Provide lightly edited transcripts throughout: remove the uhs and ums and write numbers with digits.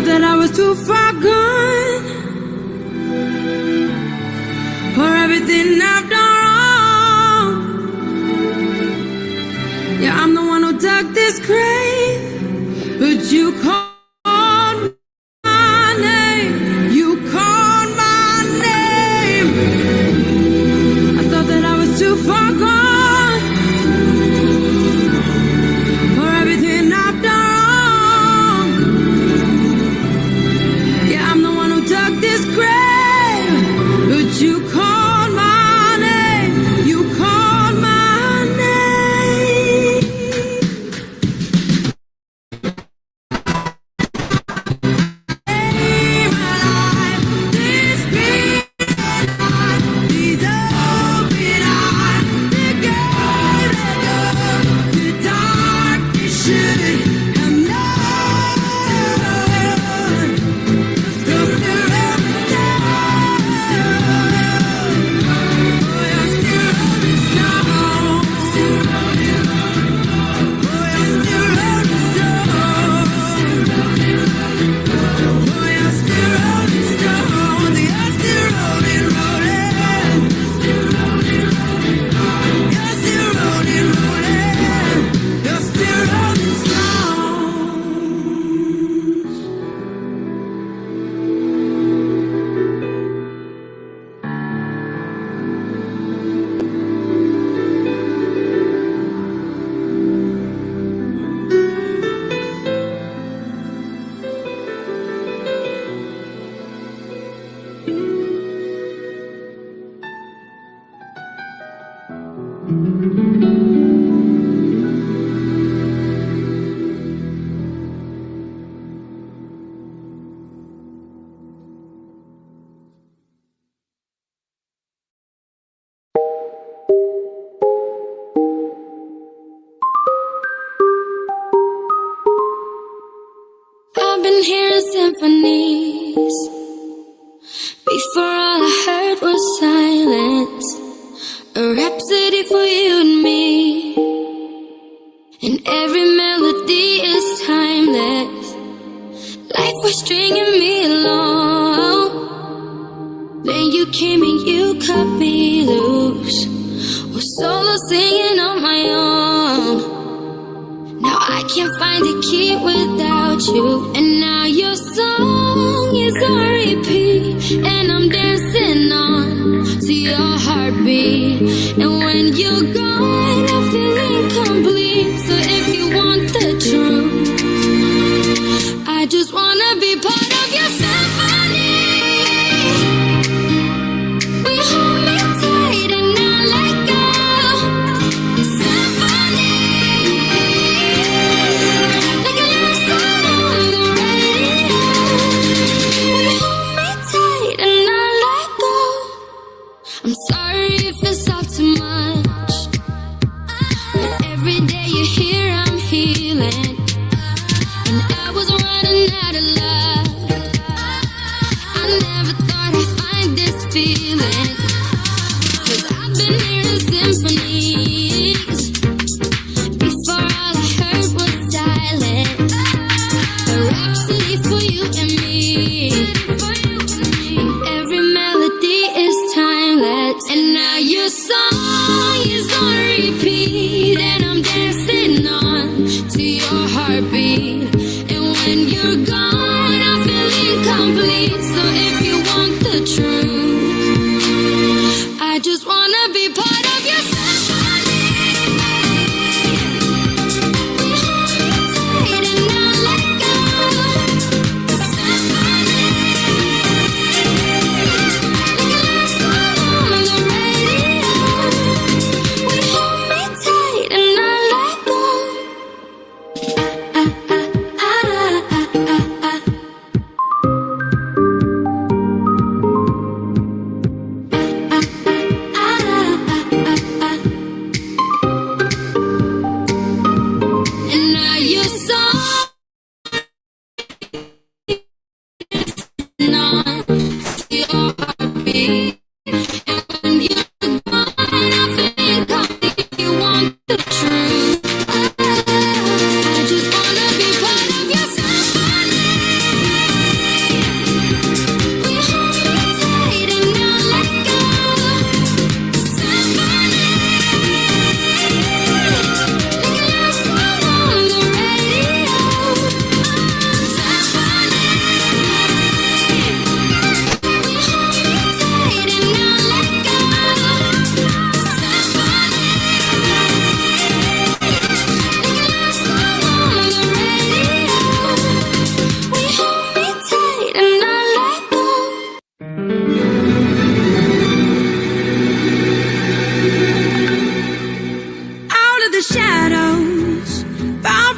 that I was too far gone for everything I've done wrong. Yeah, I'm the one who dug this grave, but you called my name. You called my name. I thought that I was too far gone for everything I've done wrong. Yeah, I'm the one who dug this grave, but you called my name. You called my name. My life, this beat, these open eyes, together, the darkness should have known. You're still on the stone. Boy, you're still on the stone. Boy, you're still on the stone. You're still rolling, rolling. You're still rolling, rolling. You're still rolling stone. I've been hearing symphonies. Before all I heard was silence. A rhapsody for you and me. And every melody is timeless. Life was stringing me along. Then you came and you cut me loose. Was solo singing on my own. Now I can't find a key without you. And now your song is on repeat. And I'm dancing on to your heartbeat. And when you're gone, I feel incomplete. So if you want the truth, I just wanna be part of your symphony. We hold me tight and not let go. Symphony, like a love song on the radio. We hold me tight and not let go. I'm sorry if it's all too much, but every day you're here I'm healing. And I was running out of luck. I never thought I'd find this feeling. 'Cause I've been hearing symphonies. Before all I heard was silence. A rhapsody for you and me. And every melody is timeless. And now your song is on repeat. And I'm dancing on to your heartbeat. And when you're gone, I feel incomplete. So if you want the truth, I just wanna be part of your symphony. We hold me tight and not let go. Symphony, like a love song on the radio. We hold me tight and not let go.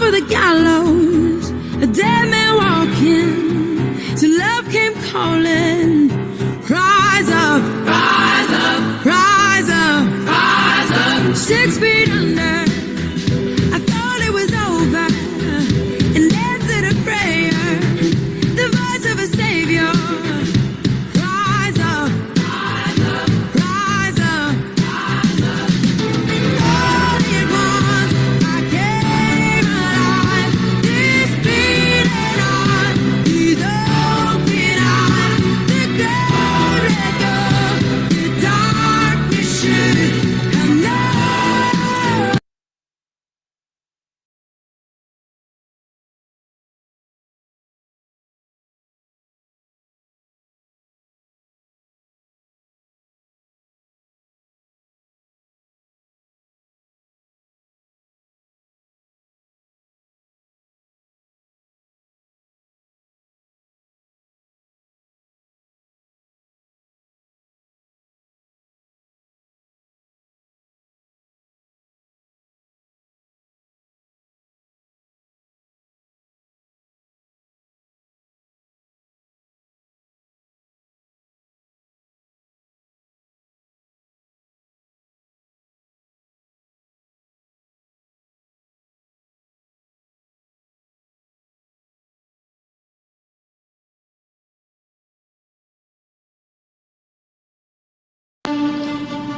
to the gallows, a dead man walking. Till love came calling. Rise up, rise up, rise up, rise up. 6 feet under. I thought it was over, and answered a prayer. The voice of a savior. Rise up, rise up, rise up, rise up. All at once I came alive. This beating heart, these open eyes, the ground let go, the darkness should have known.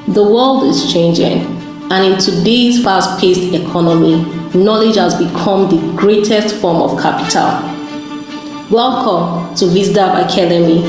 The world is changing, and in today's fast-paced economy, knowledge has become the greatest form of capital. Welcome to VCA Academy,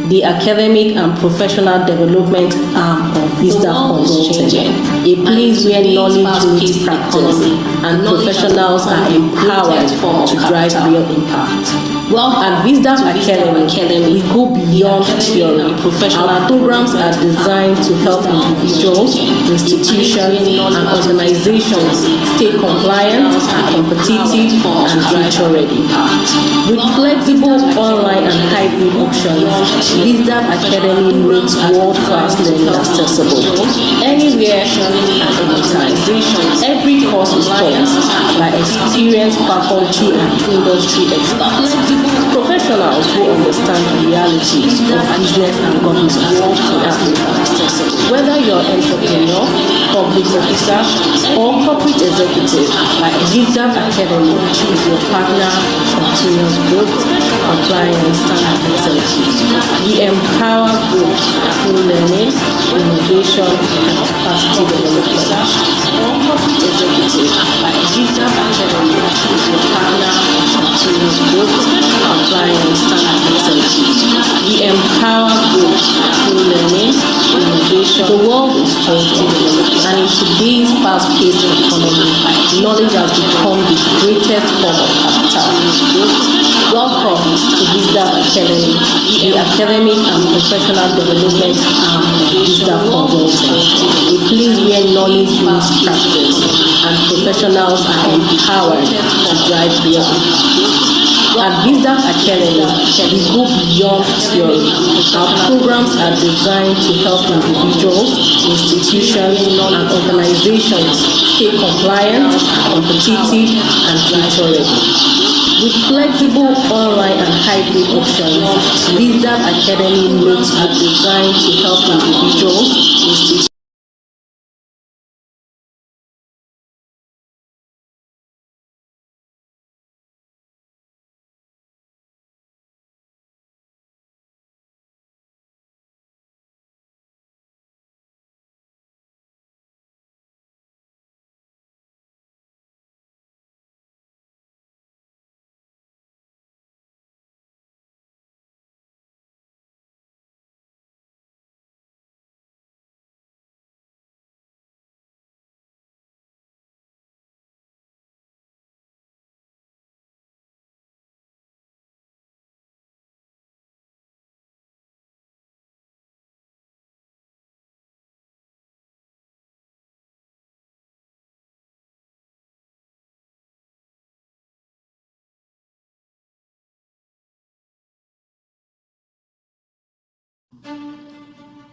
the academic and professional development arm of VCA Consulting, a place where knowledge meets practice and professionals are empowered to drive real impact. Well, at VCA Academy, we go beyond theory. Our programs are designed to help individuals, institutions, and organizations stay compliant, competitive, and future-ready. With flexible online and hybrid options, VCA Academy makes world-class learning accessible anywhere and anytime. Every course is taught by experienced faculty and industry experts. Professionals who understand the realities of business and governance in Africa. Whether you're an entrepreneur, public officer, or corporate executive, VCA Academy is your partner for continuous growth, compliance, and excellence. We empower growth through learning, innovation, and capacity development. Or corporate executive, VCA Academy is your partner for continuous growth, compliance, and excellence. We empower growth through learning, innovation. The world is changing, and in today's fast-paced economy, knowledge has become the greatest form of capital. Welcome to VCA Academy, the academic and professional development arm of VCA Consulting, a place where knowledge meets practice and professionals are empowered to drive real impact. At VCA Academy, we go beyond theory. Our programs are designed to help individuals, institutions, and organizations stay compliant, competitive, and future-ready. With flexible online and hybrid options, VCA Academy makes are designed to help individuals, institutions,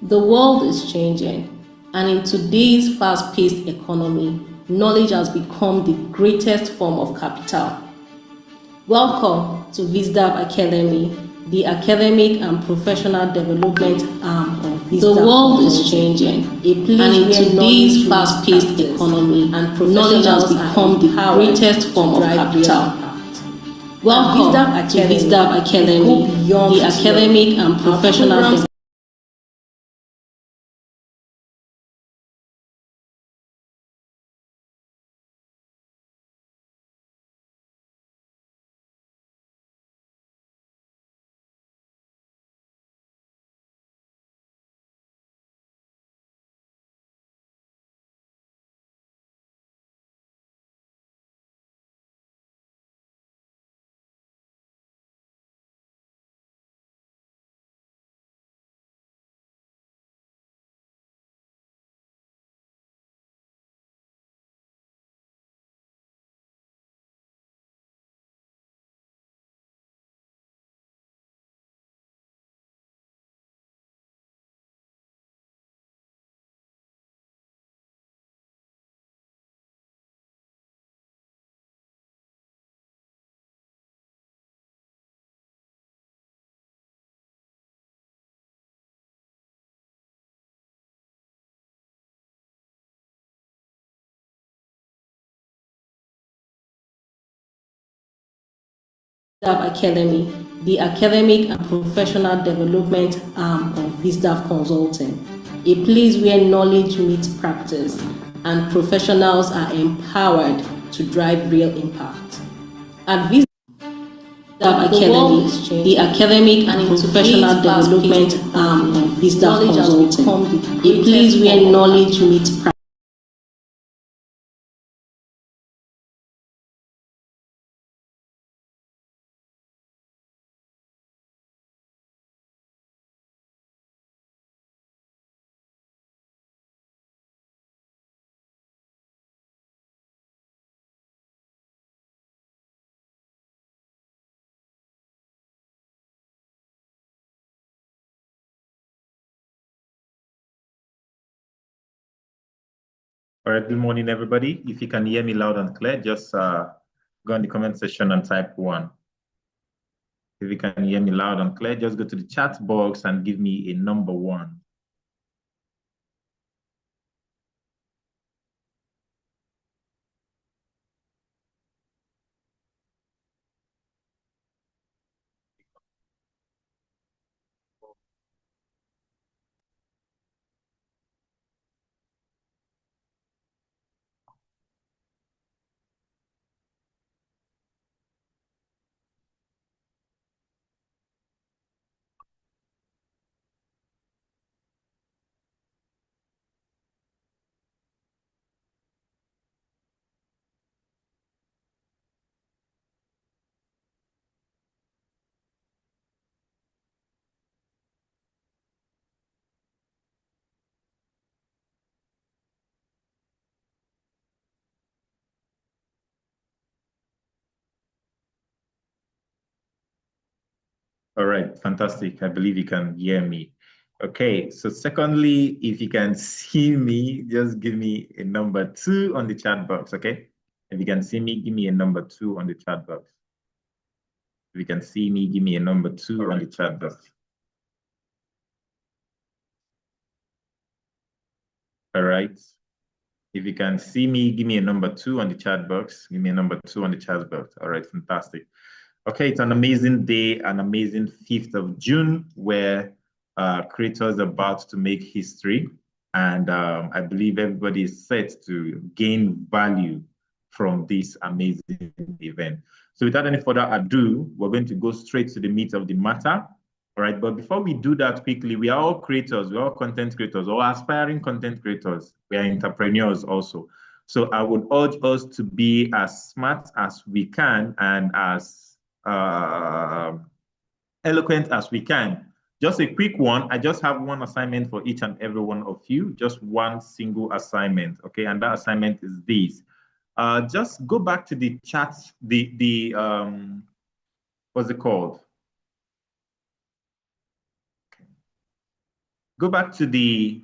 The world is changing, and in today's fast-paced economy, knowledge has become the greatest form of capital. Welcome to VCA Academy, the academic and professional development arm of VCA. The world is changing, and in today's fast-paced economy, knowledge has become the greatest form of capital. Welcome to VCA Academy, the academic and professional development. Academy, the academic and professional development arm of VCA Consulting, a place where knowledge meets practice and professionals are empowered to drive real impact. At VCA Academy, the academic and professional development arm of VCA Consulting, a place where knowledge meets practice. All right, good morning, everybody. If you can hear me loud and clear, just go in the comment section and type 1. If you can hear me loud and clear, just go to the chat box and give me a number 1. All right, fantastic. I believe you can hear me. Okay, so secondly, if you can see me, just give me a number 2 on the chat box, okay? If you can see me, give me a number 2 on the chat box. If you can see me, give me a number 2 on the chat box. All right. If you can see me, give me a number 2 on the chat box. Give me a number 2 on the chat box. All right, fantastic. Okay, it's an amazing day, an amazing 5th of June, where creators are about to make history. And I believe everybody is set to gain value from this amazing event. So without any further ado, we're going to go straight to the meat of the matter. All right, but before we do that quickly, we are all creators, we're all content creators, or aspiring content creators. We are entrepreneurs also. So I would urge us to be as smart as we can and as eloquent as we can. Just a quick one. I just have one assignment for each and every one of you, just one single assignment, okay? And that assignment is this. Just go back to the chat, what's it called? Go back to the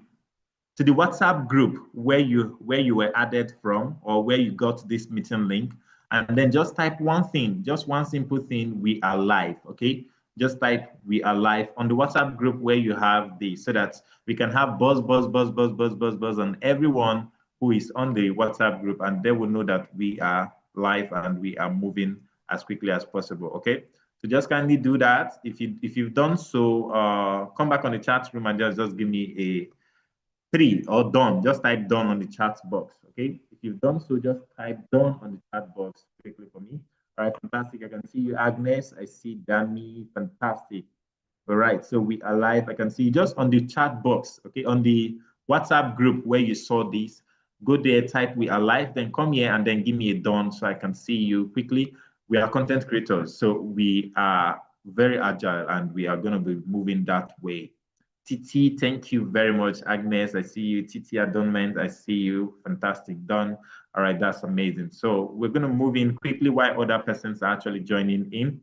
to the WhatsApp group where you were added from, or where you got this meeting link, and then just type one thing, just one simple thing: we are live. Okay, just type "we are live" on the WhatsApp group where you have this, so that we can have buzz on everyone who is on the WhatsApp group, and they will know that we are live and we are moving as quickly as possible. Okay, so just kindly do that. If you've done so, come back on the chat room and just give me a 3 or done. Just type done on the chat box. Okay, if you've done so, just type done on the chat box quickly for me. All right, fantastic. I can see you, Agnes. I see Dami. Fantastic. All right, so we are live. I can see you just on the chat box. Okay, on the WhatsApp group where you saw this, go there, type "we are live," then come here and then give me a done so I can see you quickly. We are content creators, so we are very agile and we are going to be moving that way. Titi, thank you very much. Agnes, I see you. Titi Adornment, I see you. Fantastic. Done. All right, that's amazing. So we're going to move in quickly while other persons are actually joining in.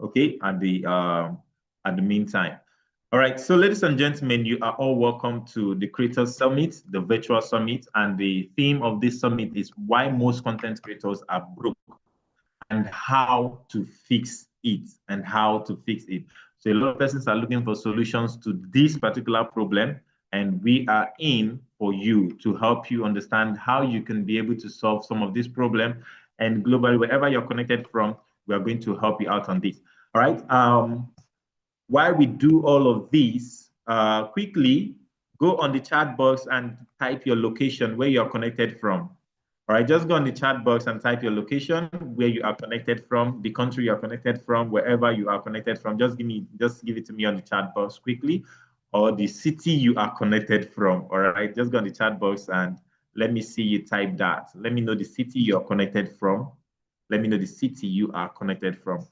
Okay, at the meantime. All right, so ladies and gentlemen, you are all welcome to the Creators Summit, the virtual summit, and the theme of this summit is why most content creators are broke and how to fix it and how to fix it. So a lot of persons are looking for solutions to this particular problem, and we are in for you to help you understand how you can be able to solve some of this problem. And globally, wherever you're connected from, we are going to help you out on this. All right. While we do all of this, quickly go on the chat box and type your location where you're connected from. All right, just go on the chat box and type your location, where you are connected from, the country you are connected from, wherever you are connected from. Just give it to me on the chat box quickly, or the city you are connected from. All right, just go on the chat box and let me see you type that. Let me know the city you're connected from. Let me know the city you are connected from.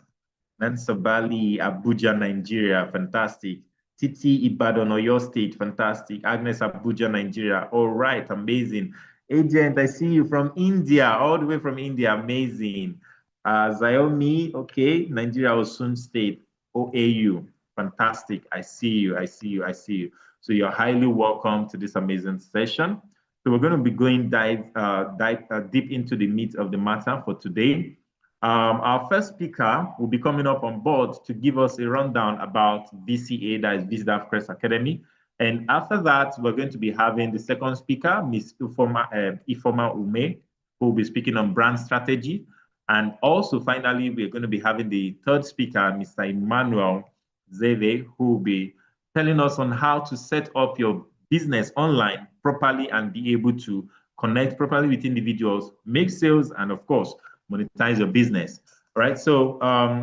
Nansabali, Abuja, Nigeria, fantastic. Titi Ibadan, Oyo State, fantastic. Agnes, Abuja, Nigeria, all right, amazing. Agent, I see you from India, all the way from India, amazing. Zayomi, okay, Nigeria, Osun State, OAU, fantastic. I see you, I see you, I see you. So you're highly welcome to this amazing session. So we're going to be going deep into the meat of the matter for today. Our first speaker will be coming up on board to give us a rundown about VCA, that is Visitor Crest Academy. And after that, we're going to be having the second speaker, Ms. Ifoma Ume, who will be speaking on brand strategy. And also, finally, we're going to be having the third speaker, Mr. Emmanuel Zeve, who will be telling us on how to set up your business online properly and be able to connect properly with individuals, make sales, and of course, monetize your business. All right. So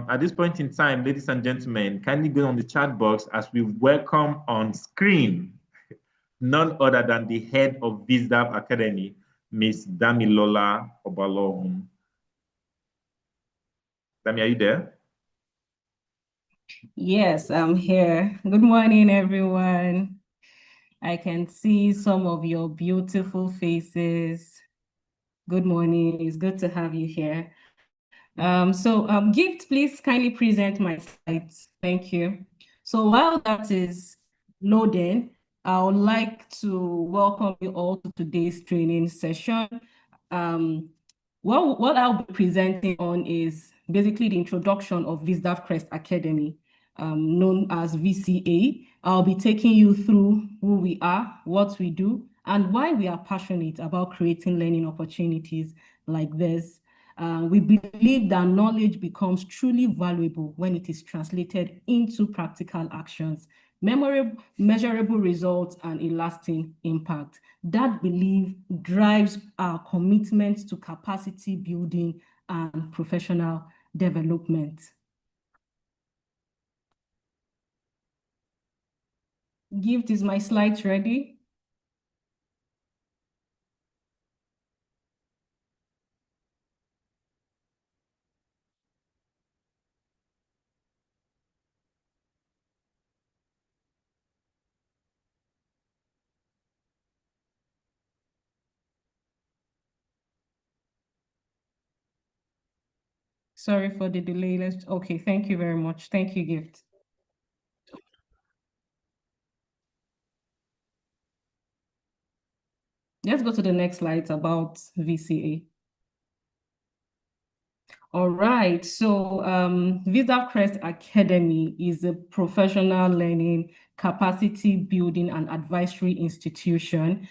at this point in time, ladies and gentlemen, kindly go on the chat box as we welcome on screen none other than the head of VISDAP Academy, Miss Damilola Obalohun. Dami, are you there? Yes, I'm here. Good morning, everyone. I can see some of your beautiful faces. Good morning. It's good to have you here. Gift, please kindly present my slides. Thank you. So while that is loading, I would like to welcome you all to today's training session. What I'll be presenting on is basically the introduction of Visitor Crest Academy, known as VCA. I'll be taking you through who we are, what we do, and why we are passionate about creating learning opportunities like this. We believe that knowledge becomes truly valuable when it is translated into practical actions, memorable, measurable results, and a lasting impact. That belief drives our commitment to capacity building and professional development. Gift, is my slides ready? Sorry for the delay. Okay, thank you very much. Thank you, Gift. Let's go to the next slide about VCA. All right, so VCA Crest Academy is a professional learning, capacity building, and advisory institution.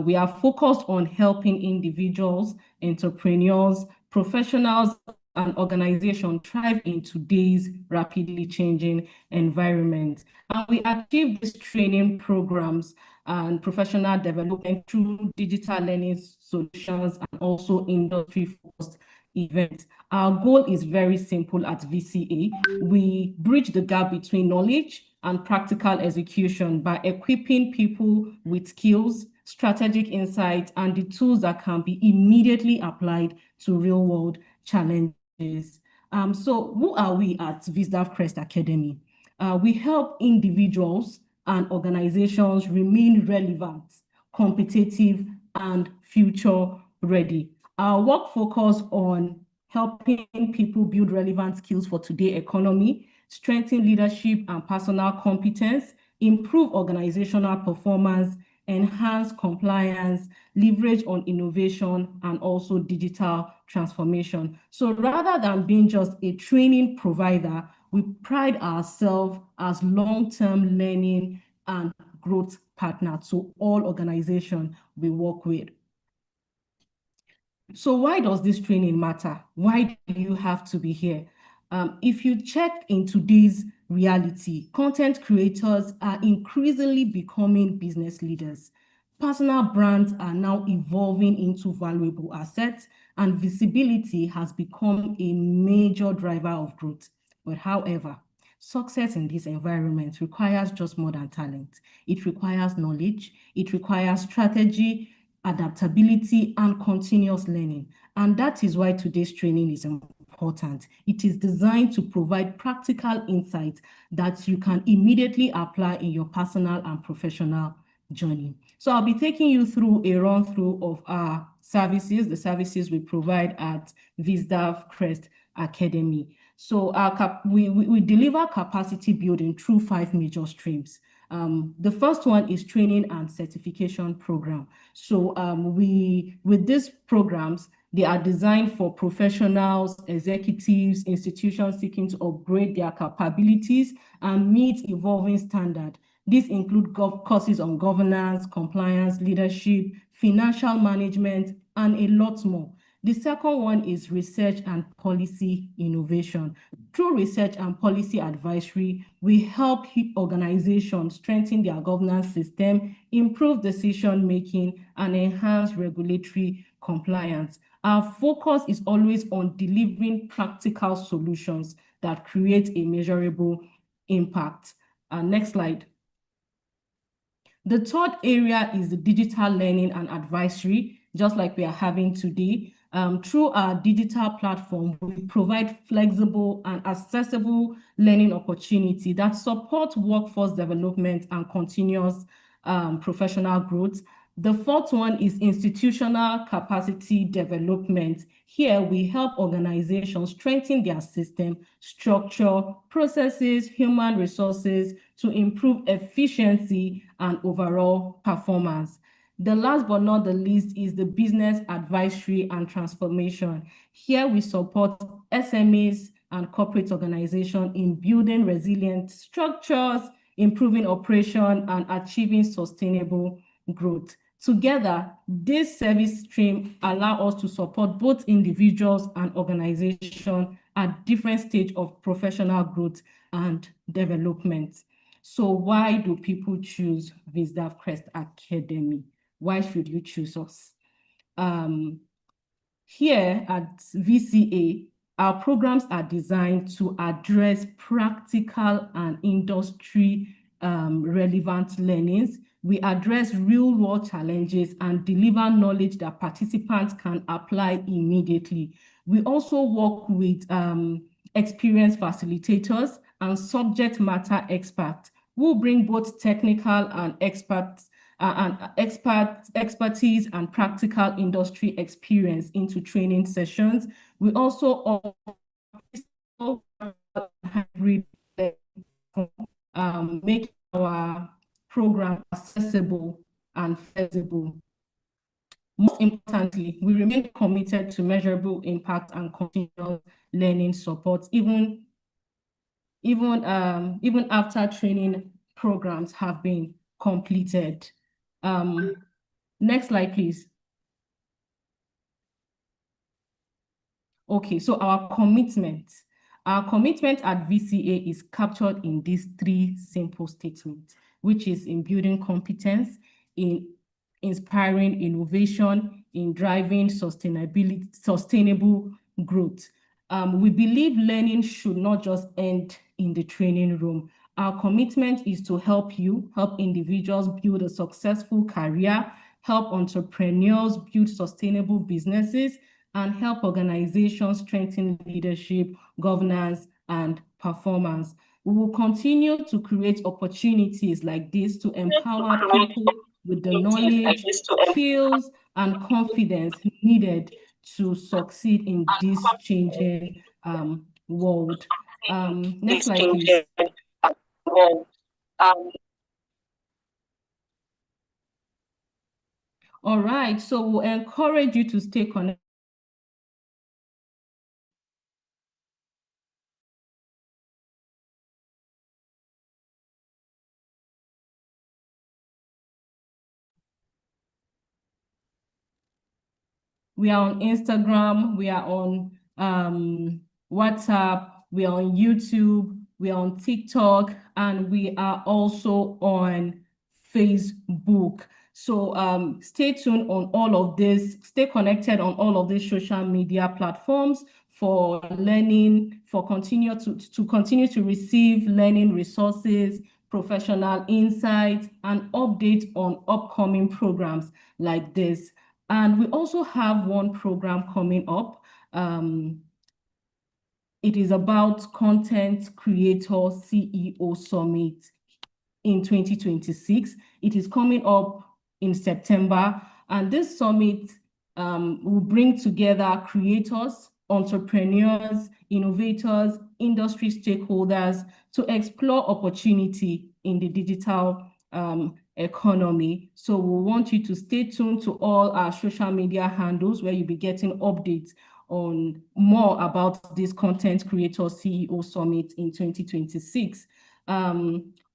We are focused on helping individuals, entrepreneurs, professionals, and organizations thrive in today's rapidly changing environment. And we achieve these training programs and professional development through digital learning solutions and also industry-focused events. Our goal is very simple at VCA. We bridge the gap between knowledge and practical execution by equipping people with skills, strategic insights, and the tools that can be immediately applied to real-world challenges. So who are we at VCA Crest Academy? We help individuals and organizations remain relevant, competitive, and future ready. Our work focuses on helping people build relevant skills for today's economy, strengthen leadership and personal competence, improve organizational performance, enhance compliance, leverage on innovation, and also digital transformation. So rather than being just a training provider, we pride ourselves as long-term learning and growth partner to all organizations we work with. So why does this training matter? Why do you have to be here? If you check in today's reality, content creators are increasingly becoming business leaders. Personal brands are now evolving into valuable assets, and visibility has become a major driver of growth. But however, success in this environment requires just more than talent. It requires knowledge, it requires strategy, adaptability, and continuous learning. And that is why today's training is important. It is designed to provide practical insights that you can immediately apply in your personal and professional journey. So I'll be taking you through a run-through of our services, the services we provide at VCA Crest Academy. So we deliver capacity building through 5 major streams. The first one is training and certification program. So with these programs, they are designed for professionals, executives, institutions seeking to upgrade their capabilities and meet evolving standards. These include courses on governance, compliance, leadership, financial management, and a lot more. The second one is research and policy innovation. Through research and policy advisory, we help organizations strengthen their governance system, improve decision-making, and enhance regulatory compliance. Our focus is always on delivering practical solutions that create a measurable impact. Next slide. The third area is the digital learning and advisory, just like we are having today. Through our digital platform, we provide flexible and accessible learning opportunity that support workforce development and continuous professional growth. The fourth one is institutional capacity development. Here, we help organizations strengthen their system, structure, processes, human resources to improve efficiency and overall performance. The last but not the least is the business advisory and transformation. Here we support SMEs and corporate organizations in building resilient structures, improving operation, and achieving sustainable growth. Together, this service stream allows us to support both individuals and organizations at different stages of professional growth and development. So why do people choose VCA Crest Academy? Why should you choose us? Here at VCA, our programs are designed to address practical and industry relevant learnings. We address real-world challenges and deliver knowledge that participants can apply immediately. We also work with experienced facilitators and subject matter experts who bring both technical and expertise and practical industry experience into training sessions. We also offer hybrid, make our program accessible and feasible. Most importantly, we remain committed to measurable impact and continuous learning support, even after training programs have been completed. Next slide, please. Okay, so our commitment at VCA is captured in these three simple statements, which is in building competence, in inspiring innovation, in driving sustainable growth. We believe learning should not just end in the training room. Our commitment is to help individuals build a successful career, help entrepreneurs build sustainable businesses, and help organizations strengthen leadership, governance, and performance. We will continue to create opportunities like this to empower people with the knowledge, skills, and confidence needed to succeed in this changing world. Next slide, please. All right, so we'll encourage you to stay connected. We are on Instagram, we are on WhatsApp, we are on YouTube, we are on TikTok, and we are also on Facebook. So stay tuned on all of this, stay connected on all of these social media platforms for learning, to continue to receive learning resources, professional insights, and updates on upcoming programs like this. And we also have one program coming up. It is about Content Creator CEO Summit in 2026. It is coming up in September, and this summit will bring together creators, entrepreneurs, innovators, industry stakeholders to explore opportunity in the digital economy. So we want you to stay tuned to all our social media handles where you'll be getting updates on more about this Content Creator CEO Summit in 2026.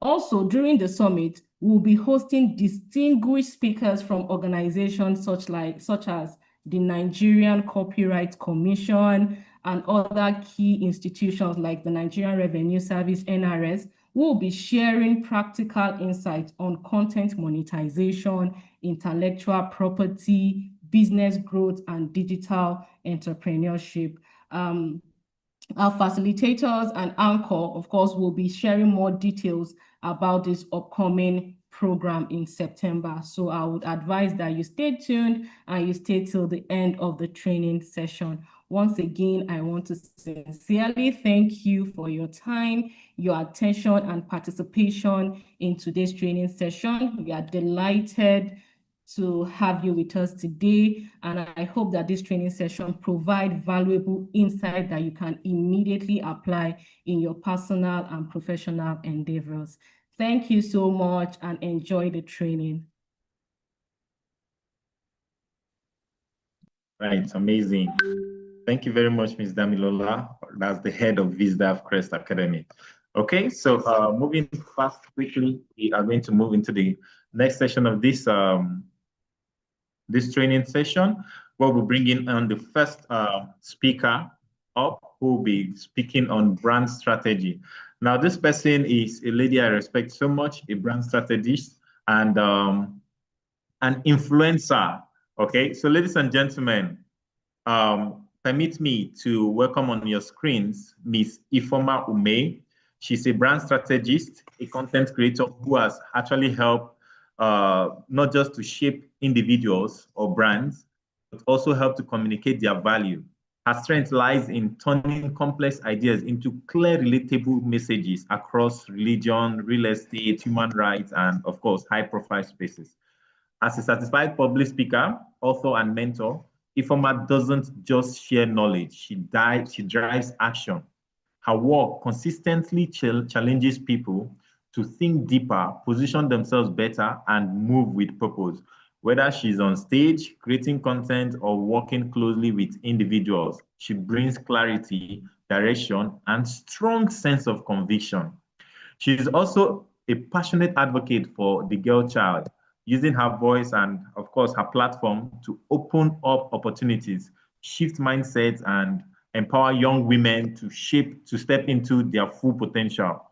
Also, during the summit, we'll be hosting distinguished speakers from organizations such as the Nigerian Copyright Commission and other key institutions like the Nigerian Revenue Service, NRS, will be sharing practical insights on content monetization, intellectual property, business growth, and digital entrepreneurship. Our facilitators and anchor, of course, will be sharing more details about this upcoming program in September. So I would advise that you stay tuned and you stay till the end of the training session. Once again, I want to sincerely thank you for your time, your attention, and participation in today's training session. We are delighted to have you with us today, and I hope that this training session provides valuable insight that you can immediately apply in your personal and professional endeavors. Thank you so much and enjoy the training. Right, amazing. Thank you very much, Ms. Damilola. That's the head of VSDAF Crest Academy. Okay, so moving fast quickly, we are going to move into the next session of this this training session, where we'll bring in the first speaker up, who will be speaking on brand strategy. Now, this person is a lady I respect so much, a brand strategist and an influencer. Okay, so ladies and gentlemen, permit me to welcome on your screens Miss Ifoma Ume. She's a brand strategist, a content creator who has actually helped not just to shape individuals or brands, but also help to communicate their value. Her strength lies in turning complex ideas into clear, relatable messages across religion, real estate, human rights, and of course, high-profile spaces. As a certified public speaker, author, and mentor, Ifoma doesn't just share knowledge, she drives action. Her work consistently challenges people to think deeper, position themselves better, and move with purpose. Whether she's on stage, creating content, or working closely with individuals, she brings clarity, direction, and strong sense of conviction. She is also a passionate advocate for the girl child, using her voice and, of course, her platform to open up opportunities, shift mindsets, and empower young women to step into their full potential.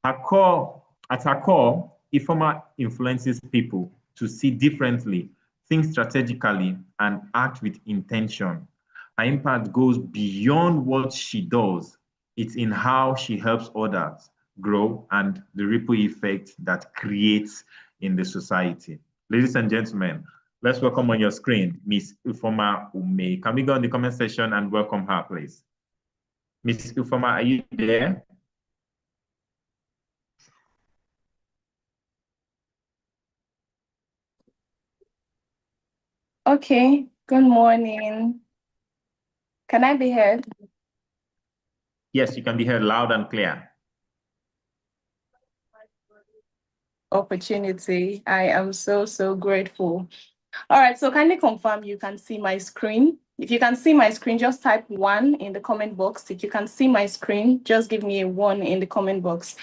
At her core, Ifeoma influences people to see differently, think strategically, and act with intention. Her impact goes beyond what she does. It's in how she helps others grow and the ripple effect that creates in the society. Ladies and gentlemen, let's welcome on your screen Miss Ifeoma Ume. Can we go in the comment section and welcome her, please? Miss Ifeoma, are you there? Okay, good morning. Can I be heard? Yes, you can be heard loud and clear. Opportunity. I am so grateful. All right, so kindly confirm you can see my screen. If you can see my screen, just type 1 in the comment box. If you can see my screen, just give me a 1 in the comment box.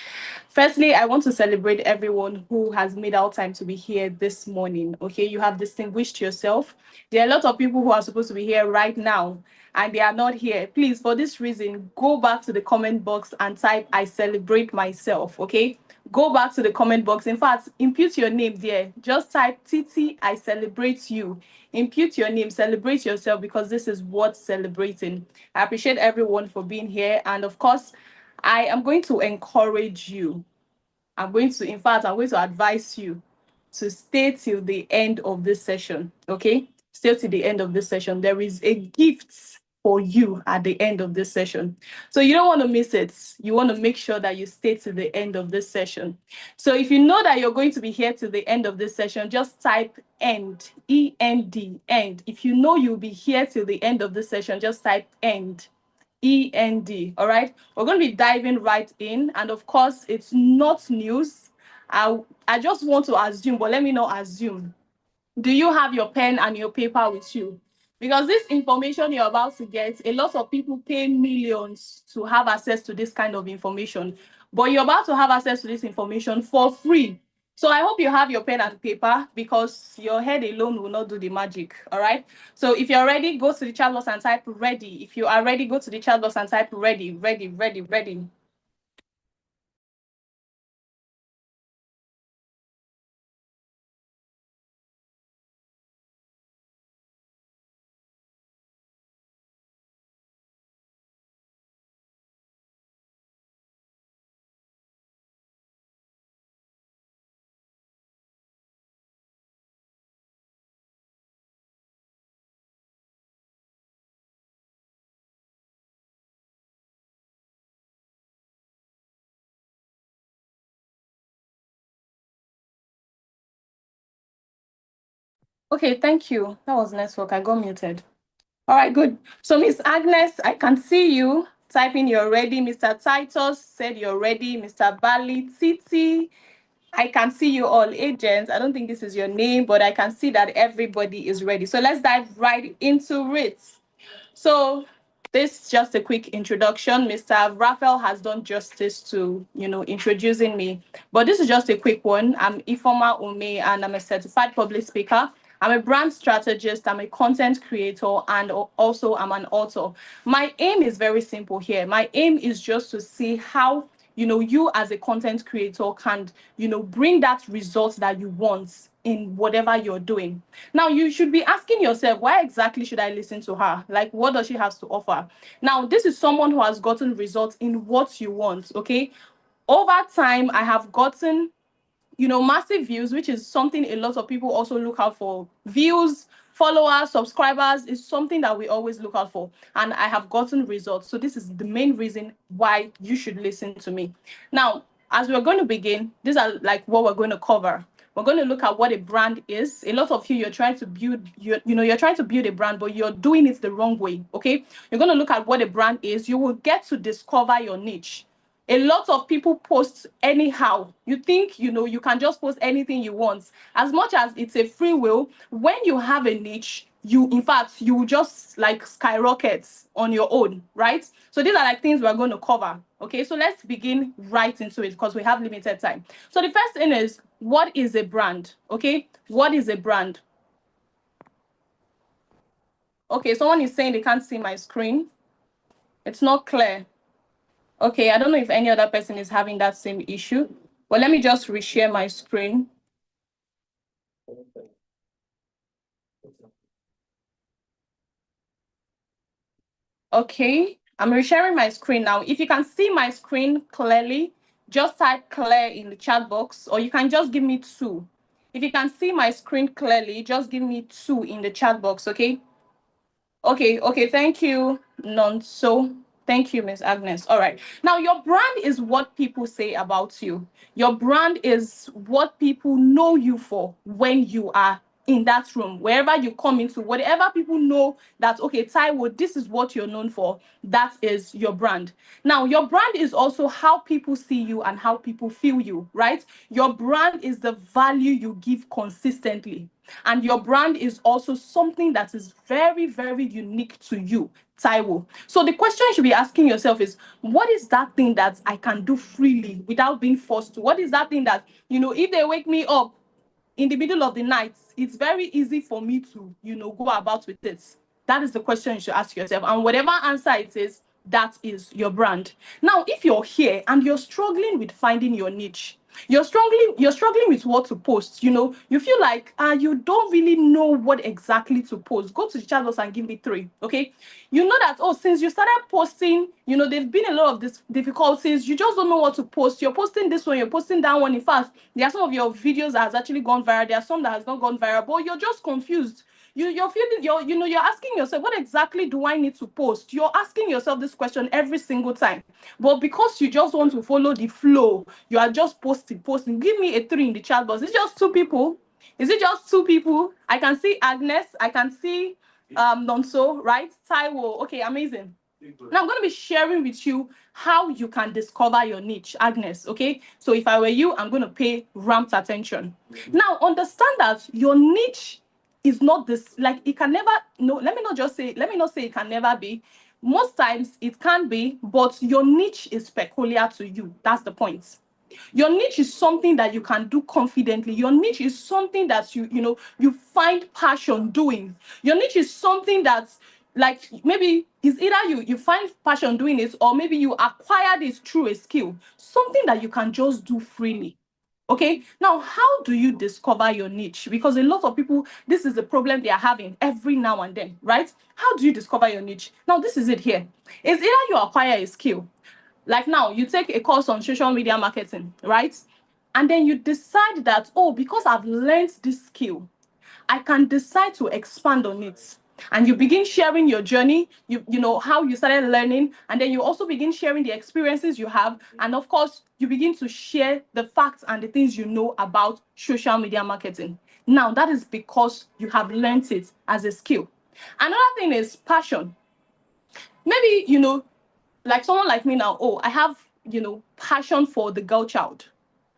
Firstly, I want to celebrate everyone who has made out time to be here this morning. Okay, you have distinguished yourself. There are a lot of people who are supposed to be here right now, and they are not here. Please, for this reason, go back to the comment box and type "I celebrate myself." Okay, go back to the comment box. In fact, impute your name there. Just type "Titi, I celebrate you." Impute your name, celebrate yourself, because this is worth celebrating. I appreciate everyone for being here, and of course, I am going to encourage you. I'm going to advise you to stay till the end of this session. Okay? Stay till the end of this session. There is a gift for you at the end of this session. So you don't want to miss it. You want to make sure that you stay to the end of this session. So if you know that you're going to be here to the end of this session, just type end, E-N-D, end. If you know you'll be here till the end of this session, just type end. END. All right, we're going to be diving right in, and of course, it's not news. I just want to assume, but let me not assume. Do you have your pen and your paper with you? Because this information you're about to get, a lot of people pay millions to have access to this kind of information, but you're about to have access to this information for free. So I hope you have your pen and paper, because your head alone will not do the magic. All right. So if you're ready, go to the chat box and type ready. If you are ready, go to the chat box and type ready, ready, ready, ready. Okay, thank you. That was network. I got muted. All right, good. So Miss Agnes, I can see you typing you're ready. Mr. Titus said you're ready. Mr. Bali, Titi, I can see you all. Agents, I don't think this is your name, but I can see that everybody is ready. So let's dive right into it. So this is just a quick introduction. Mr. Raphael has done justice to, introducing me, but this is just a quick one. I'm Ifeoma Ume, and I'm a certified public speaker. I'm a brand strategist, I'm a content creator, and also I'm an author. My aim is very simple here. My aim is just to see how you as a content creator can, bring that result that you want in whatever you're doing. Now, you should be asking yourself, why exactly should I listen to her? Like, what does she have to offer? Now, this is someone who has gotten results in what you want, okay? Over time, I have gotten massive views, which is something a lot of people also look out for. Views, followers, subscribers is something that we always look out for. And I have gotten results. So this is the main reason why you should listen to me. Now, as we're going to begin, these are like what we're going to cover. We're going to look at what a brand is. A lot of you're trying to build, you're trying to build a brand, but you're doing it the wrong way, okay? You're going to look at what a brand is. You will get to discover your niche. A lot of people post anyhow. You think, you can just post anything you want. As much as it's a free will, when you have a niche, in fact, you just like skyrocket on your own, right? So these are like things we're going to cover. Okay, so let's begin right into it because we have limited time. So the first thing is, what is a brand? Okay, what is a brand? Okay, someone is saying they can't see my screen. It's not clear. Okay, I don't know if any other person is having that same issue, but let me just reshare my screen. Okay, I'm resharing my screen now. If you can see my screen clearly, just type clear in the chat box, or you can just give me 2. If you can see my screen clearly, just give me 2 in the chat box, okay? Okay, thank you, Nonso. Thank you, Miss Agnes. All right. Now, your brand is what people say about you. Your brand is what people know you for when you are in that room, wherever you come into, whatever people know that, okay, Taiwo, this is what you're known for, that is your brand. Now, your brand is also how people see you and how people feel you, right? Your brand is the value you give consistently. And your brand is also something that is very, very unique to you, Taiwo. So the question you should be asking yourself is, what is that thing that I can do freely without being forced to? What is that thing that, if they wake me up in the middle of the night, it's very easy for me to, go about with it? That is the question you should ask yourself. And whatever answer it is, that is your brand. Now, if you're here and you're struggling with finding your niche, you're struggling with what to post, you feel like you don't really know what exactly to post, go to the chat box and give me 3. Okay, you know that, since you started posting, there's been a lot of these difficulties. You just don't know what to post. You're posting this one, you're posting that one. In fact, there are some of your videos that has actually gone viral, there are some that has not gone viral, but you're just confused. You're feeling, you're asking yourself, what exactly do I need to post? You're asking yourself this question every single time. But because you just want to follow the flow, you are just posting. Give me a 3 in the chat box. Is it just 2 people? Is it just 2 people? I can see Agnes. I can see Nonso, right? Taiwo. Okay, amazing. Now I'm going to be sharing with you how you can discover your niche, Agnes. Okay, so if I were you, I'm going to pay rapt attention. Now understand that your niche is not this, like, it can never, no, let me not say it can never be. Most times it can be, but your niche is peculiar to you. That's the point. Your niche is something that you can do confidently. Your niche is something that you find passion doing. Your niche is something that's like, maybe it's either you find passion doing it, or maybe you acquired it through a skill, something that you can just do freely. Okay, now how do you discover your niche? Because a lot of people, this is the problem they are having every now and then, right? How do you discover your niche? Now, this is it here. It's either you acquire a skill, like now you take a course on social media marketing, right? And then you decide that, because I've learned this skill, I can decide to expand on it. And you begin sharing your journey, you know how you started learning, and then you also begin sharing the experiences you have. And of course, you begin to share the facts and the things you know about social media marketing. Now, that is because you have learned it as a skill. Another thing is passion. Maybe, like someone like me now, I have, passion for the girl child.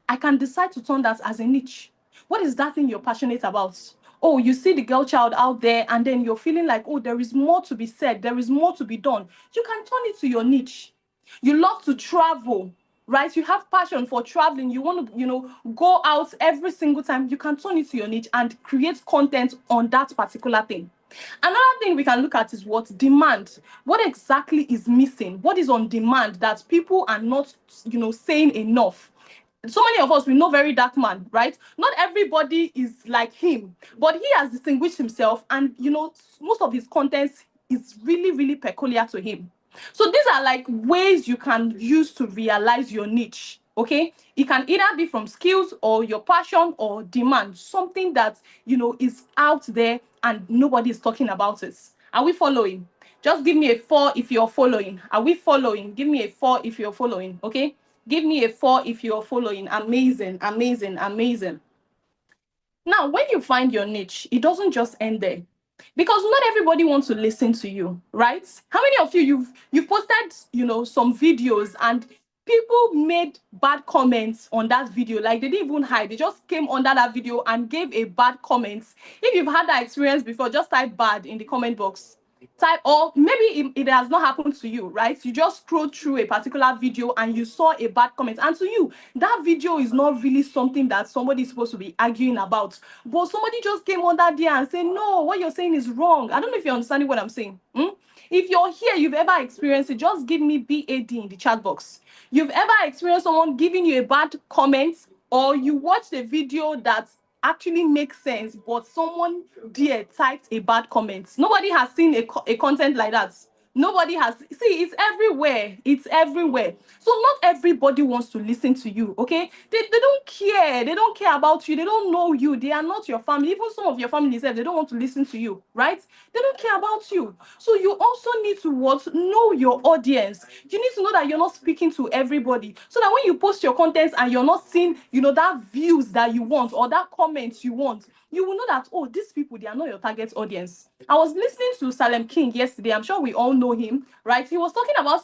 I can decide to turn that as a niche. What is that thing you're passionate about? You see the girl child out there, and then you're feeling like, there is more to be said, there is more to be done. You can turn it to your niche. You love to travel, right? You have passion for traveling. You want to, go out every single time. You can turn it to your niche and create content on that particular thing. Another thing we can look at is what demand. What exactly is missing? What is on demand that people are not, saying enough? So many of us, we know Very Dark Man, right? Not everybody is like him, but he has distinguished himself, and most of his contents is really, really peculiar to him. So these are like ways you can use to realize your niche. Okay, it can either be from skills or your passion or demand, something that is out there and nobody is talking about it. Are we following? Just give me a 4 if you're following. Are we following? Give me a 4 if you're following. Okay, give me a 4 if you're following. Amazing, amazing, amazing. Now, when you find your niche, it doesn't just end there, because not everybody wants to listen to you, right? How many of you've posted, some videos, and People made bad comments on that video. Like, they didn't even hide. They just came under that video and gave a bad comment. If you've had that experience before, just type bad in the comment box. Type, or maybe it has not happened to you, right? You just scroll through a particular video and you saw a bad comment, and to you that video is not really something that somebody is supposed to be arguing about, but somebody just came on that day and said, no, what you're saying is wrong. I don't know if you're understanding what I'm saying. If you're here, you've ever experienced it, just give me BAD in the chat box. You've ever experienced someone giving you a bad comment, or you watched a video that actually makes sense, but someone there typed a bad comment. Nobody has seen a content like that. Nobody has. See, it's everywhere. It's everywhere. So not everybody wants to listen to you, okay? They don't care. They don't care about you. They don't know you. They are not your family. Even some of your family said they don't want to listen to you, right? They don't care about you. So you also need to know your audience. You need to know that you're not speaking to everybody. So that when you post your contents and you're not seeing, that views that you want or that comments you want, you will know that, oh, these people, they are not your target audience. I was listening to Salem King yesterday. I'm sure we all know him, right? He was talking about,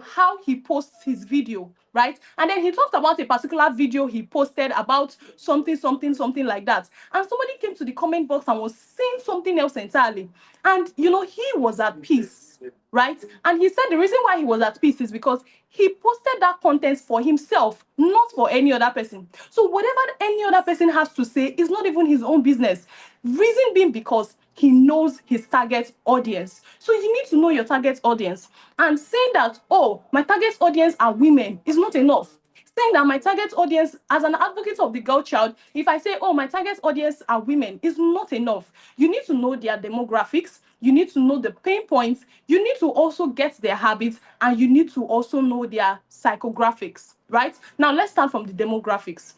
how he posts his video, right? And then he talked about a particular video he posted about something like that. And somebody came to the comment box and was saying something else entirely. And, he was at peace, right? And he said the reason why he was at peace is because he posted that content for himself, not for any other person. So whatever any other person has to say is not even his own business. Reason being because he knows his target audience. So you need to know your target audience. And saying that, oh, my target audience are women is not enough. Saying that my target audience, as an advocate of the girl child, if I say, oh, my target audience are women, is not enough. You need to know their demographics. You need to know the pain points. You need to also get their habits, and you need to also know their psychographics, right? Now, let's start from the demographics.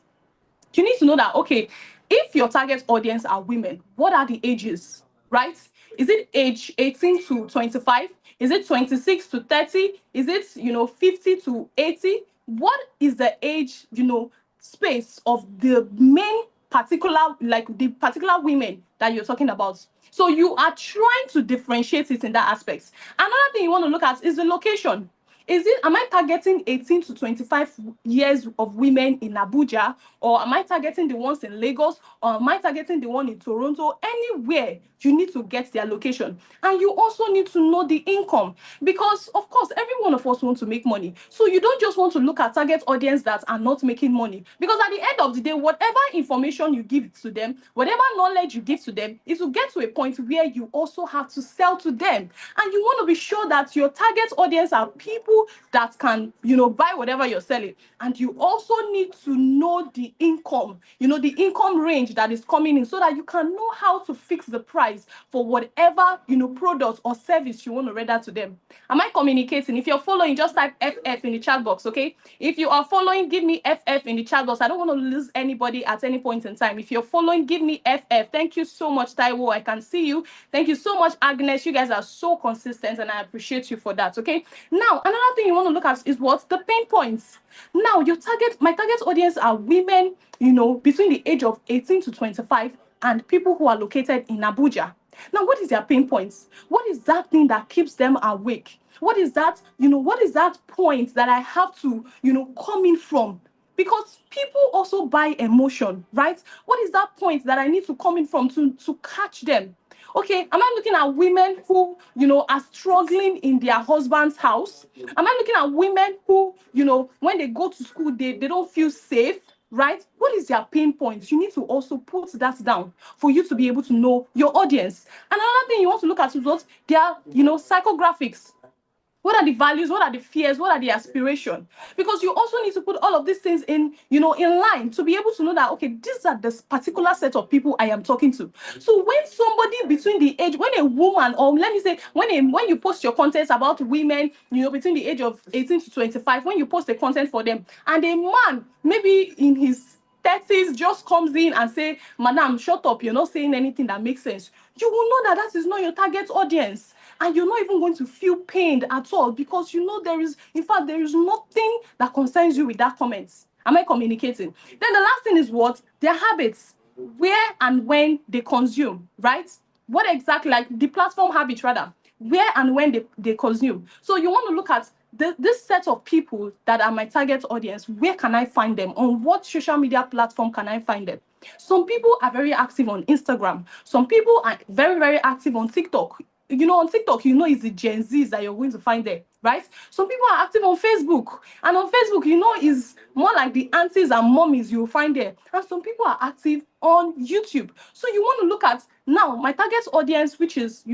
You need to know that, okay, if your target audience are women, what are the ages, right? Is it age 18 to 25? Is it 26 to 30? Is it, 50 to 80? What is the age, space of the main particular, like the particular women that you're talking about? So you are trying to differentiate it in that aspect. Another thing you want to look at is the location. Am I targeting 18 to 25 years of women in Abuja, or am I targeting the ones in Lagos, or am I targeting the one in Toronto? Anywhere, you need to get their location. And you also need to know the income, because of course, every one of us wants to make money. So you don't just want to look at target audience that are not making money, because at the end of the day, whatever information you give to them, whatever knowledge you give to them, it will get to a point where you also have to sell to them. And you want to be sure that your target audience are people that can, buy whatever you're selling. And you also need to know the income, the income range that is coming in, so that you can know how to fix the price for whatever, product or service you want to render to them. Am I communicating? If you're following, just type FF in the chat box, okay? If you are following, give me FF in the chat box. I don't want to lose anybody at any point in time. If you're following, give me FF. Thank you so much, Taiwo. I can see you. Thank you so much, Agnes. You guys are so consistent, and I appreciate you for that, okay? Now, another thing you want to look at is what? The pain points. Now, my target audience are women, between the age of 18 to 25, and people who are located in Abuja. Now, what is their pain points? What is that thing that keeps them awake? What is that, what is that point that I have to, come in from? Because people also buy emotion, right? What is that point that I need to come in from to catch them? Okay, am I looking at women who, are struggling in their husband's house? Am I looking at women who, when they go to school, they don't feel safe, right? What is their pain points? You need to also put that down for you to be able to know your audience. Another thing you want to look at is what? Their, psychographics. What are the values? What are the fears? What are the aspirations? Because you also need to put all of these things in, in line to be able to know that, okay, these are the particular set of people I am talking to. So when somebody between the age, when a woman, or let me say, when you post your content about women, between the age of 18 to 25, when you post the content for them, and a man, maybe in his 30s, just comes in and say, madam, shut up, you're not saying anything that makes sense, you will know that that is not your target audience. And you're not even going to feel pained at all, because there is nothing that concerns you with that comment. Am I communicating? Then the last thing is what? Their habits, where and when they consume, right? What exactly, like the platform habits rather, where and when they consume. So you want to look at this set of people that are my target audience, where can I find them? On what social media platform can I find them? Some people are very active on Instagram. Some people are very, very active on TikTok. On TikTok, it's the Gen Zs that you're going to find there, right? Some people are active on Facebook. And on Facebook, is more like the aunties and mommies you'll find there. And some people are active on YouTube. So you want to look at, now, my target audience, which is,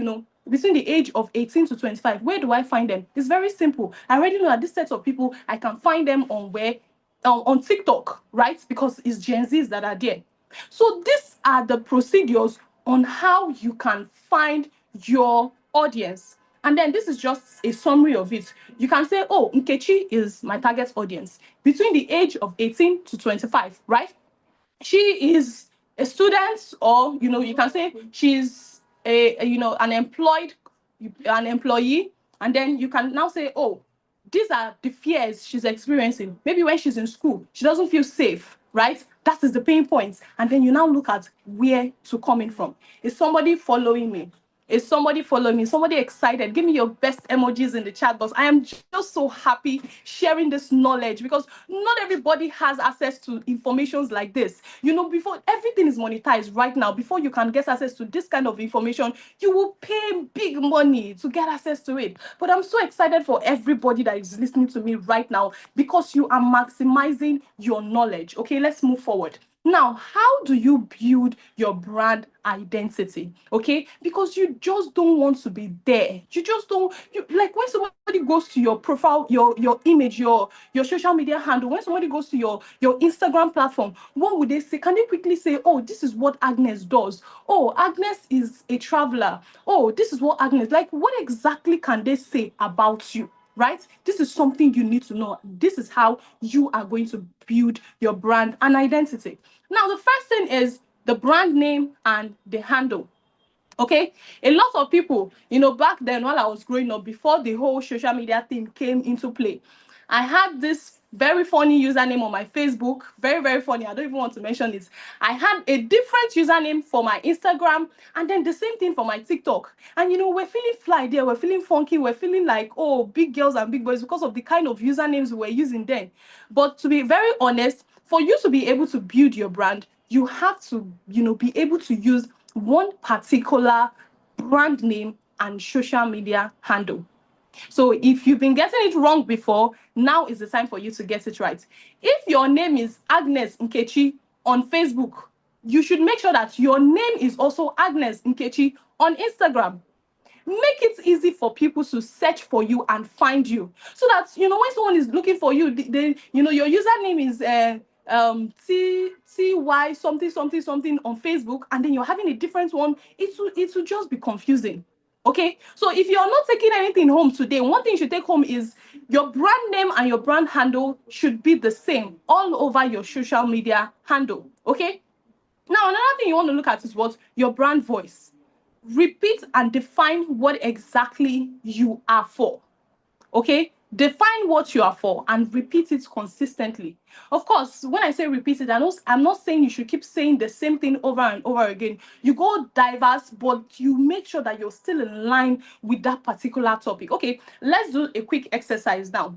between the age of 18 to 25. Where do I find them? It's very simple. I already know that this set of people, I can find them on where? On TikTok, right? Because it's Gen Zs that are there. So these are the procedures on how you can find your audience. And then this is just a summary of it. You can say, oh, Nkechi is my target audience between the age of 18 to 25, right? She is a student, or, you can say she's an employee. And then you can now say, oh, these are the fears she's experiencing. Maybe when she's in school, she doesn't feel safe, right? That is the pain point. And then you now look at where to come in from. Is somebody following me? Is somebody following me? Somebody excited? Give me your best emojis in the chat box. I am just so happy sharing this knowledge, because not everybody has access to informations like this. Before everything is monetized right now, before you can get access to this kind of information, you will pay big money to get access to it. But I'm so excited for everybody that is listening to me right now, because you are maximizing your knowledge. Okay, let's move forward. Now, how do you build your brand identity? Okay, because you just don't want to be there. You just don't, like when somebody goes to your profile, your image, your social media handle, when somebody goes to your Instagram platform, what would they say? Can they quickly say, oh, this is what Agnes does? Oh, Agnes is a traveler. Oh, this is what Agnes, like, what exactly can they say about you? Right? This is something you need to know. This is how you are going to build your brand and identity. Now, the first thing is the brand name and the handle. Okay, a lot of people, back then while I was growing up, before the whole social media thing came into play, I had this very funny username on my Facebook. Very, very funny. I don't even want to mention it. I had a different username for my Instagram, and then the same thing for my TikTok. And we're feeling fly there. We're feeling funky. We're feeling like, oh, big girls and big boys, because of the kind of usernames we were using then. But to be very honest, for you to be able to build your brand, you have to, be able to use one particular brand name and social media handle. So if you've been getting it wrong before, now is the time for you to get it right. If your name is Agnes Nkechi on Facebook, you should make sure that your name is also Agnes Nkechi on Instagram. Make it easy for people to search for you and find you, so that when someone is looking for you, your username is TY something on Facebook, and then you're having a different one, it will just be confusing. Okay, so if you're not taking anything home today, one thing you should take home is your brand name and your brand handle should be the same all over your social media handle. Okay, now another thing you want to look at is what? Your brand voice. Repeat and define what exactly you are for. Okay, define what you are for and repeat it consistently. Of course, when I say repeat it, I'm not saying you should keep saying the same thing over and over again. You go diverse, but you make sure that you're still in line with that particular topic. Okay, let's do a quick exercise now.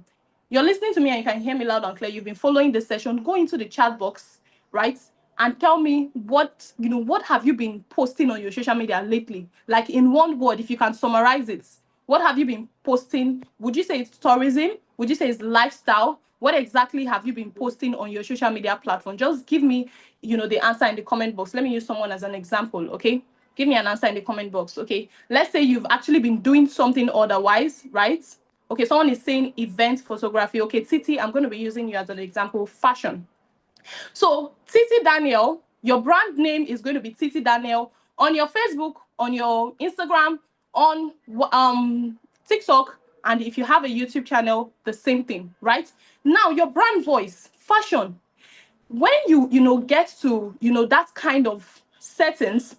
You're listening to me and you can hear me loud and clear. You've been following the session. Go into the chat box, right? And tell me what have you been posting on your social media lately? Like, in one word, if you can summarize it. What have you been posting? Would you say it's tourism? Would you say it's lifestyle? What exactly have you been posting on your social media platform? Just give me, the answer in the comment box. Let me use someone as an example, okay? Give me an answer in the comment box, okay? Let's say you've actually been doing something otherwise, right? Okay, someone is saying event photography. Okay, Titi, I'm going to be using you as an example, fashion. So Titi Daniel, your brand name is going to be Titi Daniel on your Facebook, on your Instagram, on TikTok, and if you have a YouTube channel, the same thing, right? Now, your brand voice, fashion. When you get to that kind of settings,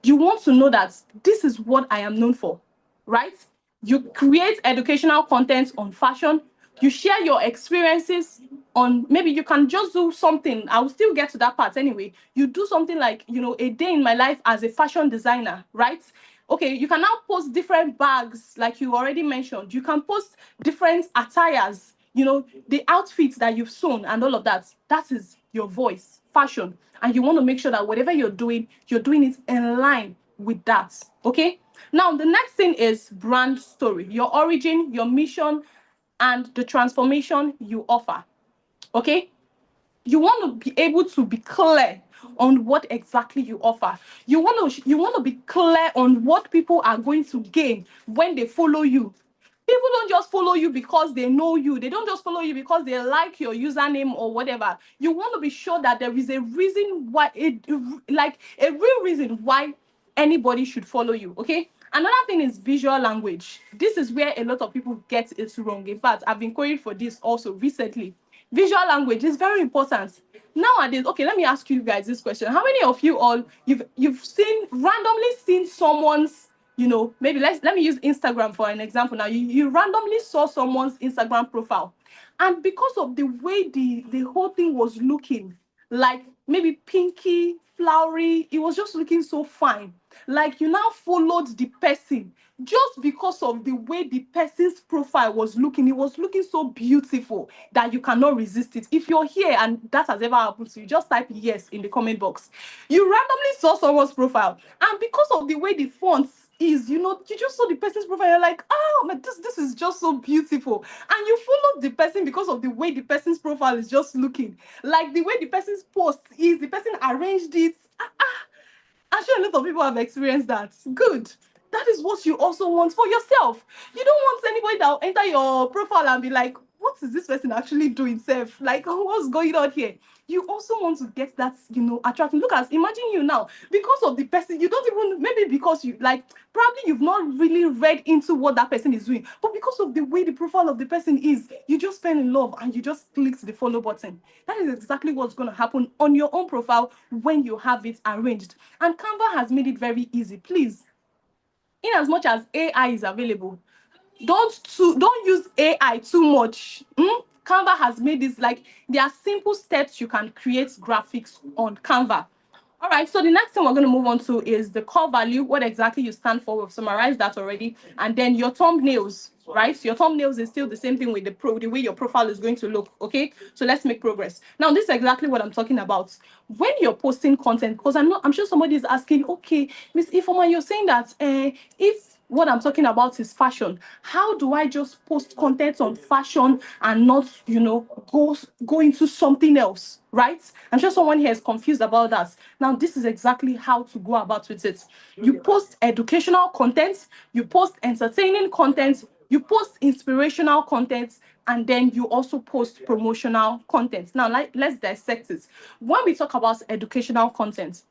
you want to know that this is what I am known for, right? You create educational content on fashion. You share your experiences on, maybe you can just do something. I will still get to that part anyway. You do something like, a day in my life as a fashion designer, right? Okay, you can now post different bags, like you already mentioned. You can post different attires, the outfits that you've sewn and all of that. That is your voice, fashion. And you want to make sure that whatever you're doing it in line with that. Okay. Now, the next thing is brand story, your origin, your mission, and the transformation you offer. Okay. You want to be able to be clear on what exactly you offer. You want to be clear on what people are going to gain when they follow you. People don't just follow you because they know you. They don't just follow you because they like your username or whatever. You want to be sure that there is a reason why, like a real reason why anybody should follow you. Okay. Another thing is visual language. This is where a lot of people get it wrong. In fact, I've been querying for this also recently. Visual language is very important nowadays. Okay, let me ask you guys this question: how many of you all you've randomly seen someone's, maybe let me use Instagram for an example. Now you randomly saw someone's Instagram profile, and because of the way the whole thing was looking, like maybe pinky, flowery, it was just looking so fine. Like you now followed the person just because of the way the person's profile was looking. It was looking so beautiful that you cannot resist it. If you're here and that has ever happened to you, just type yes in the comment box. You randomly saw someone's profile, and because of the way the font is, you just saw the person's profile, you're like, oh man, this is just so beautiful. And you followed the person because of the way the person's profile is just looking. Like the way the person's post is, the person arranged it. I'm sure a lot of people have experienced that. Good. That is what you also want for yourself. You don't want anybody that will enter your profile and be like, what is this person actually doing, Seth? Like, what's going on here? You also want to get that, attracting. Look at, imagine you now, because of the person, you don't even, maybe because you, like, probably you've not really read into what that person is doing, but because of the way the profile of the person is, you just fell in love and you just clicked the follow button. That is exactly what's going to happen on your own profile when you have it arranged. And Canva has made it very easy. Please, in as much as AI is available, don't use AI too much. Canva has made this, like, there are simple steps you can create graphics on Canva. All right, so the next thing we're going to move on to is the core value, what exactly you stand for. We've summarized that already. And then your thumbnails, right? So your thumbnails is still the same thing with the way your profile is going to look, okay? So let's make progress. Now, this is exactly what I'm talking about. When you're posting content, because I'm sure somebody is asking, okay, Miss Ifoma, you're saying that if what I'm talking about is fashion, how do I just post content on fashion and not, go into something else, right? I'm sure someone here is confused about that. Now, this is exactly how to go about with it. You post educational content, you post entertaining content, you post inspirational content, and then you also post promotional content. Now, let's dissect it. When we talk about educational content,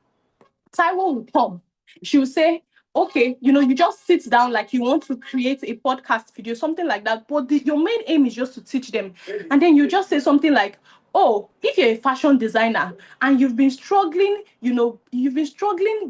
Taiwo will come. She will say, okay, you just sit down like you want to create a podcast video, something like that. But your main aim is just to teach them. And then you just say something like, oh, if you're a fashion designer and you've been struggling,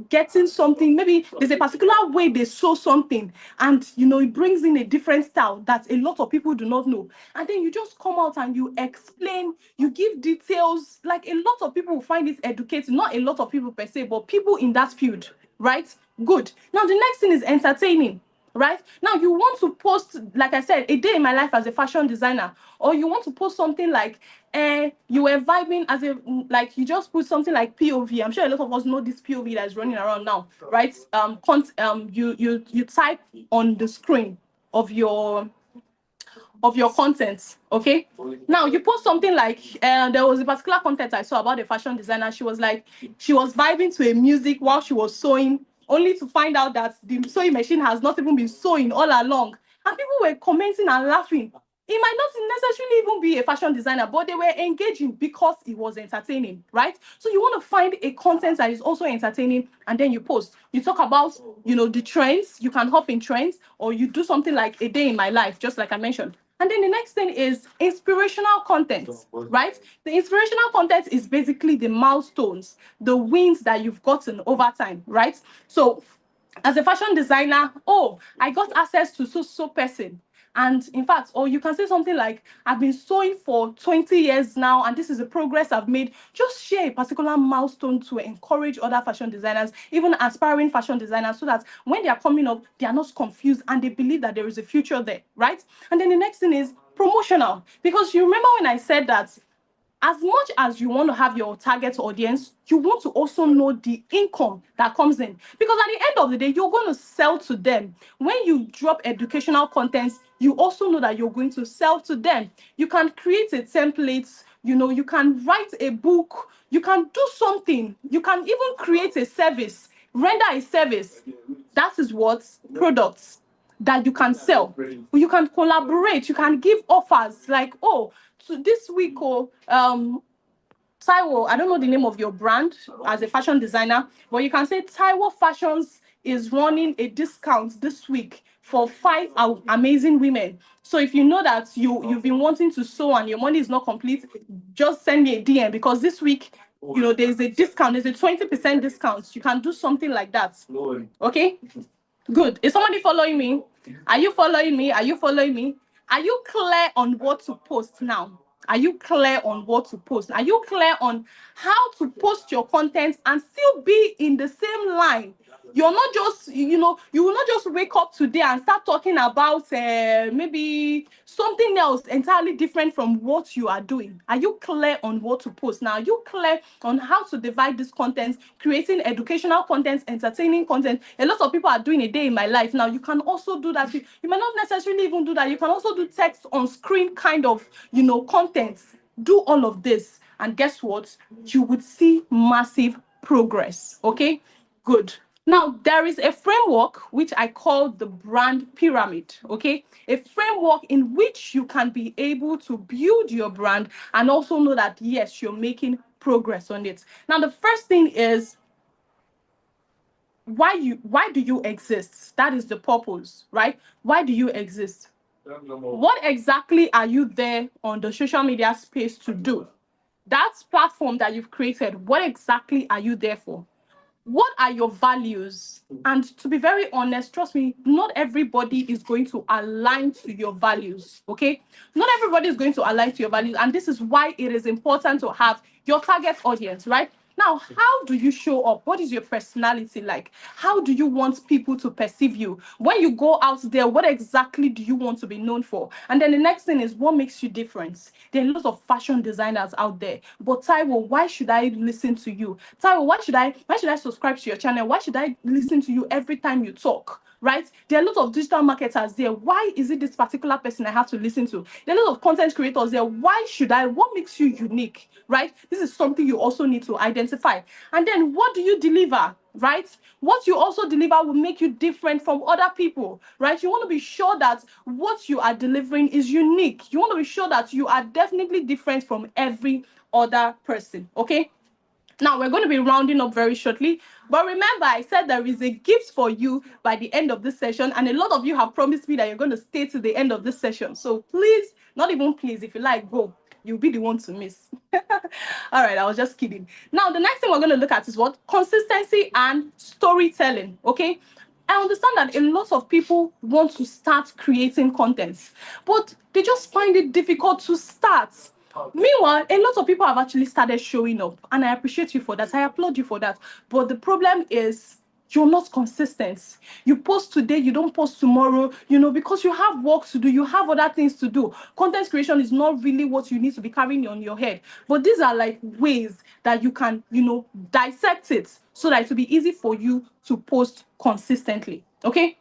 getting something, maybe there's a particular way they sew something and, it brings in a different style that a lot of people do not know. And then you just come out and you explain, you give details, like a lot of people will find it educating, not a lot of people per se, but people in that field, right? Good. Now, the next thing is entertaining. Right now, you want to post, like I said, a day in my life as a fashion designer, or you want to post something like, you were vibing as a, like you just put something like POV. I'm sure a lot of us know this POV that is running around now, right? You type on the screen of your content. Okay, now you post something like there was a particular content I saw about a fashion designer. She was vibing to a music while she was sewing, only to find out that the sewing machine has not even been sewing all along, and people were commenting and laughing. It might not necessarily even be a fashion designer, but they were engaging because it was entertaining, right? So you want to find a content that is also entertaining, and then you post. You talk about, the trends. You can hop in trends, or you do something like a day in my life, just like I mentioned. And then the next thing is inspirational content, right? The inspirational content is basically the milestones, the wins that you've gotten over time, right? So as a fashion designer, oh, I got access to so person. And in fact, or you can say something like, I've been sewing for 20 years now, and this is the progress I've made. Just share a particular milestone to encourage other fashion designers, even aspiring fashion designers, so that when they are coming up, they are not confused and they believe that there is a future there, right? And then the next thing is promotional. Because you remember when I said that as much as you want to have your target audience, you want to also know the income that comes in. Because at the end of the day, you're going to sell to them. When you drop educational contents, you also know that you're going to sell to them. You can create a template, you can write a book, you can do something, you can even create a service, render a service. That is what products that you can sell. You can collaborate, you can give offers like, oh, so this week, Taiwo, I don't know the name of your brand as a fashion designer, but you can say Taiwo Fashions is running a discount this week for 5 amazing women. So if you know that you've been wanting to sew and your money is not complete, just send me a DM, because this week, there's a discount, there's a 20% discount. You can do something like that. Okay? Good. Is somebody following me? Are you following me? Are you following me? Are you clear on what to post now? Are you clear on what to post? Are you clear on how to post your content and still be in the same line? You're not just, you will not just wake up today and start talking about maybe something else entirely different from what you are doing. Are you clear on what to post now? Are you clear on how to divide this content, creating educational content, entertaining content? A lot of people are doing a day in my life now. You can also do that. You might not necessarily even do that. You can also do text on screen kind of, content. Do all of this. And guess what? You would see massive progress. Okay, good. Now, there is a framework which I call the brand pyramid, okay? A framework in which you can be able to build your brand and also know that, yes, you're making progress on it. Now, the first thing is, why do you exist? That is the purpose, right? Why do you exist? What exactly are you there on the social media space to do? That platform that you've created, what exactly are you there for? What are your values? And to be very honest, trust me, not everybody is going to align to your values, okay? Not everybody is going to align to your values. And this is why it is important to have your target audience, right? Now, how do you show up? What is your personality like? How do you want people to perceive you? When you go out there, what exactly do you want to be known for? And then the next thing is, what makes you different? There are lots of fashion designers out there. But Taiwo, why should I listen to you? Taiwo, why should I subscribe to your channel? Why should I listen to you every time you talk? Right? There are a lot of digital marketers there. Why is it this particular person I have to listen to? There are a lot of content creators there. Why should I? What makes you unique? Right? This is something you also need to identify. And then what do you deliver? Right? What you also deliver will make you different from other people. Right? You want to be sure that what you are delivering is unique. You want to be sure that you are definitely different from every other person. Okay? Now, we're going to be rounding up very shortly. But remember, I said there is a gift for you by the end of this session. And a lot of you have promised me that you're going to stay to the end of this session. So please, not even please, if you like, go. You'll be the one to miss. All right, I was just kidding. Now, the next thing we're going to look at is what? Consistency and storytelling, okay? I understand that a lot of people want to start creating content, but they just find it difficult to start. Meanwhile, a lot of people have actually started showing up, and I appreciate you for that. I applaud you for that. But the problem is, you're not consistent. You post today, you don't post tomorrow, because you have work to do, you have other things to do. Content creation is not really what you need to be carrying on your head. But these are like ways that you can, dissect it so that it will be easy for you to post consistently. Okay?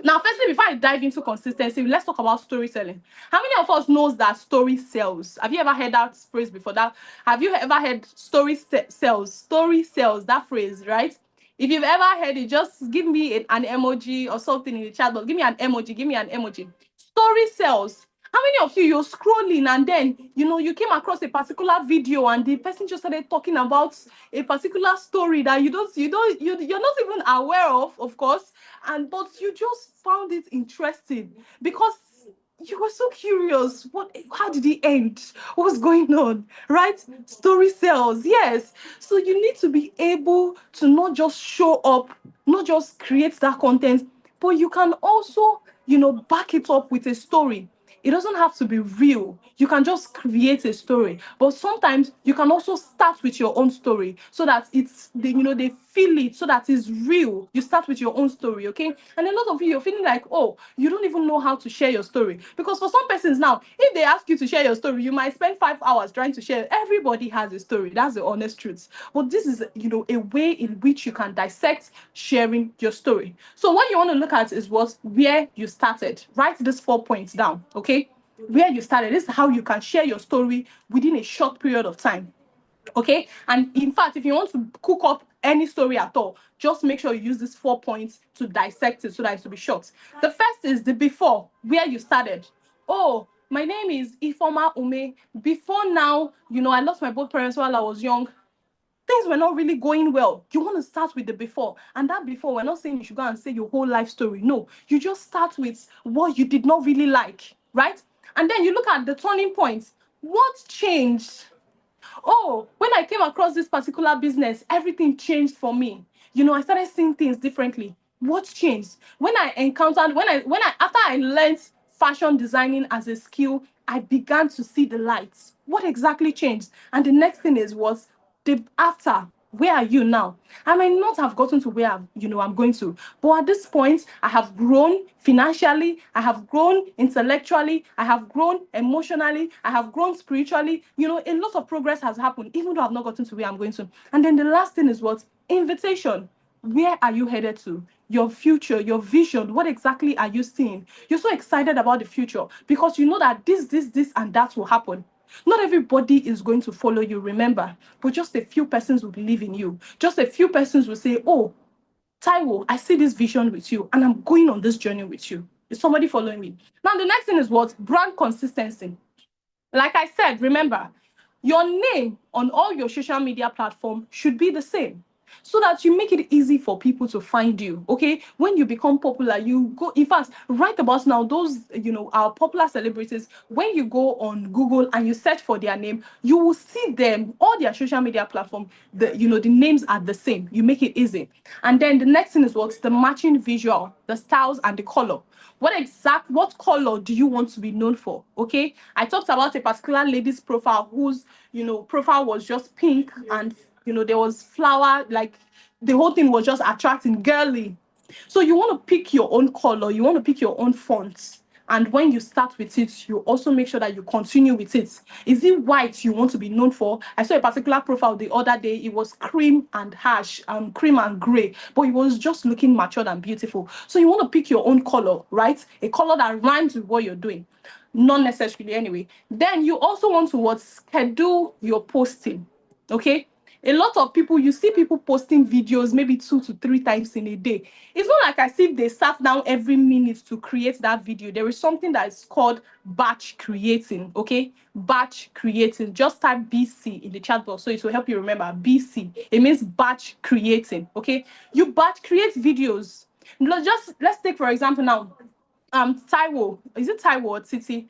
Now, firstly, before I dive into consistency, let's talk about storytelling. How many of us knows that story sells? Have you ever heard that phrase before? Have you ever heard story sells? Story sells, that phrase, right? If you've ever heard it, just give me an emoji or something in the chat box. Give me an emoji. Give me an emoji. Story sells. How many of you're scrolling and then you came across a particular video and the person just started talking about a particular story that you're not even aware of course, but you just found it interesting because you were so curious. How did it end? What's going on? Right? Story sells, yes. So you need to be able to not just show up, not just create that content, but you can also back it up with a story. It doesn't have to be real. You can just create a story. But sometimes you can also start with your own story so that they feel it, so that it's real. You start with your own story, okay? And a lot of you're feeling like, oh, you don't even know how to share your story. Because for some persons now, if they ask you to share your story, you might spend 5 hours trying to share. Everybody has a story. That's the honest truth. But this is, a way in which you can dissect sharing your story. So what you want to look at is where you started. Write these 4 points down, okay? Where you started. This is how you can share your story within a short period of time. Okay, and in fact, if you want to cook up any story at all, just make sure you use these 4 points to dissect it so that it will be short. The first is the before, where you started. Oh, my name is Ifoma Ume. Before now, I lost my both parents while I was young. Things were not really going well. You want to start with the before. And that before, we're not saying you should go and say your whole life story. No, you just start with what you did not really like, right? And then you look at the turning points. What changed? Oh, when I came across this particular business, everything changed for me. I started seeing things differently. What changed? When I after I learned fashion designing as a skill, I began to see the lights. What exactly changed? And the next thing was the after. Where are you now? I might not have gotten to where I'm going to, but at this point, I have grown financially, I have grown intellectually, I have grown emotionally, I have grown spiritually. A lot of progress has happened, even though I've not gotten to where I'm going to. And then the last thing is invitation. Where are you headed to? Your future, your vision, what exactly are you seeing? You're so excited about the future because you know that this, and that will happen. Not everybody is going to follow you, remember, but just a few persons will believe in you. Just a few persons will say, oh, Taiwo, I see this vision with you, and I'm going on this journey with you. Is somebody following me? Now, the next thing is brand consistency. Like I said, remember, your name on all your social media platforms should be the same, so that you make it easy for people to find you, okay? When you become popular, you go, in fact, right about now, those, our popular celebrities, when you go on Google and you search for their name, you will see them, all their social media platform, the names are the same. You make it easy. And then the next thing is the matching visual, the styles and the color. What color do you want to be known for? Okay, I talked about a particular lady's profile whose profile was just pink, and there was flower, like the whole thing was just attracting, girly. So you want to pick your own color, you want to pick your own fonts. And when you start with it, you also make sure that you continue with it. Is it white you want to be known for? I saw a particular profile the other day. It was cream and cream and gray, but it was just looking matured and beautiful. So you want to pick your own color, right? A color that rhymes with what you're doing. Not necessarily anyway. Then you also want to schedule your posting, okay? A lot of people, you see people posting videos maybe 2 to 3 times in a day. It's not like as if they sat down every minute to create that video. There is something that is called batch creating, okay? Batch creating. Just type BC in the chat box so it will help you remember BC. It means batch creating, okay? You batch create videos. Let's take, for example, now, Taiwo. Is it Taiwo or Titi?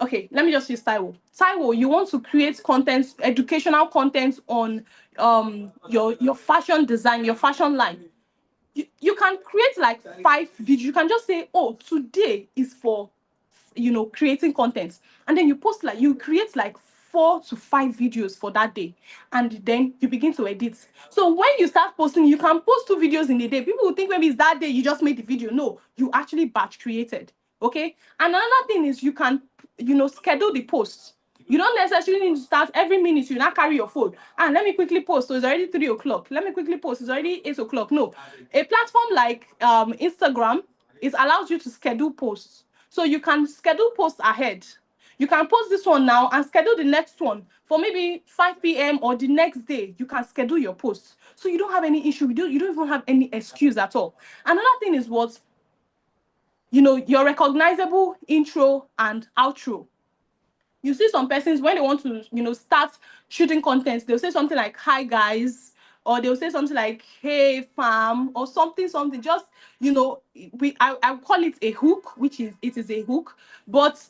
Okay, let me just use Taiwo. Taiwo, you want to create content, educational content on your fashion design, your fashion line. You can create like 5 videos. You can just say, oh, today is for creating content. And then you create like 4 to 5 videos for that day. And then you begin to edit. So when you start posting, you can post 2 videos in a day. People will think maybe it's that day you just made the video. No, you actually batch created. Okay. And another thing is you can, schedule the posts. You don't necessarily need to start every minute. You now carry your phone and let me quickly post. So it's already 3 o'clock. Let me quickly post. It's already 8 o'clock. No, a platform like Instagram, it allows you to schedule posts. So you can schedule posts ahead. You can post this one now and schedule the next one for maybe 5 p.m. or the next day. You can schedule your posts. So you don't have any issue. You don't even have any excuse at all. Another thing is your recognizable intro and outro. You see some persons when they want to, start shooting content, they'll say something like, hi guys, or they'll say something like, hey fam, or something, just, I call it a hook, it is a hook, but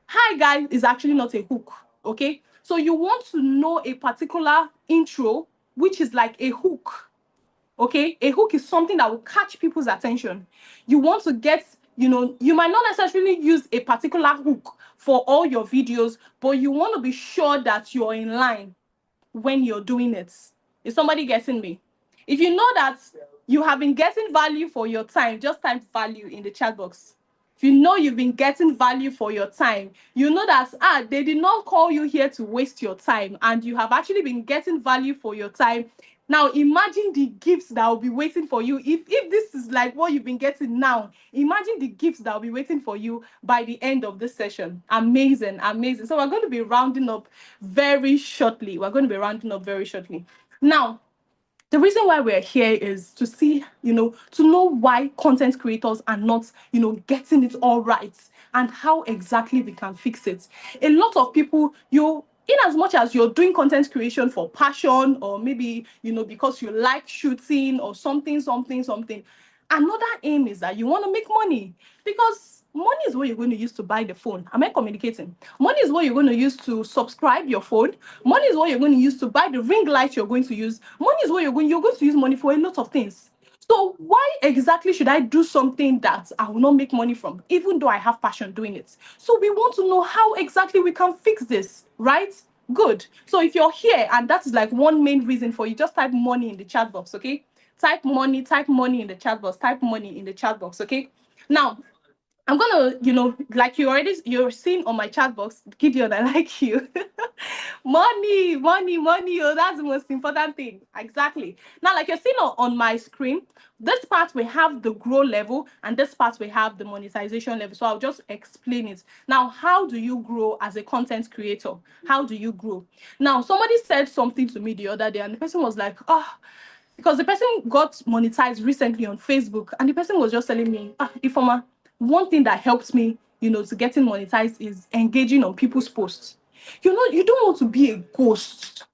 hi guys is actually not a hook, okay? So you want to know a particular intro, which is like a hook, okay? A hook is something that will catch people's attention. You want to get you might not necessarily use a particular hook for all your videos, but you want to be sure that you're in line when you're doing it. Is somebody getting me? If you know that you have been getting value for your time, just type value in the chat box. If you know you've been getting value for your time, you know that they did not call you here to waste your time, and you have actually been getting value for your time. Now imagine the gifts that will be waiting for you. If this is like what you've been getting now, imagine the gifts that will be waiting for you by the end of this session. Amazing, amazing. So we're going to be rounding up very shortly. Now, the reason why we're here is to see, to know why content creators are not, getting it all right, and how exactly we can fix it. A lot of people, in as much as you're doing content creation for passion, or maybe, because you like shooting or something, another aim is that you want to make money, because money is what you're going to use to buy the phone. Am I communicating? Money is what you're going to use to subscribe your phone. Money is what you're going to use to buy the ring light you're going to use. Money is what you're going to use money for a lot of things. So why exactly should I do something that I will not make money from, even though I have passion doing it? So we want to know how exactly we can fix this, right? Good. So if you're here and that is like one main reason for you, just type money in the chat box, okay? Type money in the chat box, okay? Now, I'm gonna, like you're seeing on my chat box, Gideon, I like you. money. Oh, that's the most important thing. Exactly. Now, like you're seeing on my screen, this part we have the grow level, and this part we have the monetization level. So I'll just explain it. Now, how do you grow as a content creator? How do you grow? Now, somebody said something to me the other day, and the person was like, because the person got monetized recently on Facebook, and the person was just telling me, Ifoma, one thing that helps me, to getting monetized is engaging on people's posts. You don't want to be a ghost.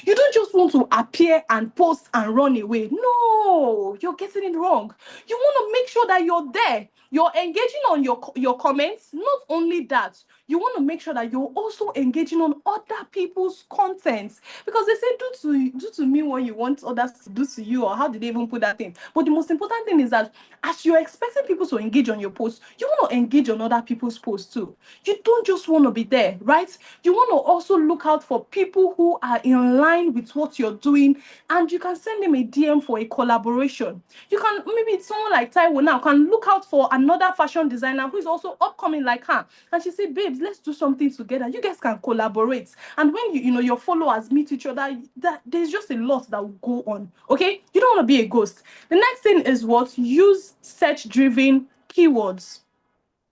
You don't just want to appear and post and run away. No, you're getting it wrong. You want to make sure that you're there. You're engaging on your comments. Not only that, you want to make sure that you're also engaging on other people's content. Because they say, do to me what you want others to do to you, or how did they even put that thing? But the most important thing is that as you're expecting people to engage on your posts, you want to engage on other people's posts too. You don't just want to be there, right? You want to also look out for people who are in line with what you're doing, and you can send them a DM for a collaboration. You can, maybe someone like Taiwo now can look out for another fashion designer who is also upcoming like her, and she said, babes, let's do something together. You guys can collaborate. And when your followers meet each other, there's just a lot that will go on. Okay, you don't want to be a ghost. The next thing is what? Use search-driven keywords.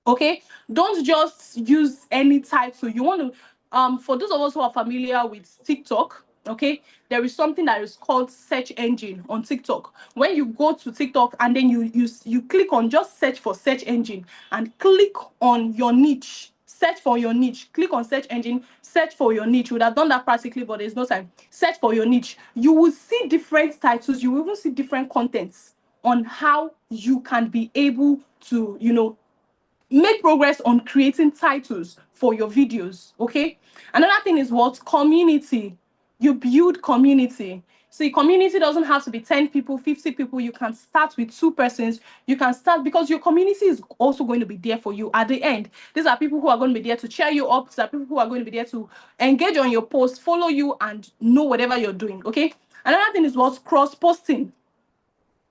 Okay, don't just use any title. You want to, for those of us who are familiar with TikTok, okay, there is something that is called search engine on TikTok. When you go to TikTok and then you click on just search for search engine, and click on your niche, search for your niche, click on search engine, search for your niche. You would have done that practically, but there's no time. Search for your niche. You will see different titles. You will even see different contents on how you can be able to, make progress on creating titles for your videos. Okay, another thing is what? Community. You build community. See, community doesn't have to be 10 people, 50 people. You can start with 2 persons. You can start, because your community is also going to be there for you at the end. These are people who are going to be there to cheer you up. These are people who are going to be there to engage on your post, follow you, and know whatever you're doing. Okay, another thing is what? Cross posting.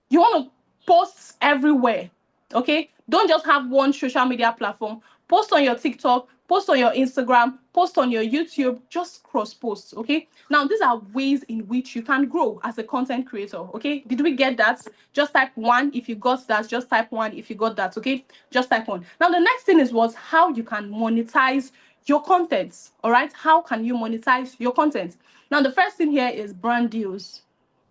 You want to post everywhere. Okay, don't just have one social media platform. Post on your TikTok, post on your Instagram, post on your YouTube, just cross post. Okay, now these are ways in which you can grow as a content creator. Okay, did we get that? Just type 1 if you got that. Just type 1 if you got that. Okay, just type 1. Now the next thing is what? How you can monetize your content. All right, how can you monetize your content? Now the first thing here is brand deals.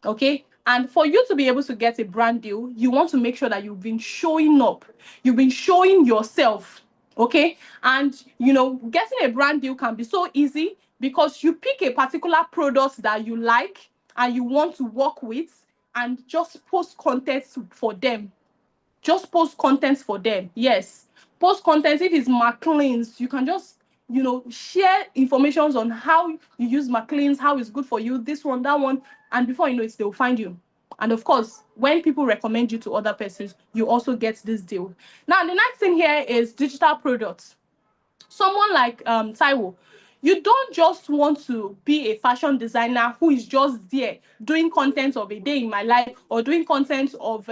Okay, and for you to be able to get a brand deal, you want to make sure that you've been showing up, you've been showing yourself. Okay, and getting a brand deal can be so easy, because you pick a particular product that you like and you want to work with, and just post content for them. Just post content for them. Yes, post content. If it's McLean's, you can just share informations on how you use McLean's, how it's good for you, this one, that one, and before you know it, they'll find you. And of course, when people recommend you to other persons, you also get this deal. Now, the next thing here is digital products. Someone like Taiwo, you don't just want to be a fashion designer who is just there doing content of a day in my life or doing content of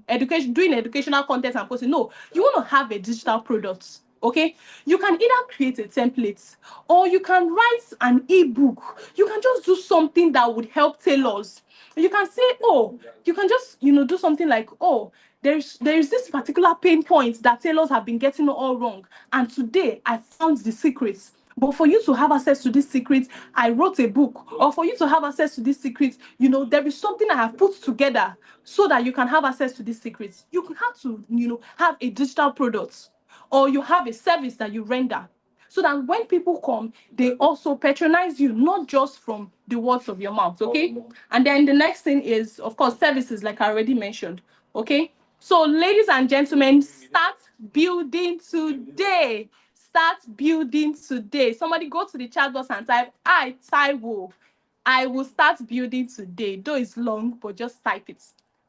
education, doing educational content and posting. No, you want to have a digital product. Okay, you can either create a template or you can write an ebook. You can just do something that would help tailors. You can say, oh, you can just do something like, oh, there's this particular pain point that tailors have been getting all wrong, and today I found the secrets. But for you to have access to this secret, I wrote a book. Or for you to have access to this secret, there is something I have put together so that you can have access to these secrets. You can have to, have a digital product, or you have a service that you render, so that when people come, they also patronize you, not just from the words of your mouth, okay? And then the next thing is, of course, services, like I already mentioned, okay? So, ladies and gentlemen, start building today. Start building today. Somebody go to the chat box and type, I will start building today. Though it's long, but just type it.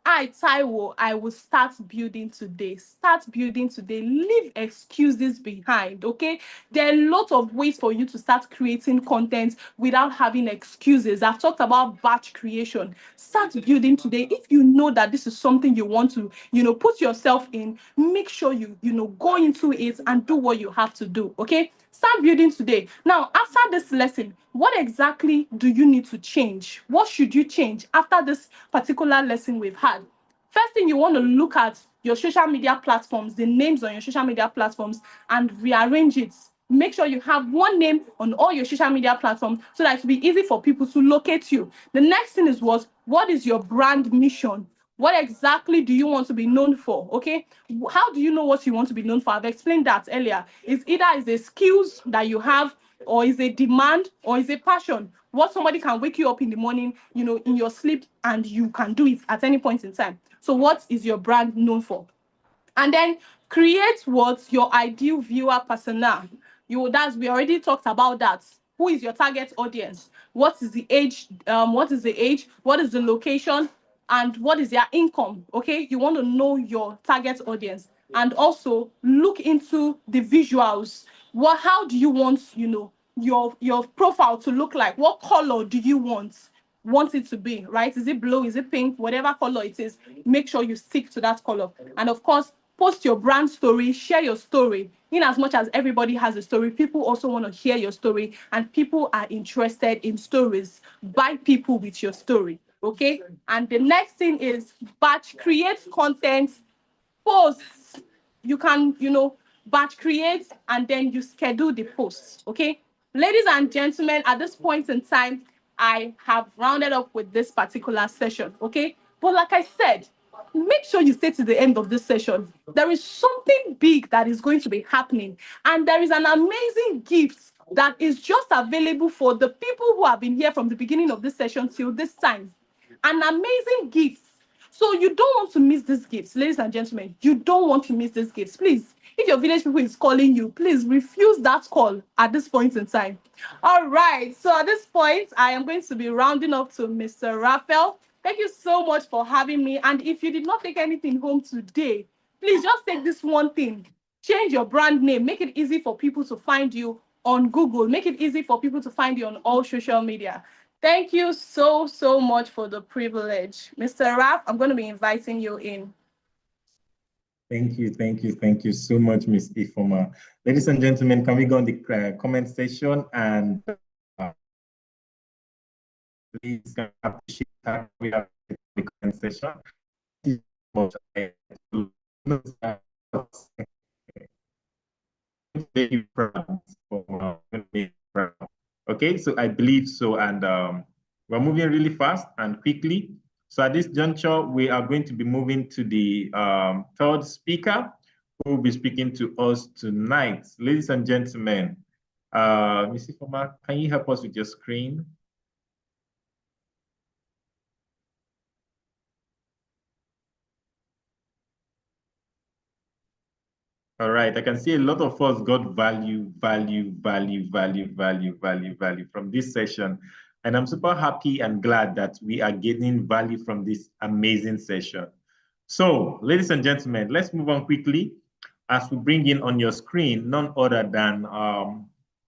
Taiwo, I will start building today. Start building today. Leave excuses behind, okay? There are a lot of ways for you to start creating content without having excuses. I've talked about batch creation. Start building today. If you know that this is something you want to, put yourself in, make sure you go into it and do what you have to do, okay? Start building today. Now, after this lesson, what exactly do you need to change? What should you change after this particular lesson we've had? First thing, you want to look at your social media platforms, the names on your social media platforms, and rearrange it. Make sure you have one name on all your social media platforms so that it will be easy for people to locate you. The next thing is what is your brand mission? What exactly do you want to be known for? Okay. How do you know what you want to be known for? I've explained that earlier. It's either is a skills that you have, or is a demand, or is a passion. What somebody can wake you up in the morning, in your sleep, and you can do it at any point in time. So what is your brand known for? And then create what your ideal viewer persona. We already talked about that. Who is your target audience? What is the age? What is the age? What is the location? And what is their income? Okay, you want to know your target audience, and also look into the visuals. How do you want, your profile to look like? What color do you want it to be, right? Is it blue? Is it pink? Whatever color it is, make sure you stick to that color. And of course, post your brand story, share your story. In as much as everybody has a story, people also want to hear your story, and people are interested in stories. Buy people with your story, okay? And the next thing is batch create content, posts. You can, batch create, and then you schedule the posts, okay? Ladies and gentlemen, at this point in time, I have rounded up with this particular session, okay? But like I said, make sure you stay to the end of this session. There is something big that is going to be happening, and there is an amazing gift that is just available for the people who have been here from the beginning of this session till this time. An amazing gift. So you don't want to miss these gifts, ladies and gentlemen. You don't want to miss these gifts. Please, if your village people is calling you, please refuse that call at this point in time. All right. So at this point, I am going to be rounding up to Mr. Raphael. Thank you so much for having me. And if you did not take anything home today, please just take this one thing. Change your brand name. Make it easy for people to find you on Google. Make it easy for people to find you on all social media. Thank you so, so much for the privilege. Mr. Raf, I'm going to be inviting you in. Thank you so much, Ms. Ifoma. Ladies and gentlemen, can we go on the comment section, and please appreciate that we have the comment section. Very proud. Okay, so I believe so, and we're moving really fast and quickly. So at this juncture, we are going to be moving to the third speaker who will be speaking to us tonight. Ladies and gentlemen, Ms. Ifoma, can you help us with your screen? All right, I can see a lot of us got value from this session. And I'm super happy and glad that we are getting value from this amazing session. So, ladies and gentlemen, let's move on quickly as we bring in on your screen none other than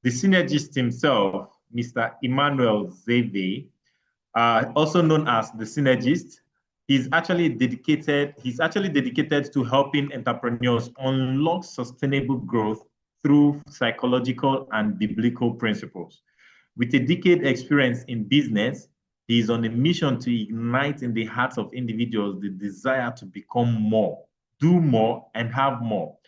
the synergist himself, Mr. Emmanuel Zeve, also known as the synergist. He's actually dedicated to helping entrepreneurs unlock sustainable growth through psychological and biblical principles. With a decade experience in business, he is on a mission to ignite in the hearts of individuals the desire to become more, do more, and have more.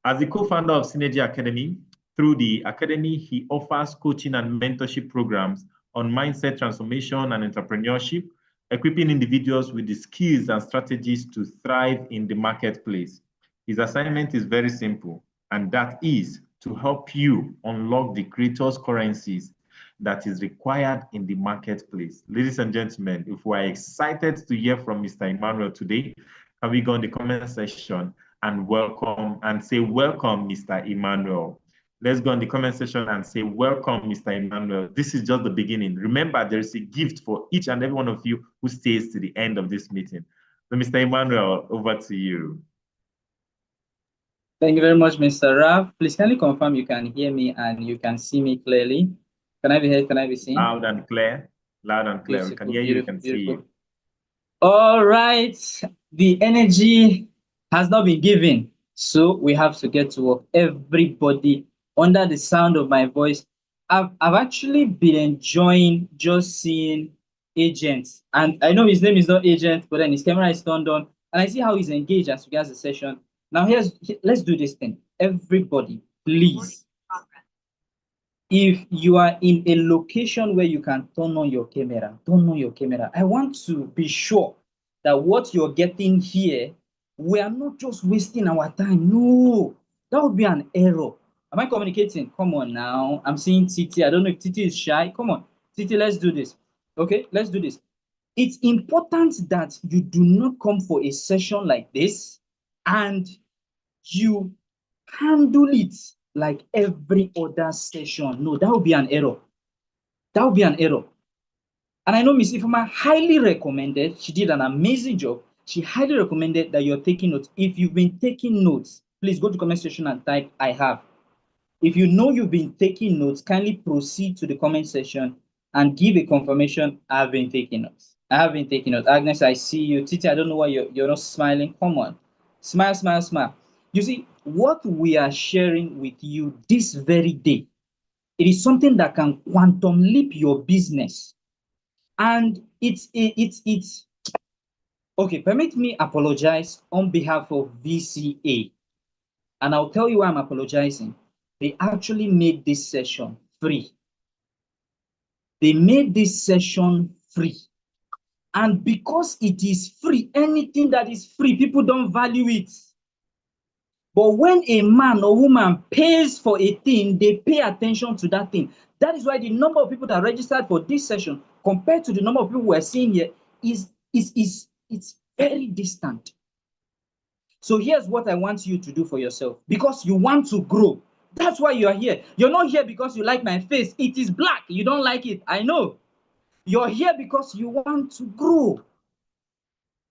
As the co-founder of Synergy Academy, through the academy, he offers coaching and mentorship programs on mindset transformation and entrepreneurship, equipping individuals with the skills and strategies to thrive in the marketplace. His assignment is very simple, and that is to help you unlock the creators' currencies that is required in the marketplace. Ladies and gentlemen, if we are excited to hear from Mr. Emmanuel today, can we go in the comment section and say welcome, Mr. Emmanuel. Let's go in the comment section and say welcome, Mr. Emmanuel. This is just the beginning. Remember, there is a gift for each and every one of you who stays to the end of this meeting. So, Mr. Emmanuel, over to you. Thank you very much, Mr. Rav. Please kindly confirm you can hear me and you can see me clearly. Can I be heard? Can I be seen? Loud and clear. Loud and clear. We can hear you, we can see you. All right. The energy has not been given, so we have to get to work. Everybody under the sound of my voice, I've actually been enjoying just seeing Agent. And I know his name is not Agent, but then his camera is turned on. And I see how he's engaged as regards the session. Now, let's do this thing. Everybody, please. If you are in a location where you can turn on your camera, turn on your camera. I want to be sure that what you're getting here, we are not just wasting our time. No, that would be an error. Am I communicating? Come on now. I'm seeing Titi. I don't know if Titi is shy. Come on, Titi, let's do this. Okay, let's do this. It's important that you do not come for a session like this and you handle it like every other session. No, that would be an error. That would be an error. And I know Miss Ifoma highly recommended, she did an amazing job. She highly recommended that you're taking notes. If you've been taking notes, please go to comment section and type, I have. If you know you've been taking notes, kindly proceed to the comment section and give a confirmation, I've been taking notes. I have been taking notes. Agnes, I see you. Titi, I don't know why you're not smiling. Come on. Smile, smile, smile. You see, what we are sharing with you this very day, it is something that can quantum leap your business. And it's okay, permit me apologize on behalf of VCA. And I'll tell you why I'm apologizing. They actually made this session free. They made this session free. And because it is free, anything that is free, people don't value it. But when a man or woman pays for a thing, they pay attention to that thing. That is why the number of people that registered for this session compared to the number of people we're seeing here is very distant. So here's what I want you to do for yourself, because you want to grow. That's why you are here. You're not here because you like my face. It is black. You don't like it. I know. You're here because you want to grow.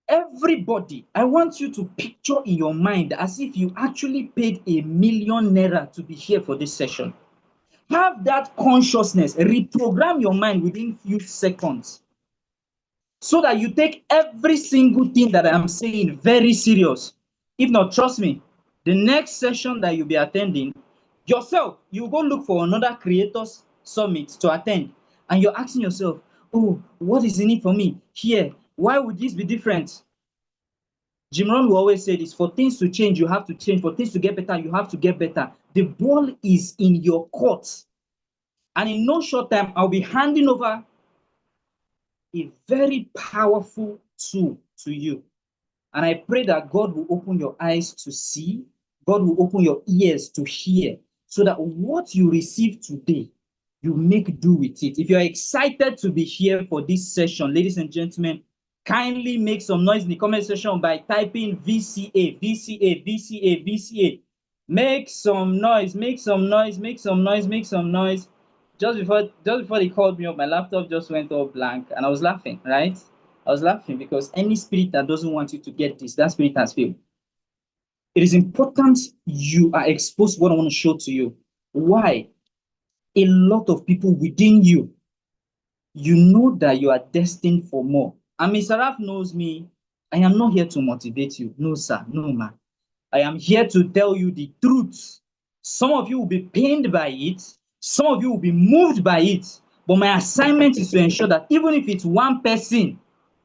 Everybody, I want you to picture in your mind as if you actually paid ₦1 million to be here for this session. Have that consciousness, reprogram your mind within few seconds so that you take every single thing that I'm saying very serious. If not, trust me, the next session that you'll be attending, yourself, you go look for another creators summit to attend, and you're asking yourself, oh, what is in it for me here? Why would this be different? Jim Rohn will always say this: for things to change, you have to change. For things to get better, you have to get better. The ball is in your court. And in no short time, I'll be handing over a very powerful tool to you. And I pray that God will open your eyes to see, God will open your ears to hear, so that what you receive today, you make do with it. If you're excited to be here for this session, ladies and gentlemen, kindly make some noise in the comment section by typing VCA, VCA, VCA, VCA. Make some noise, make some noise, make some noise, make some noise. just before they called me up, my laptop just went all blank, and I was laughing, right? I was laughing because any spirit that doesn't want you to get this, that spirit has failed. It is important you are exposed to what I want to show to you. Why? A lot of people within you, you know that you are destined for more. And Mr. Raf knows me. I am not here to motivate you. No, sir. No, man. I am here to tell you the truth. Some of you will be pained by it. Some of you will be moved by it. But my assignment is to ensure that even if it's one person,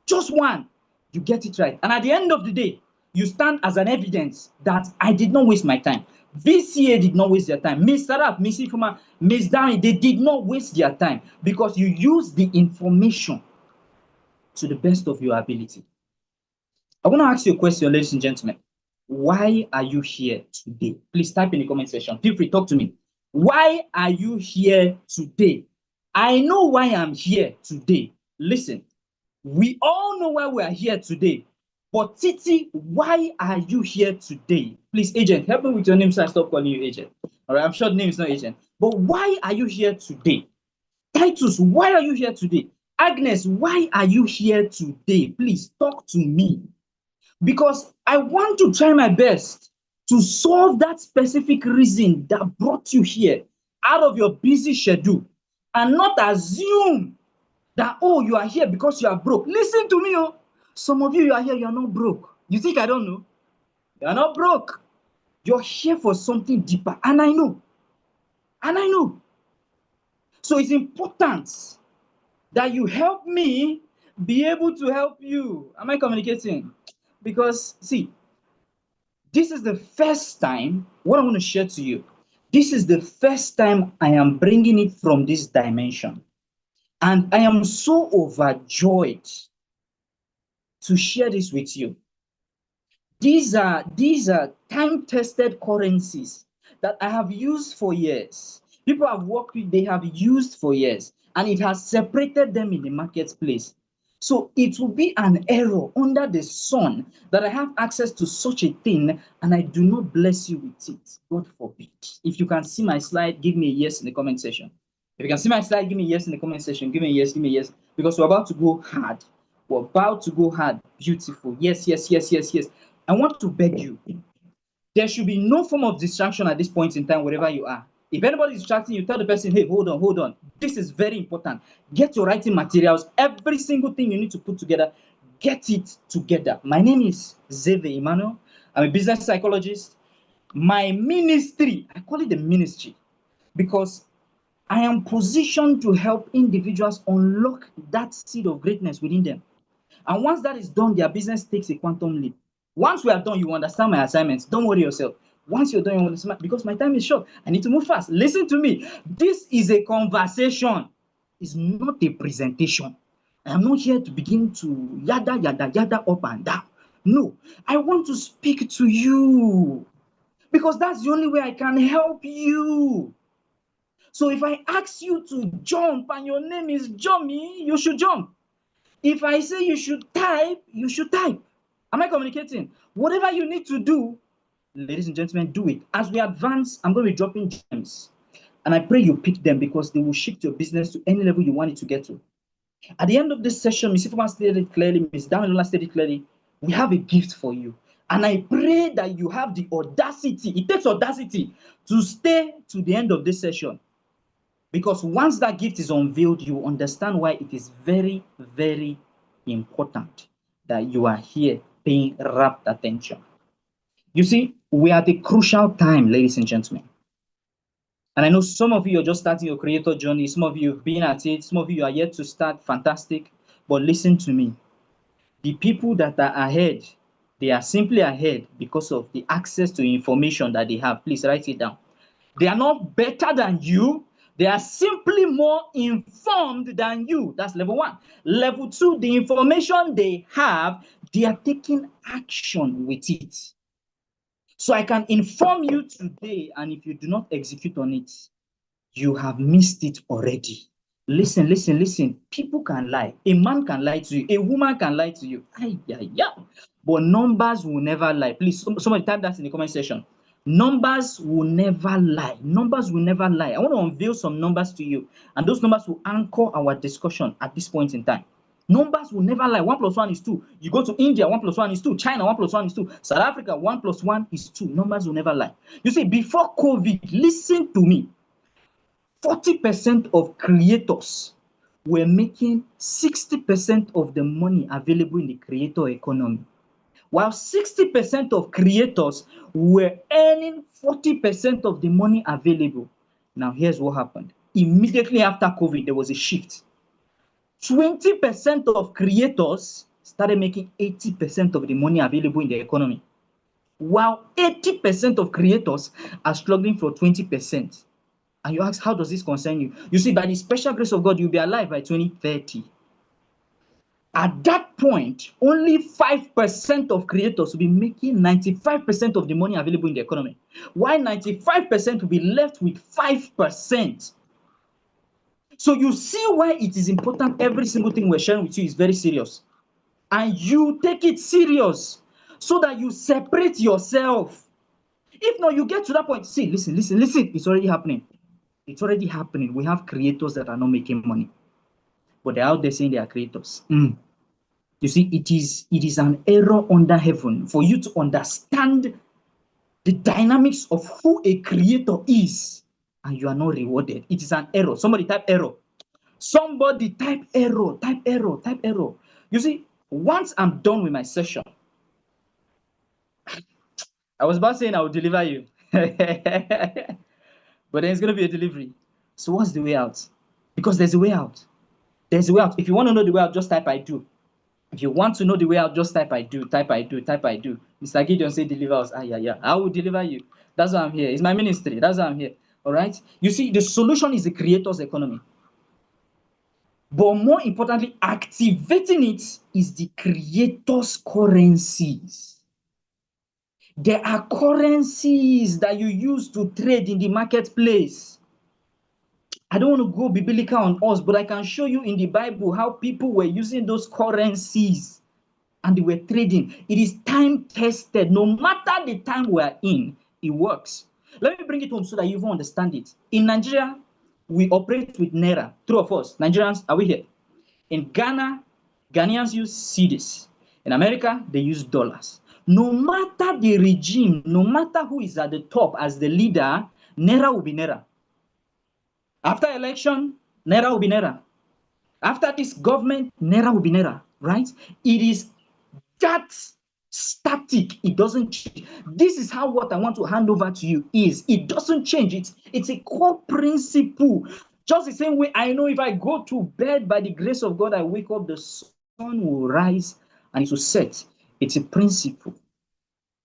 just one, you get it right. And at the end of the day, you stand as an evidence that I did not waste my time. VCA did not waste their time. Mr. Rap, Miss Ifuma, Miss Dami, they did not waste their time because you used the information to the best of your ability. I want to ask you a question, ladies and gentlemen. Why are you here today? Please type in the comment section. Feel free, talk to me. Why are you here today? I know why I'm here today. Listen, we all know why we are here today. But Titi, why are you here today? Please, agent, help me with your name so I stop calling you agent. All right, I'm sure the name is not agent. But why are you here today? Titus, why are you here today? Agnes, why are you here today? Please talk to me. Because I want to try my best to solve that specific reason that brought you here out of your busy schedule and not assume that, oh, you are here because you are broke. Listen to me, oh. Some of you are here, you are not broke. You think I don't know? You are not broke. You're here for something deeper, and I know. And I know. So it's important that you help me be able to help you. Am I communicating? Because, see, this is the first time, what I want to share to you, this is the first time I am bringing it from this dimension. And I am so overjoyed to share this with you. These are time-tested currencies that I have used for years. People I've worked with, they have used for years, and it has separated them in the marketplace. So it will be an error under the sun that I have access to such a thing and I do not bless you with it. God forbid. If you can see my slide, give me a yes in the comment section. If you can see my slide, give me a yes in the comment section. Give me a yes, give me a yes. Because we're about to go hard. We're about to go hard. Beautiful. Yes, yes, yes, yes, yes. I want to beg you. There should be no form of distraction at this point in time, wherever you are. If anybody is distracting you, tell the person, hey, hold on, hold on. This is very important. Get your writing materials. Every single thing you need to put together, get it together. My name is Zeve Emmanuel. I'm a business psychologist. My ministry, I call it the ministry, because I am positioned to help individuals unlock that seed of greatness within them. And once that is done, their business takes a quantum leap. Once we are done, you understand my assignments. Don't worry yourself. Once you're done, you understand, because my time is short. I need to move fast. Listen to me. This is a conversation. It's not a presentation. I am not here to begin to yada, yada, yada up and down. No, I want to speak to you because that's the only way I can help you. So if I ask you to jump and your name is Jummy, you should jump. If I say you should type, you should type. Am I communicating? Whatever you need to do, ladies and gentlemen, do it. As we advance, I'm going to be dropping gems. And I pray you pick them because they will shift your business to any level you want it to get to. At the end of this session, Ms. Ifoma stated it clearly, Ms. Damilola stated it clearly, we have a gift for you. And I pray that you have the audacity, it takes audacity to stay to the end of this session. Because once that gift is unveiled, you understand why it is very, very important that you are here paying rapt attention. You see, we are at a crucial time, ladies and gentlemen. And I know some of you are just starting your creator journey. Some of you have been at it. Some of you are yet to start. Fantastic. But listen to me. The people that are ahead, they are simply ahead because of the access to information that they have. Please write it down. They are not better than you. They are simply more informed than you. That's level one. Level two, the information they have, they are taking action with it. So I can inform you today, and if you do not execute on it, you have missed it already. Listen, listen, listen. People can lie. A man can lie to you. A woman can lie to you. Ay, yeah, yeah. But numbers will never lie. Please, somebody type that in the comment section. Numbers will never lie. Numbers will never lie. I want to unveil some numbers to you, and those numbers will anchor our discussion at this point in time. Numbers will never lie. 1 plus 1 is 2. You go to India, 1 plus 1 is 2. China, 1 plus 1 is 2. South Africa, 1 plus 1 is 2. Numbers will never lie. You see, before COVID, listen to me, 40% of creators were making 60% of the money available in the creator economy, while 60% of creators were earning 40% of the money available. Now, here's what happened. Immediately after COVID, there was a shift. 20% of creators started making 80% of the money available in the economy, while 80% of creators are struggling for 20%. And you ask, how does this concern you? You see, by the special grace of God, you'll be alive by 2030. At that point, only 5% of creators will be making 95% of the money available in the economy, while 95% will be left with 5%. So you see why it is important. Every single thing we're sharing with you is very serious. And you take it serious so that you separate yourself. If not, you get to that point. See, listen. It's already happening. It's already happening. We have creators that are not making money, but they're out there saying they are creators. You see, it is an error under heaven for you to understand the dynamics of who a creator is, and you are not rewarded. It is an error. Somebody type error. Somebody type error. Type error. Type error. You see, once I'm done with my session, I was about saying I will deliver you, but then it's going to be a delivery. So what's the way out? Because there's a way out. There's a way out. If you want to know the way out, just type I do. If you want to know the way out, just type I do, type I do, type I do. Mr. Gideon say deliver us. Yeah. I will deliver you. That's why I'm here. It's my ministry. That's why I'm here. All right. You see, the solution is the creator's economy. But more importantly, activating it is the creator's currencies. There are currencies that you use to trade in the marketplace. I don't want to go biblical on us, but I can show you in the Bible how people were using those currencies and they were trading. It is time tested. No matter the time we are in, it works. Let me bring it home so that you even understand it. In Nigeria, we operate with Naira. True of us. Nigerians, are we here? In Ghana, Ghanaians use cedis. In America, they use dollars. No matter the regime, no matter who is at the top as the leader, Naira will be Naira. After election, Naira will be Naira. After this government, Naira will be Naira, right? It is that static. It doesn't change. This is how what I want to hand over to you is. It doesn't change. It's a core principle. Just the same way I know if I go to bed by the grace of God, I wake up, the sun will rise and it will set. It's a principle.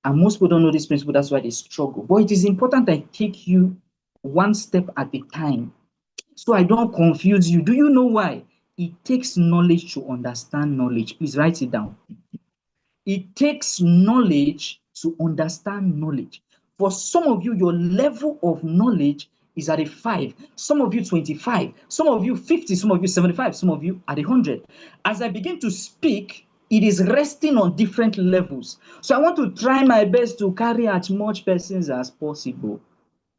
And most people don't know this principle. That's why they struggle. But it is important I take you one step at a time so I don't confuse you. Do you know why? It takes knowledge to understand knowledge. Please write it down. It takes knowledge to understand knowledge. For some of you, your level of knowledge is at a 5. Some of you 25. Some of you 50. Some of you 75. Some of you at 100. As I begin to speak, it is resting on different levels. So I want to try my best to carry as much persons as possible.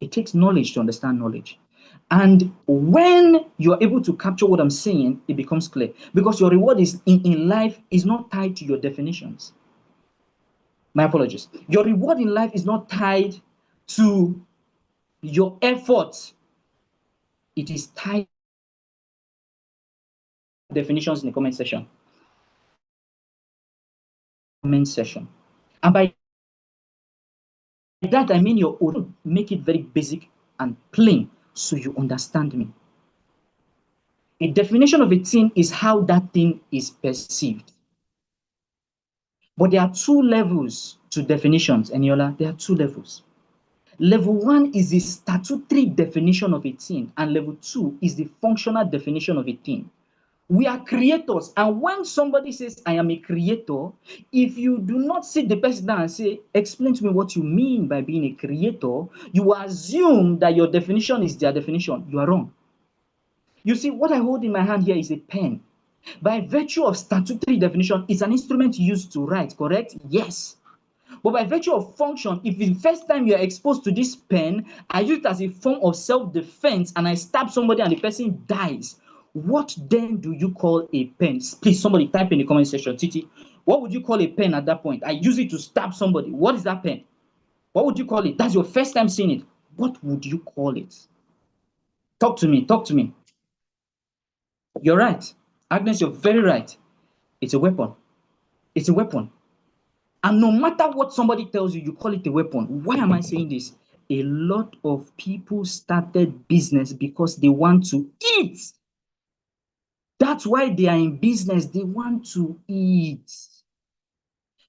It takes knowledge to understand knowledge. And when you're able to capture what I'm saying, it becomes clear. Because your reward is in life is not tied to your definitions. My apologies. Your reward in life is not tied to your effort. It is tied to definitions in the comment section. And by that, I mean your own. Make it very basic and plain so you understand me. A definition of a thing is how that thing is perceived. But there are 2 levels to definitions, Eniola. There are 2 levels. Level 1 is the statutory definition of a thing, and level 2 is the functional definition of a thing. We are creators, and when somebody says, I am a creator, if you do not sit the person down and say, explain to me what you mean by being a creator, you assume that your definition is their definition. You are wrong. You see, what I hold in my hand here is a pen. By virtue of statutory definition, it's an instrument used to write, correct? Yes. But by virtue of function, if the first time you are exposed to this pen, I use it as a form of self-defense and I stab somebody and the person dies, what then do you call a pen? Please, somebody type in the comment section. Titi, what would you call a pen at that point? I use it to stab somebody. What is that pen? What would you call it? That's your first time seeing it. What would you call it? Talk to me. Talk to me. You're right. Agnes, you're very right. It's a weapon. It's a weapon. And no matter what somebody tells you, you call it a weapon. Why am I saying this? A lot of people started business because they want to eat. That's why they are in business. They want to eat.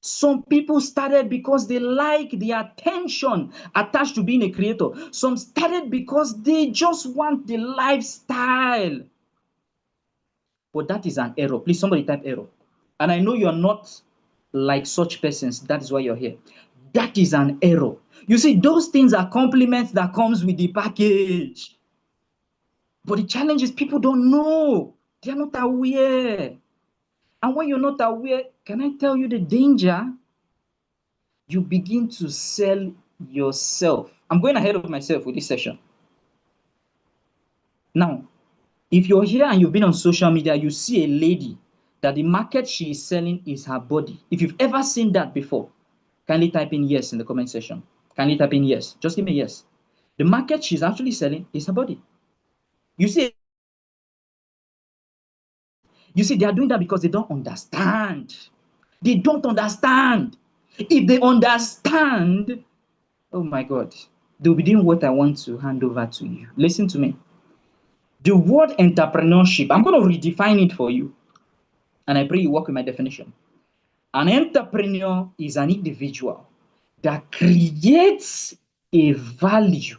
Some people started because they like the attention attached to being a creator. Some started because they just want the lifestyle. But that is an error. Please, somebody type error. And I know you're not like such persons. That is why you're here. That is an error. You see, those things are compliments that comes with the package. But the challenge is people don't know. They're not aware. And when you're not aware, can I tell you the danger? You begin to sell yourself. I'm going ahead of myself with this session. Now, if you're here and you've been on social media, you see a lady that the market she is selling is her body. If you've ever seen that before, kindly type in yes in the comment section. Kindly type in yes. Just give me yes. The market she's actually selling is her body. You see, they are doing that because they don't understand. They don't understand. If they understand, oh my God, they'll be doing what I want to hand over to you. Listen to me. The word entrepreneurship, I'm going to redefine it for you. And I pray you work with my definition. An entrepreneur is an individual that creates a value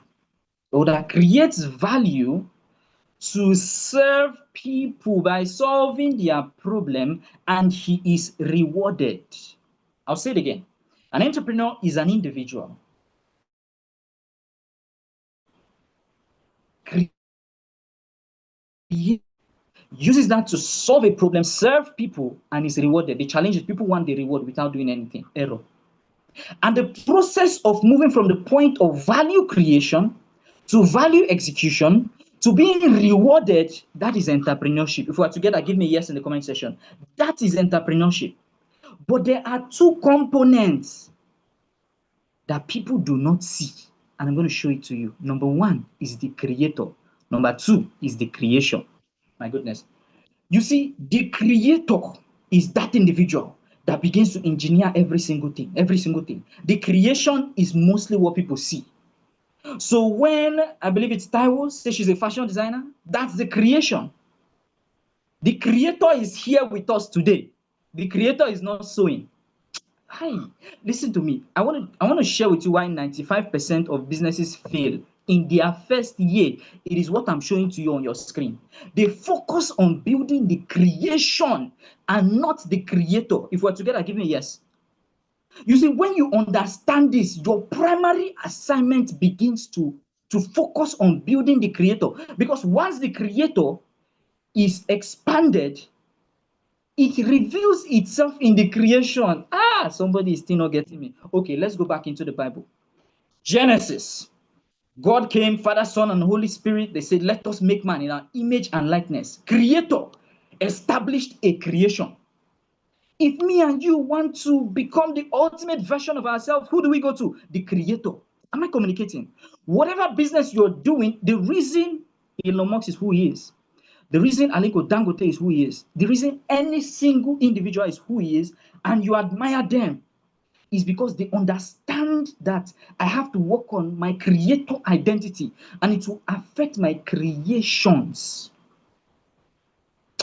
or that creates value to serve people by solving their problem, and he is rewarded. I'll say it again. An entrepreneur is an individual uses that to solve a problem, serve people, and is rewarded. The challenge is people want the reward without doing anything. Error. And the process of moving from the point of value creation to value execution to being rewarded, that is entrepreneurship. If we are together, give me yes in the comment section. That is entrepreneurship. But there are two components that people do not see, and I'm going to show it to you. Number one is the creator. Number two is the creation. My goodness. You see, the creator is that individual that begins to engineer every single thing, every single thing. The creation is mostly what people see. So when, I believe it's Taiwo, says she's a fashion designer, that's the creation. The creator is here with us today. The creator is not sewing. Hi, listen to me. I want to share with you why 95% of businesses fail in their first year. It is what I'm showing to you on your screen. They focus on building the creation and not the creator. If we're together, give me a yes. You see, when you understand this, your primary assignment begins to focus on building the creator. Because once the creator is expanded, it reveals itself in the creation. Somebody is still not getting me. Okay, let's go back into the Bible. Genesis. God came, Father, Son, and Holy Spirit. They said, let us make man in our image and likeness. Creator established a creation. If me and you want to become the ultimate version of ourselves, who do we go to? The creator. Am I communicating? Whatever business you're doing, the reason Elon Musk is who he is, the reason Aliko Dangote is who he is, the reason any single individual is who he is, and you admire them, is because they understand that I have to work on my creator identity and it will affect my creations.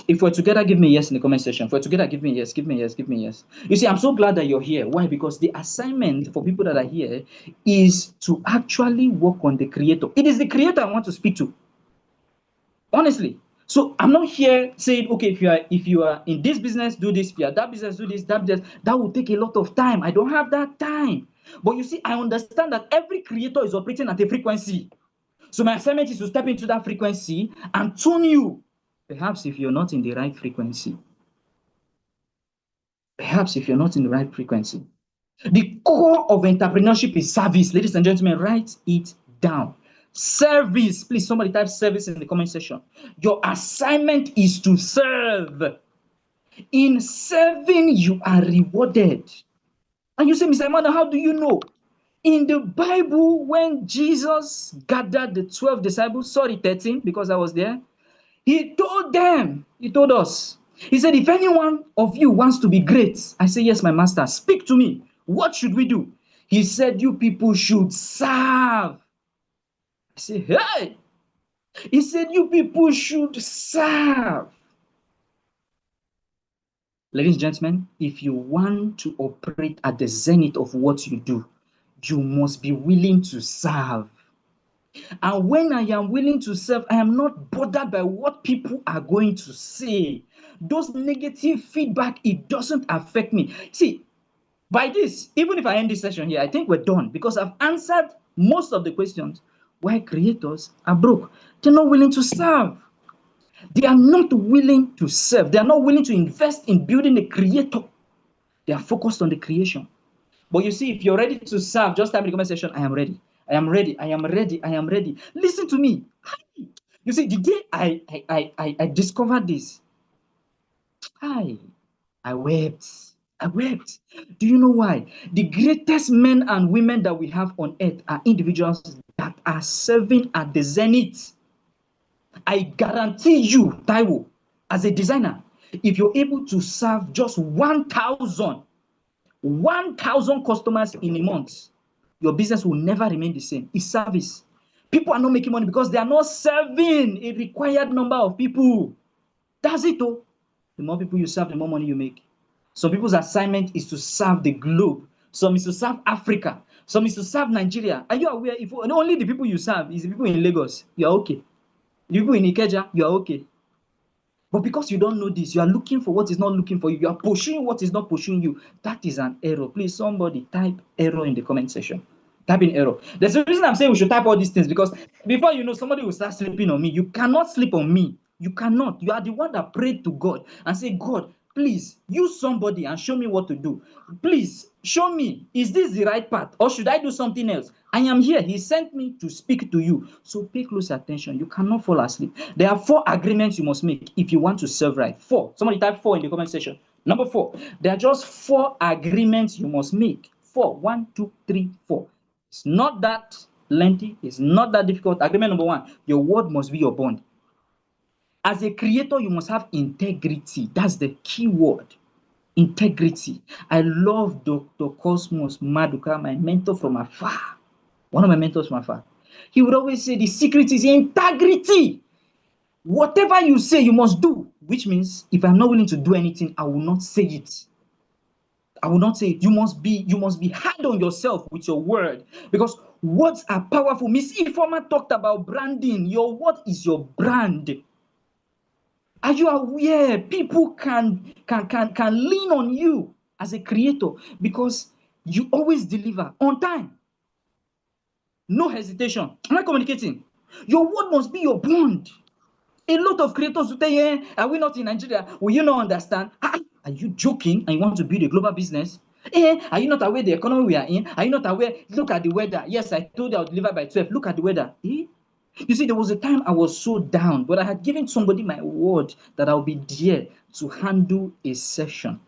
If we're together, give me yes in the comment section. If we're together, give me yes, give me yes, give me yes. You see, I'm so glad that you're here. Why? Because the assignment for people that are here is to actually work on the creator. It is the creator I want to speak to. Honestly. So I'm not here saying, okay, if you are in this business, do this. If you are that business, do this, that business. That will take a lot of time. I don't have that time. But you see, I understand that every creator is operating at a frequency. So my assignment is to step into that frequency and tune you. Perhaps if you're not in the right frequency. The core of entrepreneurship is service. Ladies and gentlemen, write it down. Service. Please, somebody type service in the comment section. Your assignment is to serve. In serving, you are rewarded. And you say, Mr. Emmanuel, how do you know? In the Bible, when Jesus gathered the 12 disciples, sorry, 13, because I was there, he told them, he told us, he said, if any one of you wants to be great, I say, yes, my master, speak to me. What should we do? He said, you people should serve. I say, hey! He said, you people should serve. Ladies and gentlemen, if you want to operate at the zenith of what you do, you must be willing to serve. And when I am willing to serve, I am not bothered by what people are going to say. Those negative feedback, it doesn't affect me. See, by this, even if I end this session here, I think we're done because I've answered most of the questions why creators are broke. They're not willing to serve. They are not willing to serve. They are not willing to invest in building a creator. They are focused on the creation. But you see, if you're ready to serve, just type in the comment section, I am ready. I am ready. I am ready. I am ready. Listen to me. You see, the day I discovered this, I wept. I wept. Do you know why? The greatest men and women that we have on earth are individuals that are serving at the zenith. I guarantee you, Taiwo, as a designer, if you're able to serve just 1,000 customers in a month, your business will never remain the same. It's service. People are not making money because they are not serving a required number of people. That's it, though. The more people you serve, the more money you make. Some people's assignment is to serve the globe. Some is to serve Africa. Some is to serve Nigeria. Are you aware? If only the people you serve is the people in Lagos, you are okay. The people in Ikeja, you are okay. But because you don't know this, you are looking for what is not looking for you. You are pursuing what is not pursuing you. That is an error. Please, somebody type error in the comment section. Type in error. There's a reason I'm saying we should type all these things because before you know, somebody will start sleeping on me. You cannot sleep on me. You cannot. You are the one that prayed to God and say, God, please use somebody and show me what to do. Please show me, is this the right path or should I do something else? I am here. He sent me to speak to you. So pay close attention. You cannot fall asleep. There are 4 agreements you must make if you want to serve right. 4. Somebody type 4 in the comment section. Number 4. There are just 4 agreements you must make. 4. 1, 2, 3, 4. It's not that lengthy. It's not that difficult. Agreement number 1. Your word must be your bond. As a creator, you must have integrity. That's the key word. Integrity. I love Dr. Cosmos Maduka, my mentor from afar. One of my mentors from afar. He would always say the secret is integrity. Whatever you say, you must do. Which means if I'm not willing to do anything, I will not say it. I will not say it. You must be hard on yourself with your word because words are powerful. Miss Ifoma talked about branding. Your word is your brand. Are you aware people can lean on you as a creator because you always deliver on time? No hesitation. Am I communicating? Your word must be your bond. A lot of creators will say, yeah, are we not in Nigeria? Will you not understand? Are you joking and you want to build a global business? Are you not aware the economy we are in? Are you not aware? Look at the weather. Yes, I told you I'll deliver by 12. Look at the weather. You see, there was a time I was so down, but I had given somebody my word that I'll be there to handle a session.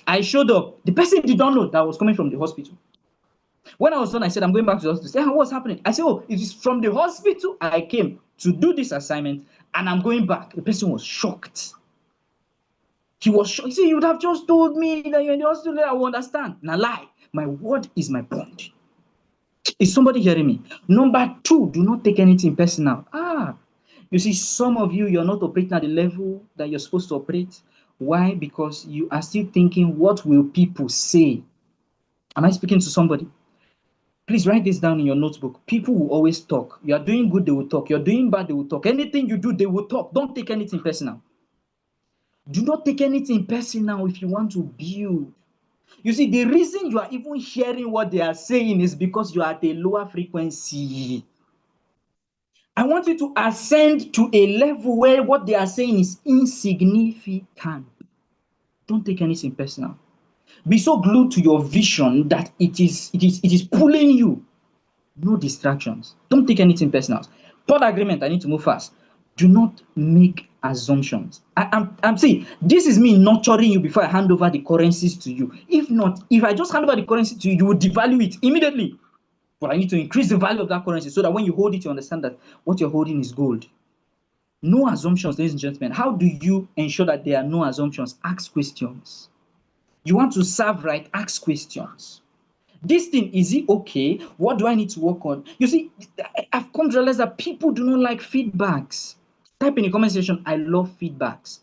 I showed up. The person did not know that I was coming from the hospital. When I was done, I said, I'm going back to the hospital. Say, what's happening? I said, oh, it is from the hospital I came to do this assignment, and I'm going back. The person was shocked. He was shocked. He said, you would have just told me that you're in the hospital, I will understand. Now, lie. My word is my bond. Is somebody hearing me? Number 2, do not take anything personal. You see, some of you, you're not operating at the level that you're supposed to operate. Why? Because you are still thinking, what will people say? Am I speaking to somebody? Please write this down in your notebook. People will always talk. You are doing good, they will talk. You're doing bad, they will talk. Anything you do, they will talk. Don't take anything personal. Do not take anything personal if you want to build. You see, the reason you are even hearing what they are saying is because you are at a lower frequency. I want you to ascend to a level where what they are saying is insignificant. Don't take anything personal. Be so glued to your vision that it is pulling you. No distractions. Don't take anything personal. Third agreement, I need to move fast. Do not make assumptions. I'm saying this is me nurturing you before I hand over the currencies to you. If not, if I just hand over the currency to you, you will devalue it immediately. But I need to increase the value of that currency so that when you hold it, you understand that what you're holding is gold. No assumptions, ladies and gentlemen. How do you ensure that there are no assumptions? Ask questions. You want to serve right? Ask questions. This thing, is it okay? What do I need to work on? You see, I've come to realize that people do not like feedbacks. Type in the comment section, I love feedbacks.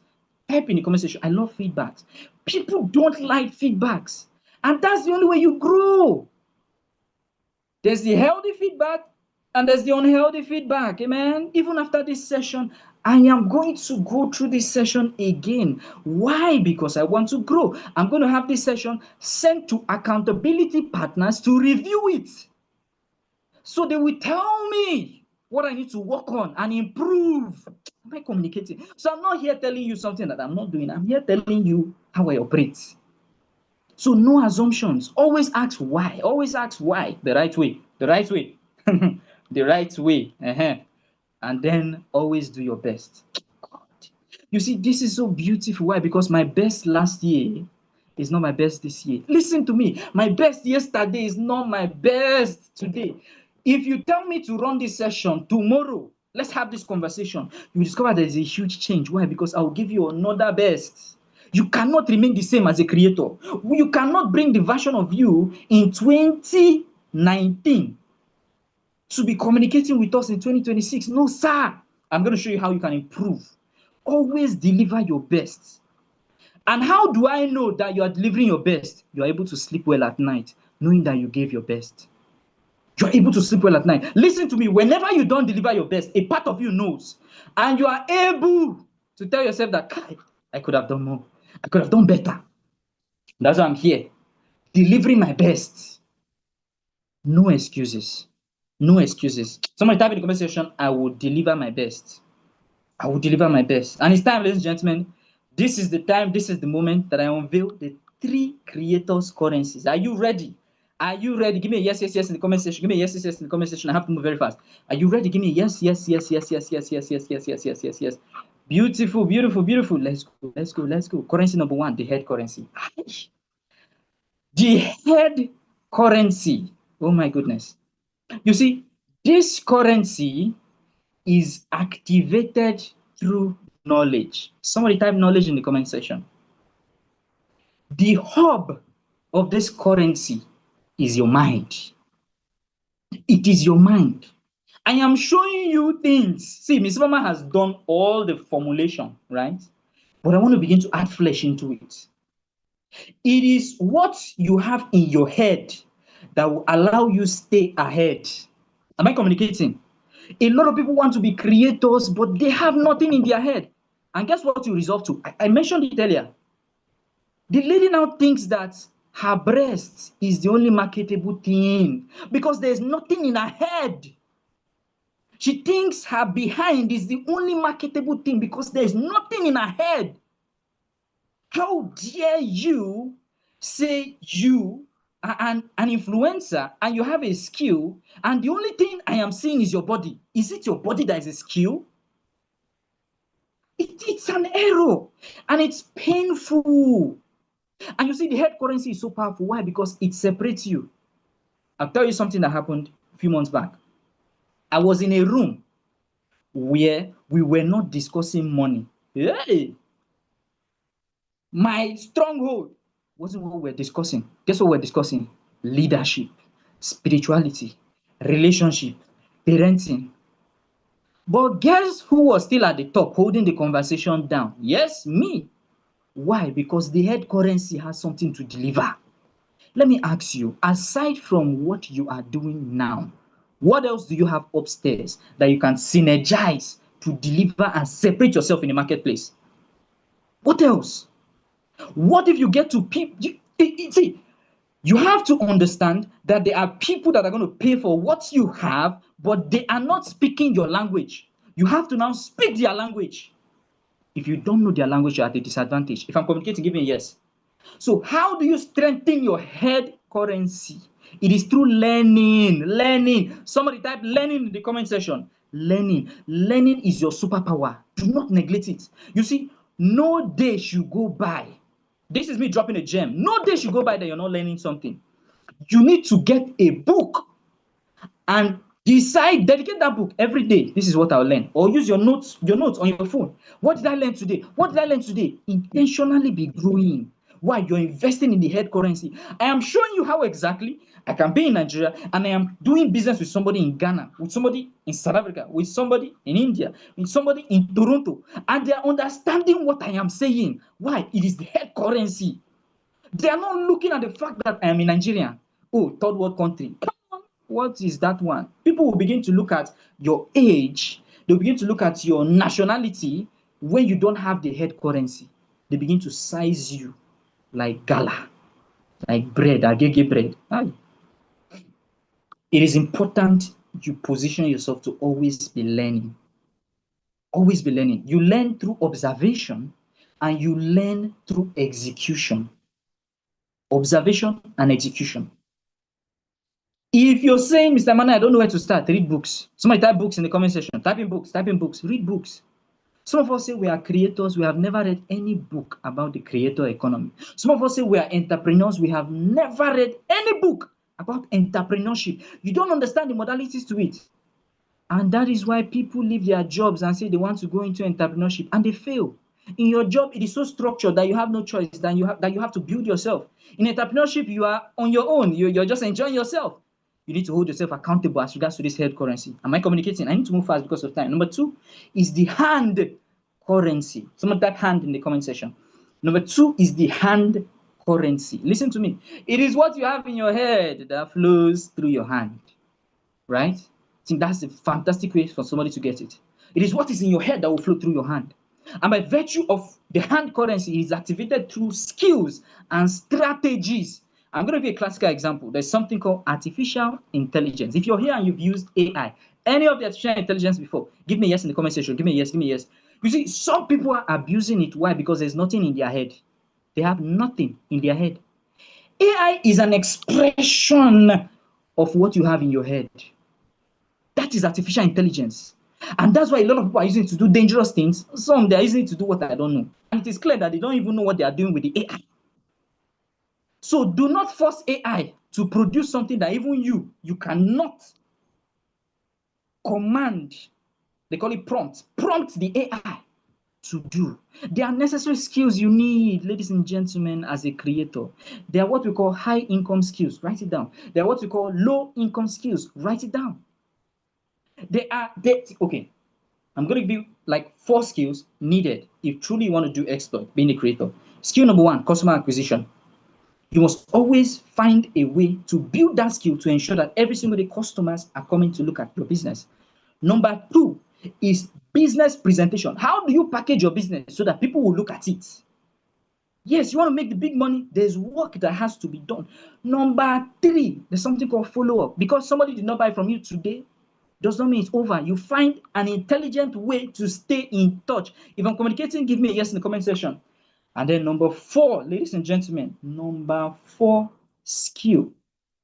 Type in the comment section, I love feedbacks. People don't like feedbacks. And that's the only way you grow. There's the healthy feedback and there's the unhealthy feedback. Amen. Even after this session, I am going to go through this session again. Why? Because I want to grow. I'm going to have this session sent to accountability partners to review it. So they will tell me what I need to work on and improve. Am I communicating? So I'm not here telling you something that I'm not doing. I'm here telling you how I operate. So no assumptions. Always ask why. Always ask why. The right way. The right way. The right way. And then always do your best. God. You see, this is so beautiful. Why? Because my best last year is not my best this year. Listen to me. My best yesterday is not my best today. If you tell me to run this session tomorrow, let's have this conversation, you will discover there is a huge change. Why? Because I will give you another best. You cannot remain the same as a creator. You cannot bring the version of you in 2019 to be communicating with us in 2026. No, sir. I'm going to show you how you can improve. Always deliver your best. And how do I know that you are delivering your best? You are able to sleep well at night, knowing that you gave your best. You are able to sleep well at night. Listen to me. Whenever you don't deliver your best, a part of you knows. And you are able to tell yourself that, I could have done more. I could have done better. That's why I'm here. Delivering my best. No excuses. No excuses. Somebody type in the comment section, I will deliver my best. I will deliver my best. And it's time, ladies and gentlemen. This is the time, this is the moment that I unveil the 3 creators' currencies. Are you ready? Are you ready? Give me a yes, yes, yes in the comment section. Give me a yes, yes, yes in the comment section. I have to move very fast. Are you ready? Give me a yes, yes, yes, yes, yes, yes, yes, yes, yes, yes, yes, yes, yes. Beautiful, beautiful, beautiful. Let's go, let's go, let's go. Currency number 1, the head currency. The head currency. Oh my goodness. You see, this currency is activated through knowledge. Somebody type knowledge in the comment section. The hub of this currency is your mind. It is your mind. I am showing you things. See, Ms. Mama has done all the formulation, right? But I want to begin to add flesh into it. It is what you have in your head that will allow you stay ahead. Am I communicating? A lot of people want to be creators, but they have nothing in their head. And guess what you resolve to? I mentioned it earlier. The lady now thinks that her breast is the only marketable thing because there's nothing in her head. She thinks her behind is the only marketable thing because there's nothing in her head. How dare you say you are an influencer and you have a skill and the only thing I am seeing is your body? Is it your body that is a skill? It's an error and it's painful. And you see, the head currency is so powerful. Why? Because it separates you. I'll tell you something that happened a few months back. I was in a room where we were not discussing money. Hey! My stronghold wasn't what we're discussing. Guess what we're discussing? Leadership, spirituality, relationship, parenting. But guess who was still at the top holding the conversation down? Yes, me. Why? Because the head currency has something to deliver. Let me ask you, aside from what you are doing now, what else do you have upstairs that you can synergize to deliver and separate yourself in the marketplace? What else? What if you get to people? See, you have to understand that there are people that are going to pay for what you have, but they are not speaking your language. You have to now speak their language. If you don't know their language, you're at a disadvantage. If I'm communicating, give me a yes. So how do you strengthen your head currency? It is through learning. Learning. Somebody type learning in the comment section. Learning. Learning is your superpower. Do not neglect it. You see, no day should go by. This is me dropping a gem. No day should go by that you're not learning something. You need to get a book and dedicate that book every day. This is what I'll learn. Or use your notes on your phone. What did I learn today? What did I learn today? Intentionally be growing. Why? You're investing in the head currency. I am showing you how exactly I can be in Nigeria and I am doing business with somebody in Ghana, with somebody in South Africa, with somebody in India, with somebody in Toronto, and they are understanding what I am saying. Why? It is the head currency. They are not looking at the fact that I am in Nigeria. Oh, third world country. What is that one? People will begin to look at your age. They'll begin to look at your nationality when you don't have the head currency. They begin to size you like gala, like bread, agege bread. It is important you position yourself to always be learning. Always be learning. You learn through observation and you learn through execution. Observation and execution. If you're saying, Mr. Mana, I don't know where to start, read books. Somebody type books in the comment section. Type in books, read books. Some of us say we are creators. We have never read any book about the creator economy. Some of us say we are entrepreneurs. We have never read any book about entrepreneurship. You don't understand the modalities to it. And that is why people leave their jobs and say they want to go into entrepreneurship and they fail. In your job, it is so structured that you have no choice, that you have to build yourself. In entrepreneurship, you are on your own. You're just enjoying yourself. You need to hold yourself accountable as regards to this head currency. Am I communicating? I need to move fast because of time. Number 2 is the hand currency. Someone type hand in the comment section. Number 2 is the hand currency. Listen to me. It is what you have in your head that flows through your hand, right? I think that's a fantastic way for somebody to get it. It is what is in your head that will flow through your hand. And by virtue of the hand currency, it is activated through skills and strategies. I'm going to give you a classical example. There's something called artificial intelligence. If you're here and you've used AI, any of the artificial intelligence before, give me a yes in the comment section. Give me a yes, give me a yes. You see, some people are abusing it. Why? Because there's nothing in their head. They have nothing in their head. AI is an expression of what you have in your head. That is artificial intelligence. And that's why a lot of people are using it to do dangerous things. Some, they're using it to do what I don't know. And it is clear that they don't even know what they are doing with the AI. So do not force AI to produce something that even you cannot command. They call it prompt. Prompt the AI to do. There are necessary skills you need, ladies and gentlemen, as a creator. They are what we call high income skills. Write it down. They are what we call low income skills. Write it down. Okay. I'm going to give you like 4 skills needed if truly you want to do exploit, being a creator. Skill number 1, customer acquisition. You must always find a way to build that skill to ensure that every single day customers are coming to look at your business. Number 2 is business presentation. How do you package your business so that people will look at it? Yes, you want to make the big money, there's work that has to be done. Number 3, there's something called follow-up. Because somebody did not buy from you today, does not mean it's over. You find an intelligent way to stay in touch. If I'm communicating, give me a yes in the comment section. And then number 4, ladies and gentlemen, number 4 skill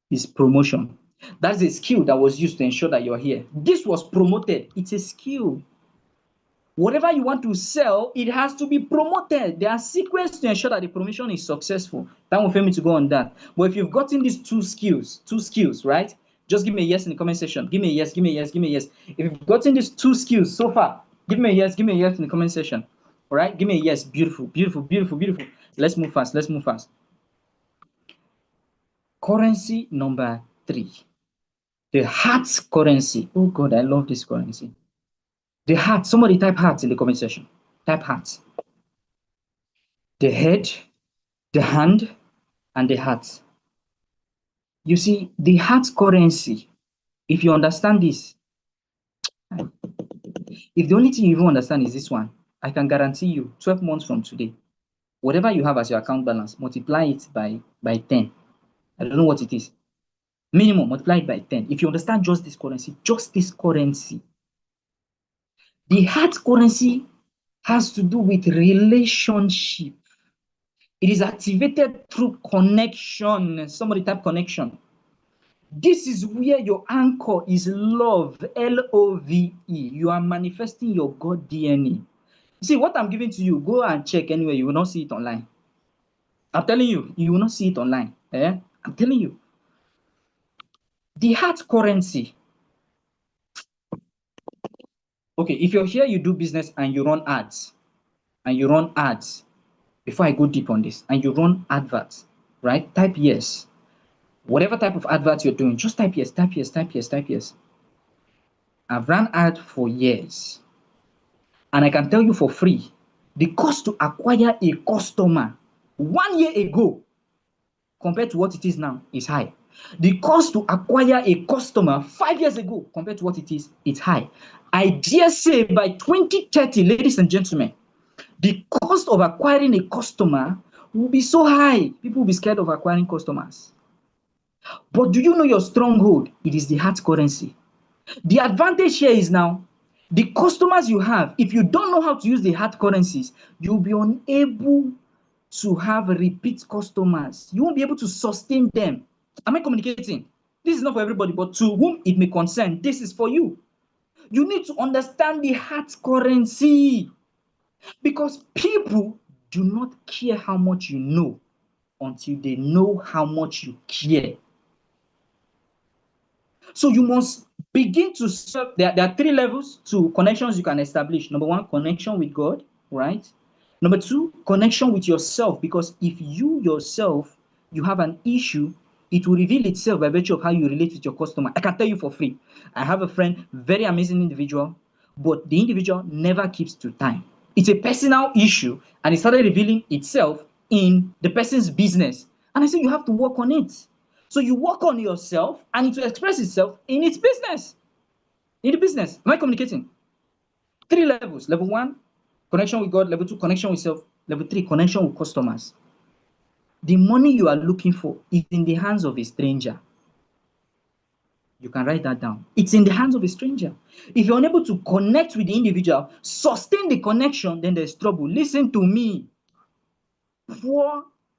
is promotion. That's a skill that was used to ensure that you're here. This was promoted. It's a skill. Whatever you want to sell, it has to be promoted. There are sequences to ensure that the promotion is successful. That will fail me to go on that. But if you've gotten these two skills, right? Just give me a yes in the comment section. Give me a yes, give me a yes, give me a yes. If you've gotten these 2 skills so far, give me a yes in the comment section. All right? Give me a yes. Beautiful, beautiful, beautiful, beautiful. Let's move fast. Let's move fast. Currency number 3. The heart currency. Oh God, I love this currency. The heart. Somebody type heart in the comment section. Type heart. The head, the hand, and the heart. You see, the heart currency, if you understand this, if the only thing you even understand is this one, I can guarantee you 12 months from today, whatever you have as your account balance, multiply it by 10. I don't know what it is. Minimum, multiply it by 10. If you understand just this currency, the heart currency has to do with relationship. It is activated through connection. Somebody type connection. This is where your anchor is love, L-O-V-E. You are manifesting your God DNA. See, what I'm giving to you, go and check anywhere. You will not see it online. I'm telling you, you will not see it online. I'm telling you. The hard currency. Okay, if you're here, you do business and you run ads. Before I go deep on this, and you run adverts, right? Type yes. Whatever type of adverts you're doing, just type yes, type yes, type yes, type yes. I've run ads for years. And I can tell you for free, the cost to acquire a customer 1 year ago compared to what it is now is high. The cost to acquire a customer 5 years ago compared to what it is, it's high. I dare say by 2030, ladies and gentlemen, the cost of acquiring a customer will be so high. People will be scared of acquiring customers. But do you know your stronghold? It is the hard currency. The advantage here is now, the customers you have, if you don't know how to use the hard currencies, you'll be unable to have repeat customers. You won't be able to sustain them. Am I communicating? This is not for everybody, but to whom it may concern, this is for you. You need to understand the hard currency, because people do not care how much you know until they know how much you care. So you must begin to serve. There are 3 levels to connections you can establish. Number 1, connection with God, right? Number 2, connection with yourself, because if you yourself, you have an issue, it will reveal itself by virtue of how you relate with your customer. I can tell you for free. I have a friend, very amazing individual, but the individual never keeps to time. It's a personal issue, and it started revealing itself in the person's business. And I said, you have to work on it. So you work on yourself, and it will express itself in its business. In the business. Am I communicating? 3 levels. Level 1, connection with God. Level 2, connection with self. Level 3, connection with customers. The money you are looking for is in the hands of a stranger. You can write that down. It's in the hands of a stranger. If you're unable to connect with the individual, sustain the connection, then there's trouble. Listen to me.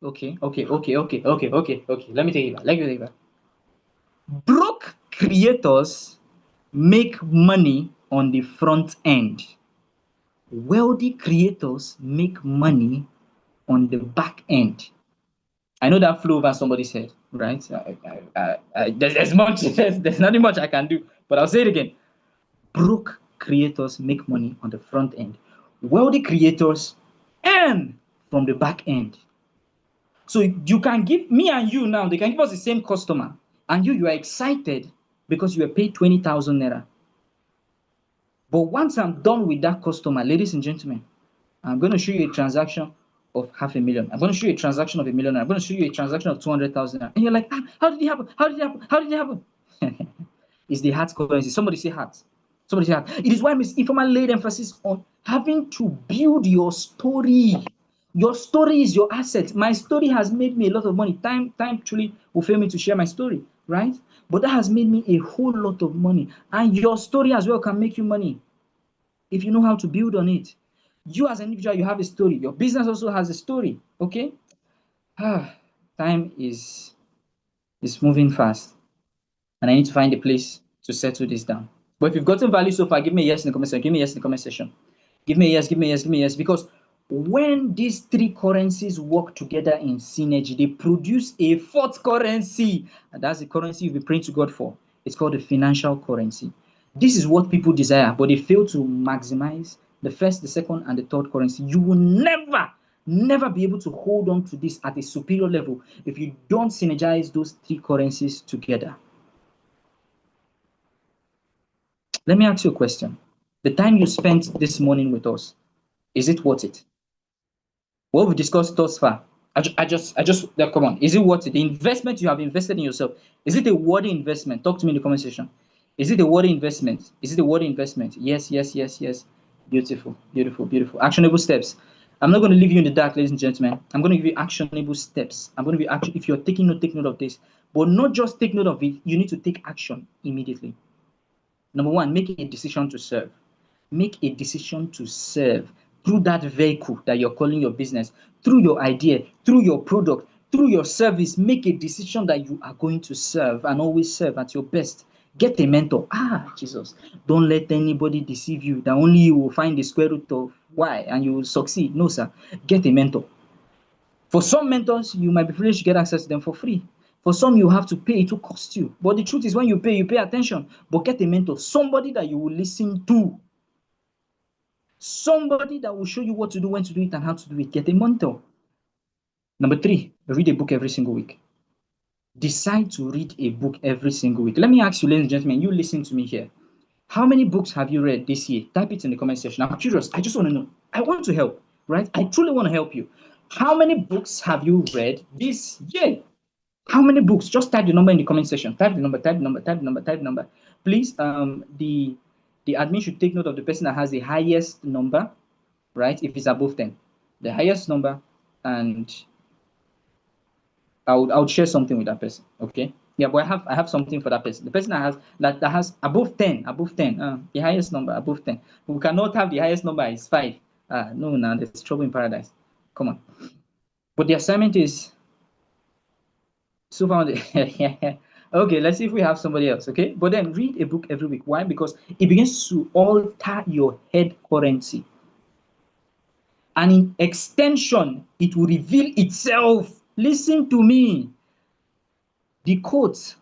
Okay. Let me take it back. Broke creators make money on the front end. Wealthy creators make money on the back end. I know that flew over somebody's head, right? There's nothing much I can do, but I'll say it again. Broke creators make money on the front end. Wealthy creators earn from the back end. So you can give me and you now, they can give us the same customer, and you are excited because you were paid 20,000 naira. But once I'm done with that customer, ladies and gentlemen, I'm going to show you a transaction of 500,000. I'm going to show you a transaction of 1 million. I'm going to show you a transaction of 200,000. And you're like, how did it happen? How did it happen? How did it happen? It's the heart currency. Somebody say heart. Somebody say heart. It is why Ms. Ifeoma laid emphasis on having to build your story. Your story is your asset. My story has made me a lot of money. Time truly will fail me to share my story, right? But that has made me a whole lot of money. And your story as well can make you money if you know how to build on it. You as an individual, you have a story. Your business also has a story, okay? Time is moving fast, and I need to find a place to settle this down. But if you've gotten value so far, give me a yes in the comment section. Give me a yes in the comment section. Give me a yes, give me a yes, give me a yes. Because when these 3 currencies work together in synergy, they produce a 4th currency. And that's the currency you'll be praying to God for. It's called the financial currency. This is what people desire, but they fail to maximize the first, the second, and the 3rd currency. You will never be able to hold on to this at a superior level if you don't synergize those 3 currencies together. Let me ask you a question. The time you spent this morning with us, is it worth it? What we've discussed thus far, come on, is it worth it? The investment you have invested in yourself, is it a worthy investment? Talk to me in the comment section. Is it a worthy investment? Is it a worthy investment? Yes. Beautiful. Actionable steps. I'm not going to leave you in the dark, ladies and gentlemen. I'm going to give you actionable steps. I'm going to be if you're taking note, take note of this. But not just take note of it, you need to take action immediately. Number 1, make a decision to serve. Make a decision to serve. through that vehicle that you're calling your business, through your idea, through your product, through your service. Make a decision that you are going to serve and always serve at your best. Get a mentor. Jesus. Don't let anybody deceive you that only you will find the square root of y and you will succeed. No, sir. Get a mentor. For some mentors, you might be privileged to get access to them for free. For some, you have to pay, it will cost you. But the truth is, when you pay attention. But get a mentor, somebody that you will listen to. Somebody that will show you what to do, when to do it, and how to do it. Get a mentor. Number 3, read a book every single week. Decide to read a book every single week. Let me ask you, ladies and gentlemen, you listen to me here. How many books have you read this year? Type it in the comment section. I'm curious. I just want to know. I want to help, right? I truly want to help you. How many books have you read this year? How many books? Just type the number in the comment section. Type the number, type the number, type the number, type the number. Please, the admin should take note of the person that has the highest number, right? If it's above 10. The highest number, and I would share something with that person. Okay. Yeah, but I have something for that person. The person that has above 10, the highest number above 10. We cannot have the highest number is 5. No, there's trouble in paradise. Come on. But the assignment is so far. Okay, let's see if we have somebody else. Okay, but then read a book every week. Why? Because it begins to alter your head currency, and in extension, it will reveal itself. Listen to me. The quote,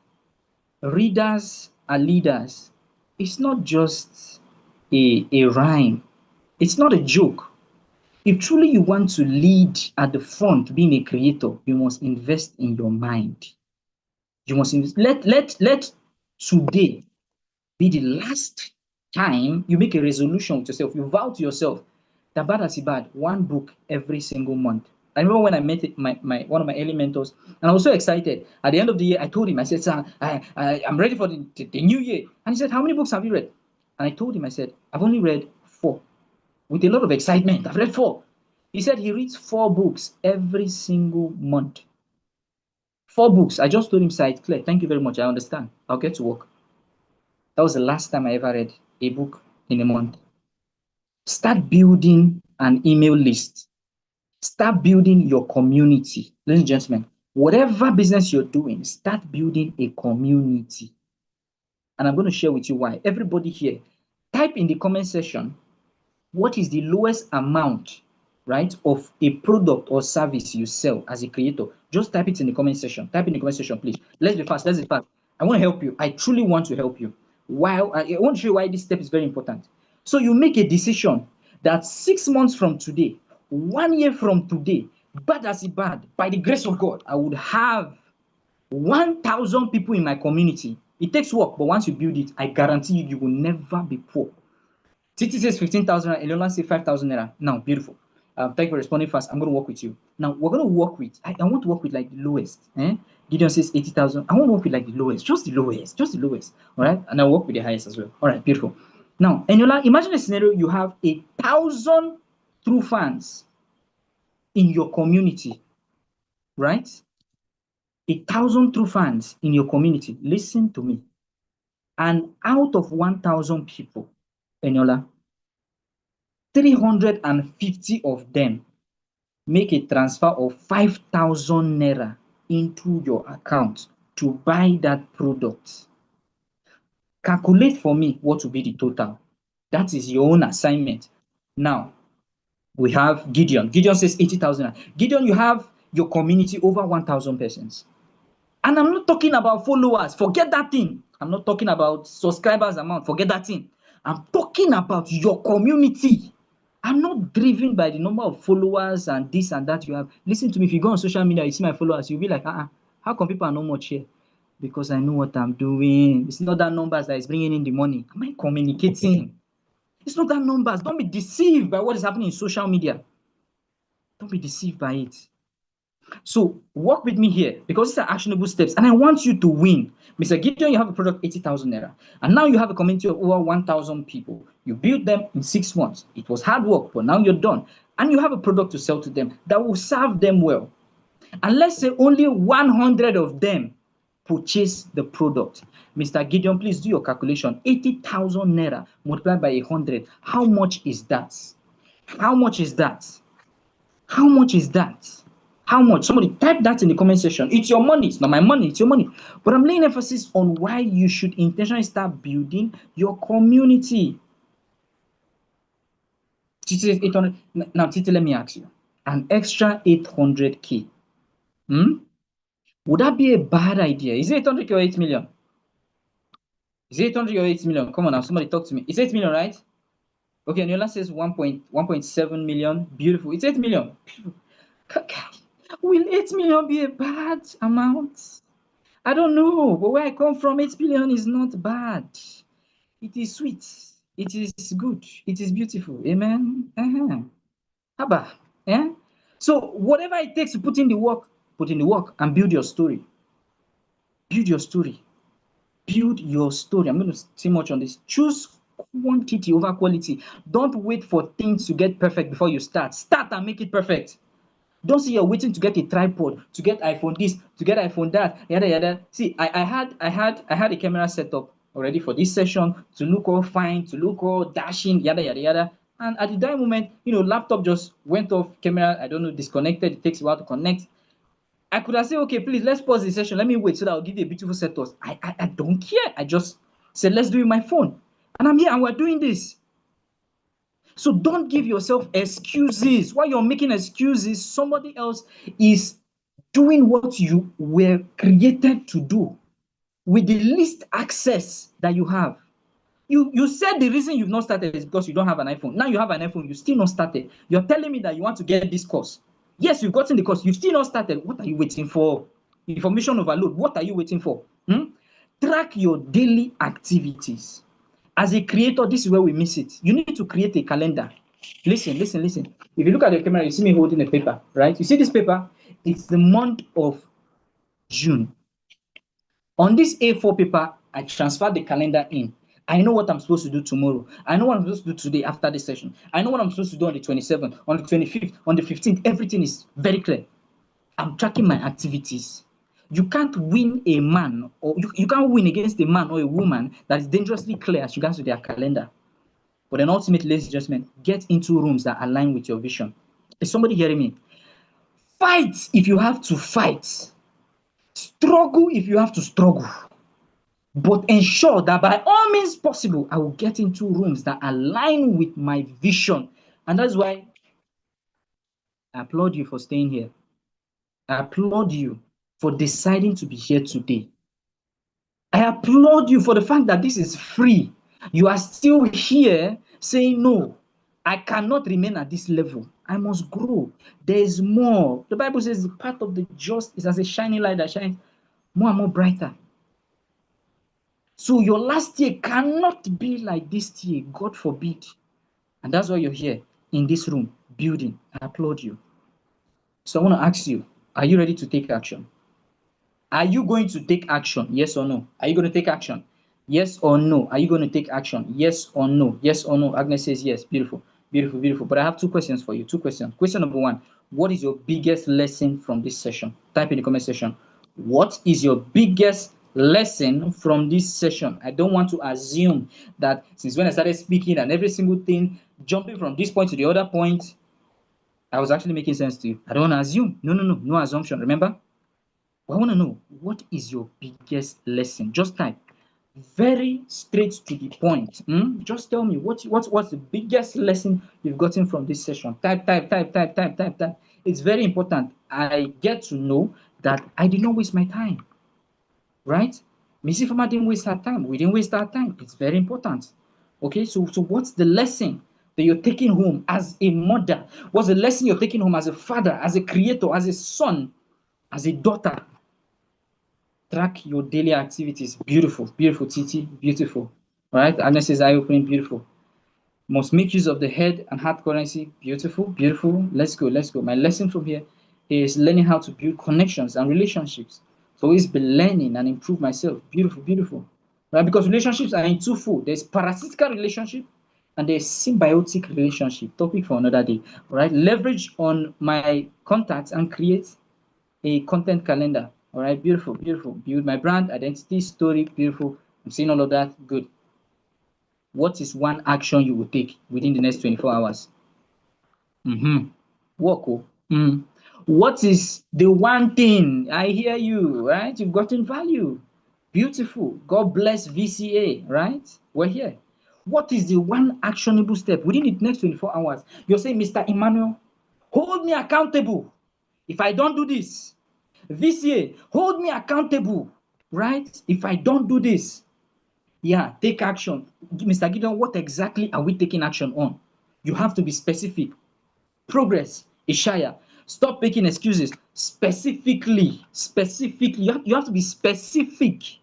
readers are leaders, it's not just a rhyme. It's not a joke. If truly you want to lead at the front, being a creator, you must invest in your mind. You must invest. Let today be the last time you make a resolution with yourself. You vow to yourself that bad as bad, one book every single month. I remember when I met one of my early mentors, and I was so excited. At the end of the year, I told him, I said, "Sir, I'm ready for the new year." And he said, "How many books have you read?" And I told him, I said, "I've only read 4." With a lot of excitement, "I've read 4." He said he reads 4 books every single month. 4 books. I just told him, "Sir, it's clear. Thank you very much. I understand. I'll get to work." That was the last time I ever read a book in a month. Start building an email list. Start building your community. Ladies and gentlemen, whatever business you're doing, start building a community. And I'm going to share with you why. Everybody here, type in the comment section, what is the lowest amount, right, of a product or service you sell as a creator? Just type it in the comment section. Type in the comment section, please. Let's be fast. I want to help you. I truly want to help you. I want to show you why this step is very important. So you make a decision that 6 months from today, 1 year from today, bad as it bad, by the grace of God, I would have 1,000 people in my community. It takes work, but once you build it, I guarantee you, you will never be poor. Titi says 15,000, Eliola says 5,000 naira. Now, beautiful. Thank you for responding fast. I'm going to work with you. Now, we're going to work with, I want to work with like the lowest. Gideon says 80,000. I want to work with like the lowest, just the lowest. All right. And I'll work with the highest as well. All right, beautiful. Now, Eniola, imagine a scenario you have 1,000 true fans in your community, right? 1,000 true fans in your community. Listen to me. And out of 1,000 people, Eniola, 350 of them make a transfer of 5,000 naira into your account to buy that product. Calculate for me what will be the total. That is your own assignment. Now, we have Gideon. Gideon says 80,000. Gideon, you have your community over 1,000 persons. And I'm not talking about followers. Forget that thing. I'm not talking about subscribers amount. Forget that thing. I'm talking about your community. I'm not driven by the number of followers and this and that you have. Listen to me. If you go on social media, you see my followers, you'll be like, how come people are not much here? Because I know what I'm doing. It's not that numbers that is bringing in the money. Am I communicating? It's not that numbers. Don't be deceived by what is happening in social media. Don't be deceived by it. So work with me here because these are actionable steps and I want you to win. Mr. Gideon, you have a product 80,000 naira and now you have a community of over 1,000 people. You built them in 6 months. It was hard work, but now you're done. And you have a product to sell to them that will serve them well. And let's say only 100 of them purchase the product. Mr. Gideon, please do your calculation. 80,000 naira multiplied by 100. How much is that? How much is that? How much is that? How much? Somebody type that in the comment section. It's your money. It's not my money. It's your money. But I'm laying emphasis on why you should intentionally start building your community. Titi, 800. Now, Titi, let me ask you. An extra 800K. Would that be a bad idea? Is it 800K or 8 million? Is it 800 or 8 million? Come on now, somebody talk to me. It's 8 million, right? Okay, Neola says 1.7 million. Beautiful. It's 8 million. Will 8 million be a bad amount? I don't know, but where I come from, 8 million is not bad. It is sweet. It is good. It is beautiful. Amen. Haba. Yeah? So whatever it takes to put in the work and build your story. Build your story. Build your story. I'm going to say much on this. Choose quantity over quality. Don't wait for things to get perfect before you start. Start and make it perfect. Don't say you're waiting to get a tripod, to get iPhone this, to get iPhone that, yada yada. See, I had a camera set up already for this session to look all fine, to look all dashing, yada yada yada. And at the dying moment, laptop just went off, camera, I don't know, disconnected. It takes a while to connect. I could have said, okay, please, let's pause the session. Let me wait so that I'll give you a beautiful setup. I don't care. I just said, let's do it with my phone. And I'm here and we're doing this. So don't give yourself excuses. While you're making excuses, somebody else is doing what you were created to do with the least access that you have. You said the reason you've not started is because you don't have an iPhone. Now you have an iPhone, you still not started. You're telling me that you want to get this course. Yes, you've gotten the course, you've still not started. What are you waiting for? Information overload. What are you waiting for? Track your daily activities. As a creator, this is where we miss it. You need to create a calendar. Listen. If you look at the camera, you see me holding a paper, right? You see this paper? It's the month of June. On this A4 paper, I transfer the calendar in. I know what I'm supposed to do tomorrow. I know what I'm supposed to do today after this session. I know what I'm supposed to do on the 27th, on the 25th, on the 15th. Everything is very clear. I'm tracking my activities. You can't win a man, or you can't win against a man or a woman that is dangerously clear as regards to their calendar. But then ultimately, ladies and gentlemen, get into rooms that align with your vision. Is somebody hearing me? Fight if you have to fight. Struggle if you have to struggle. But ensure that by all means possible, I will get into rooms that align with my vision. And that's why I applaud you for staying here. I applaud you for deciding to be here today. I applaud you for the fact that this is free. You are still here saying, no, I cannot remain at this level. I must grow. There is more. The Bible says the path of the just is as a shining light that shines more and more brighter. So your last year cannot be like this year, God forbid. And that's why you're here in this room, building. I applaud you. So I want to ask you, are you ready to take action? Are you going to take action? Yes or no? Are you going to take action? Yes or no? Are you going to take action? Yes or no? Yes or no? Agnes says yes. Beautiful. Beautiful, beautiful. But I have two questions for you. Two questions. Question number one, what is your biggest lesson from this session? Type in the comment section. What is your biggest lesson from this session? I don't want to assume that since when I started speaking and every single thing, jumping from this point to the other point, I was actually making sense to you. I don't want to assume. No assumption. Remember? I want to know, what is your biggest lesson? Just type. Very straight to the point. Just tell me what's the biggest lesson you've gotten from this session. Type. It's very important. I get to know that I did not waste my time. Right? Missy Farmer didn't waste her time. We didn't waste our time. It's very important. Okay, so what's the lesson that you're taking home as a mother? What's the lesson you're taking home as a father, as a creator, as a son, as a daughter? Track your daily activities. Beautiful, beautiful, Titi, beautiful. All right, Agnes says eye-opening, beautiful. Must make use of the head and heart currency. Beautiful, beautiful. Let's go. My lesson from here is learning how to build connections and relationships. So always be learning and improve myself. Beautiful, beautiful. Right? Because relationships are in twofold. There's parasitical relationship and there's symbiotic relationship. Topic for another day. All right. Leverage on my contacts and create a content calendar. All right, beautiful. Build my brand, identity, story, beautiful. I'm seeing all of that. Good. What is one action you will take within the next 24 hours? Work. What is the one thing? I hear you, right? You've gotten value. Beautiful. God bless VCA, right? We're here. What is the one actionable step within the next 24 hours? You're saying, Mr. Emmanuel, hold me accountable. If I don't do this, VCA, hold me accountable, right? If I don't do this, yeah, take action. Mr. Gideon, what exactly are we taking action on? You have to be specific. Progress, Ishaya. Stop making excuses. Specifically, you have to be specific.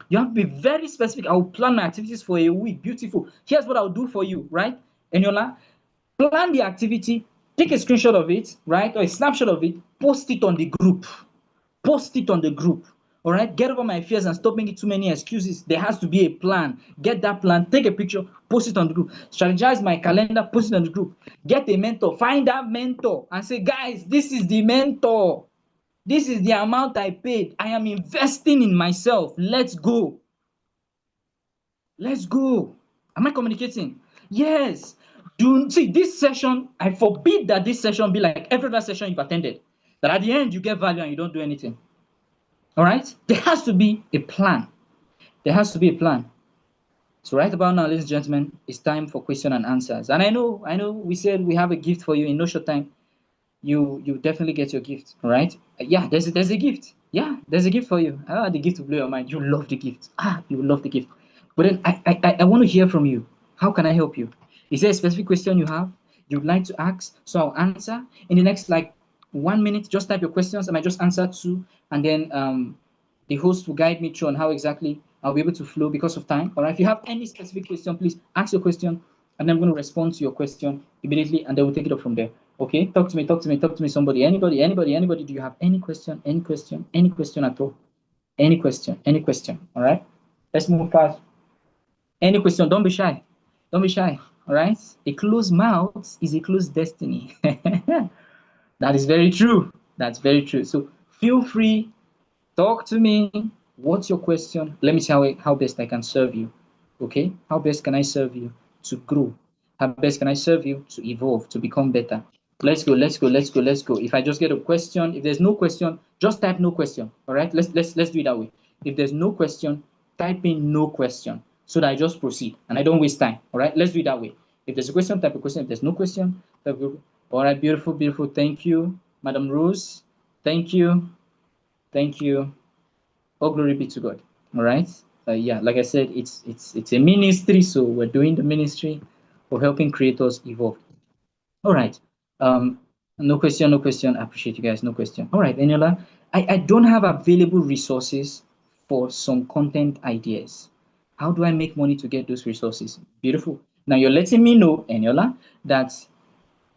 You have to be very specific. I will plan my activities for a week. Beautiful. Here's what I'll do for you, right? Eniola, plan the activity, take a screenshot of it, right? Or a snapshot of it, post it on the group. Post it on the group. All right, get over my fears and stop making too many excuses. There has to be a plan. Get that plan, take a picture, post it on the group. Strategize my calendar, post it on the group. Get a mentor, find that mentor and say, guys, this is the mentor. This is the amount I paid. I am investing in myself. Let's go. Let's go. Am I communicating? Yes. Do see this session. I forbid that this session be like every other session you've attended. That at the end you get value and you don't do anything. All right? There has to be a plan. There has to be a plan. So right about now, ladies and gentlemen, it's time for question and answers. And I know we said we have a gift for you in no short time. You definitely get your gift, all right? Yeah, there's a gift. Yeah, there's a gift for you. The gift will blow your mind. You love the gift. You will love the gift. But then I want to hear from you. How can I help you? Is there a specific question you have you'd like to ask? So I'll answer in the next like 1 minute. Just type your questions. I might just answer two, and then the host will guide me through on how exactly I'll be able to flow because of time. All right. If you have any specific question, please ask your question, and I'm going to respond to your question immediately, and then we'll take it up from there. Okay. Talk to me. Somebody. Anybody. Do you have any question? Any question at all? Any question. All right. Let's move fast. Any question? Don't be shy. All right. A closed mouth is a closed destiny. That is very true. That's very true. So feel free. Talk to me. What's your question? Let me see how best I can serve you. Okay? How best can I serve you to grow? How best can I serve you to evolve, to become better? Let's go. If I just get a question, if there's no question, just type no question. All right? Let's do it that way. If there's no question, type in no question so that I just proceed and I don't waste time. All right? Let's do it that way. If there's a question, type a question. If there's no question, type a... All right, beautiful. Thank you, Madam Rose. Thank you. All glory be to God. All right. Yeah, like I said, it's a ministry, so we're doing the ministry of helping creators evolve. All right. No question. I appreciate you guys. No question. All right, Eniola. I don't have available resources for some content ideas. How do I make money to get those resources? Beautiful. Now you're letting me know, Eniola, that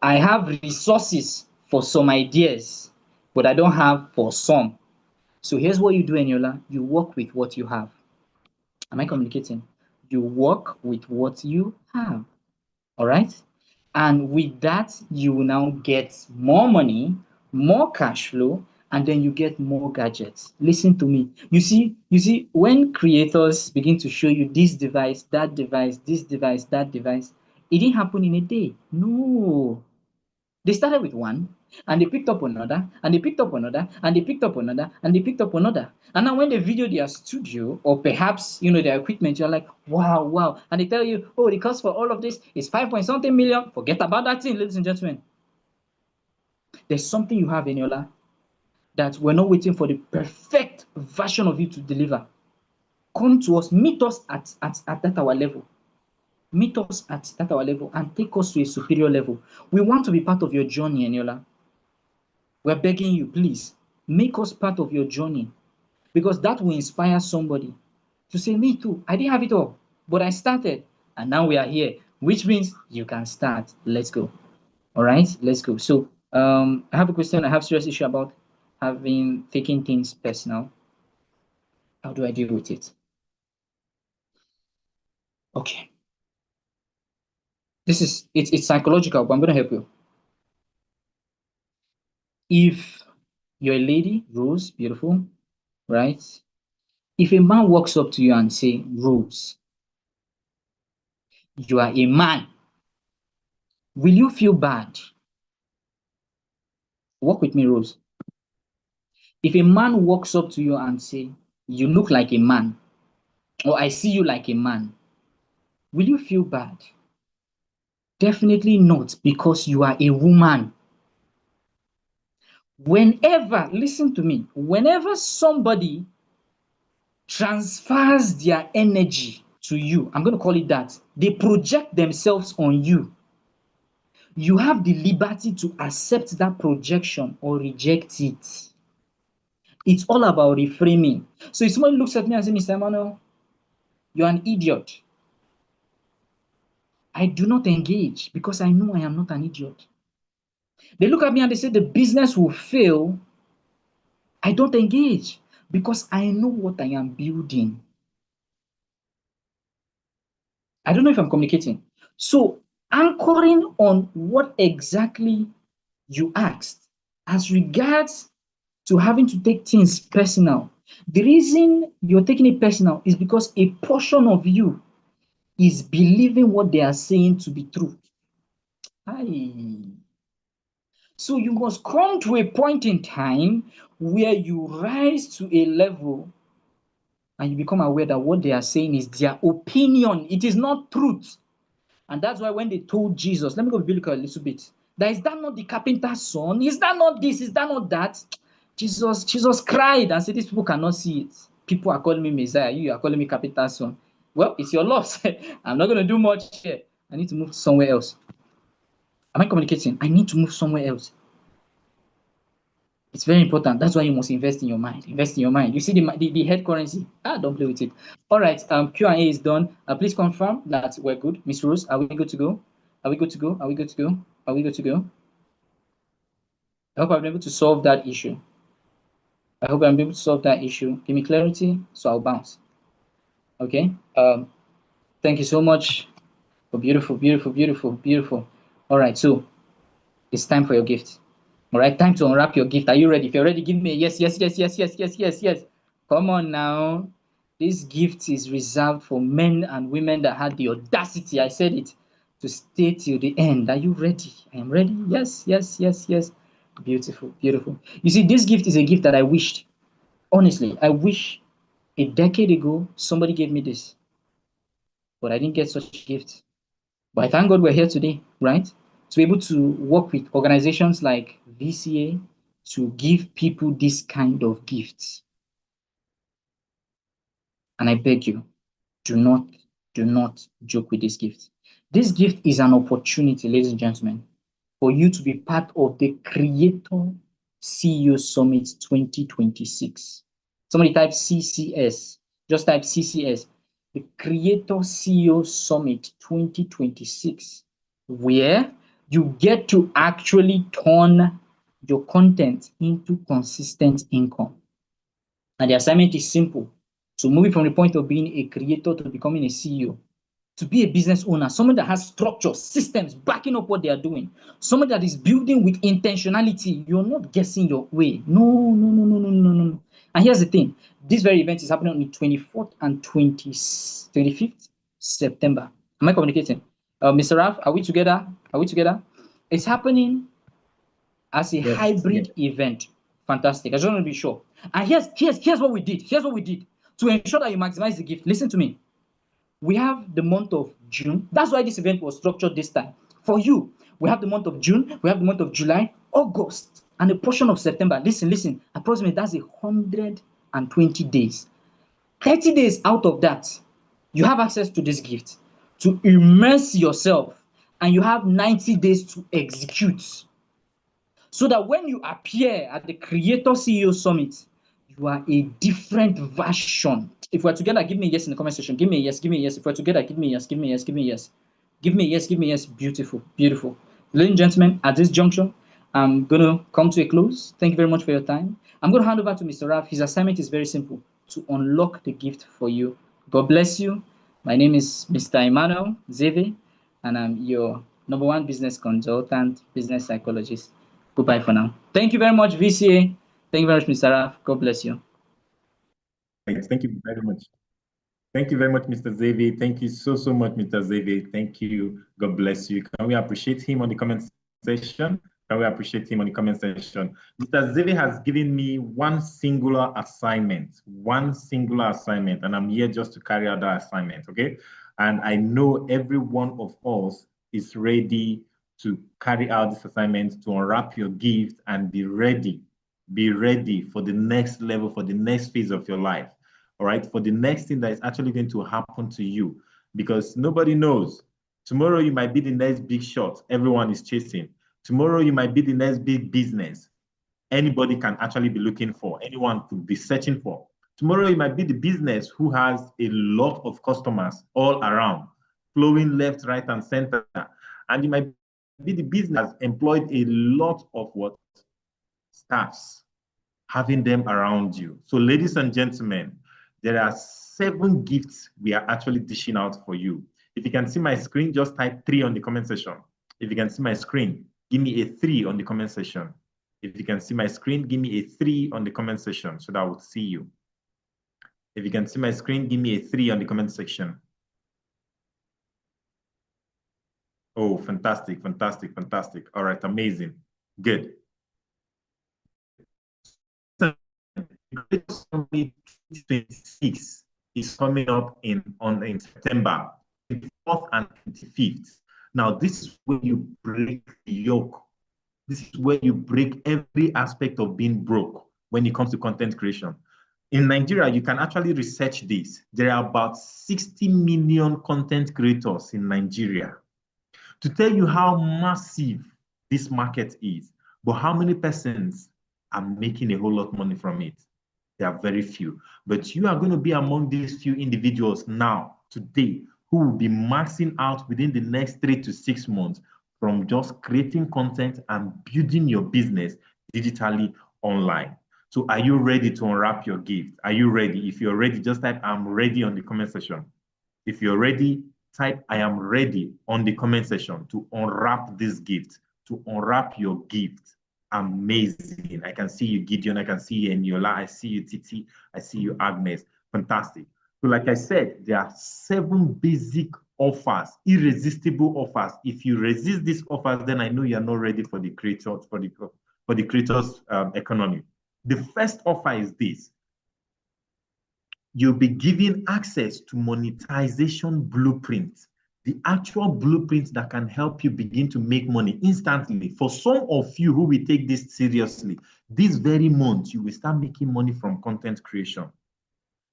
I have resources for some ideas, but I don't have for some. So here's what you do, Eniola. You work with what you have. Am I communicating? You work with what you have. All right? And with that, you will now get more money, more cash flow, and then you get more gadgets. Listen to me. You see, when creators begin to show you this device, that device, this device, that device, it didn't happen in a day. No. They started with one, and they picked up another, and they picked up another, and they picked up another, and they picked up another. And now when they video their studio, or perhaps their equipment, you're like, wow. And they tell you, oh, the cost for all of this is 5 point something million. Forget about that thing, ladies and gentlemen. There's something you have, Eniola, that we're not waiting for the perfect version of you to deliver. Come to us, meet us at that our level. Meet us at our level and take us to a superior level. We want to be part of your journey, Eniola. We're begging you, please, make us part of your journey, because that will inspire somebody to say, me too, I didn't have it all, but I started, and now we are here, which means you can start. Let's go. All right, let's go. So I have a question. I have serious issue about taking things personal. How do I deal with it? Okay. It's psychological, but I'm going to help you. If you're a lady, Rose, beautiful, right? If a man walks up to you and say, Rose, you are a man, will you feel bad Walk with me, Rose. If a man walks up to you and say, "You look like a man," or "I see you like a man," will you feel bad? Definitely not, because you are a woman. Whenever, listen to me, whenever somebody transfers their energy to you, I'm going to call it that, they project themselves on you, you have the liberty to accept that projection or reject it. It's all about reframing. So if somebody looks at me and says, "Mr. Emmanuel, you're an idiot," I do not engage because I know I am not an idiot. They look at me and they say the business will fail. I don't engage because I know what I am building. I don't know if I'm communicating. So, anchoring on what exactly you asked as regards to having to take things personal. The reason you're taking it personal is because a portion of you is believing what they are saying to be true. Aye. So you must come to a point in time where you rise to a level and you become aware that what they are saying is their opinion. It is not truth. And that's why when they told Jesus, let me go biblical a little bit, that is that not the carpenter's son? Is that not this? Is that not that? Jesus cried and said, "These people cannot see it. People are calling me Messiah. You are calling me carpenter's son. Well, it's your loss. I'm not going to do much here. I need to move somewhere else." Am I communicating? I need to move somewhere else. It's very important. That's why you must invest in your mind. Invest in your mind. You see the head currency. Don't play with it. All right. Q&A is done. Please confirm that we're good. Miss Rose, are we good to go? Are we good to go? Are we good to go? Are we good to go? I hope I've been able to solve that issue. I hope I'm able to solve that issue. Give me clarity, so I'll bounce. Okay. Thank you so much for beautiful, beautiful, beautiful, beautiful. All right. So it's time for your gift. All right, time to unwrap your gift. Are you ready? If you're ready, give me a yes, yes, yes, yes, yes, yes, yes, yes. Come on now. This gift is reserved for men and women that had the audacity, I said it, to stay till the end. Are you ready? I am ready. Yes, yes, yes, yes. Beautiful, beautiful. You see, this gift is a gift that I wished. Honestly, I wish a decade ago somebody gave me this, but I didn't get such a gift. But I thank God we're here today, right? To be able to work with organizations like VCA to give people this kind of gifts. And I beg you, do not, do not joke with this gift. This gift is an opportunity, ladies and gentlemen, for you to be part of the Creator CEO Summit 2026. Somebody type CCS. Just type CCS. The Creator CEO Summit 2026, where you get to actually turn your content into consistent income. And the assignment is simple. So moving from the point of being a creator to becoming a CEO, to be a business owner, someone that has structure, systems backing up what they are doing, someone that is building with intentionality. You're not guessing your way. No, no, no, no, no, no, no. And here's the thing. This very event is happening on the 24th and 25th September. Am I communicating? Mr. Raf, are we together? Are we together? It's happening as a Yes, hybrid event. Fantastic. I just want to be sure. And here's what we did. Here's what we did to ensure that you maximize the gift. Listen to me. We have the month of June. That's why this event was structured this time. For you, we have the month of June, we have the month of July, August, and a portion of September. Listen. Approximately that's 120 days. 30 days out of that, you have access to this gift to immerse yourself, and you have 90 days to execute. So that when you appear at the Creator CEO Summit, you are a different version. If we're together, give me a yes in the comment section. Give me a yes, give me a yes. If we're together, give me a yes, give me a yes, give me a yes. Give me a yes, give me a yes. Beautiful, beautiful. Ladies and gentlemen, at this juncture, I'm going to come to a close. Thank you very much for your time. I'm going to hand over to Mr. Raf. His assignment is very simple, to unlock the gift for you. God bless you. My name is Mr. Emmanuel Zeve, and I'm your #1 business consultant, business psychologist. Goodbye for now. Thank you very much, VCA. Thank you very much, Mr. Raf. God bless you. Thank you very much. Thank you very much, Mr. Xavier. Thank you so much, Mr. Xavier. Thank you. God bless you. Can we appreciate him on the comment section? Can we appreciate him on the comment section? Mr. Zeve has given me one singular assignment, and I'm here just to carry out that assignment, okay? And I know every one of us is ready to carry out this assignment, to unwrap your gift and be ready for the next level, for the next phase of your life, all right? For the next thing that is actually going to happen to you, because nobody knows. Tomorrow you might be the next big shot everyone is chasing. Tomorrow, you might be the next big business anybody can actually be looking for, anyone could be searching for. Tomorrow, you might be the business who has a lot of customers all around, flowing left, right, and center. And you might be the business employed a lot of what? Staffs, having them around you. So, ladies and gentlemen, there are 7 gifts we are actually dishing out for you. If you can see my screen, just type 3 on the comment section. If you can see my screen, give me a 3 on the comment section. If you can see my screen, give me a 3 on the comment section so that I would see you. If you can see my screen, give me a 3 on the comment section. Oh, fantastic, fantastic, fantastic. All right, amazing. Good. 2026 is coming up in September 24th and 25th. Now, this is where you break the yoke. This is where you break every aspect of being broke when it comes to content creation. In Nigeria, you can actually research this. There are about 60 million content creators in Nigeria. To tell you how massive this market is, but how many persons are making a whole lot of money from it? There are very few. But you are going to be among these few individuals now, today, who will be maxing out within the next 3 to 6 months from just creating content and building your business digitally online. So are you ready to unwrap your gift? Are you ready? If you're ready, just type "I'm ready" on the comment section. If you're ready, type "I am ready" on the comment section to unwrap this gift, to unwrap your gift. Amazing. I can see you, Gideon. I can see you, Eniola. I see you, Titi. I see you, Agnes. Fantastic. So like I said, there are 7 basic offers, irresistible offers. If you resist these offers, then I know you're not ready for the creators, for the creators economy. The first offer is this. You'll be given access to monetization blueprints, the actual blueprint that can help you begin to make money instantly. For some of you who will take this seriously, this very month, you will start making money from content creation.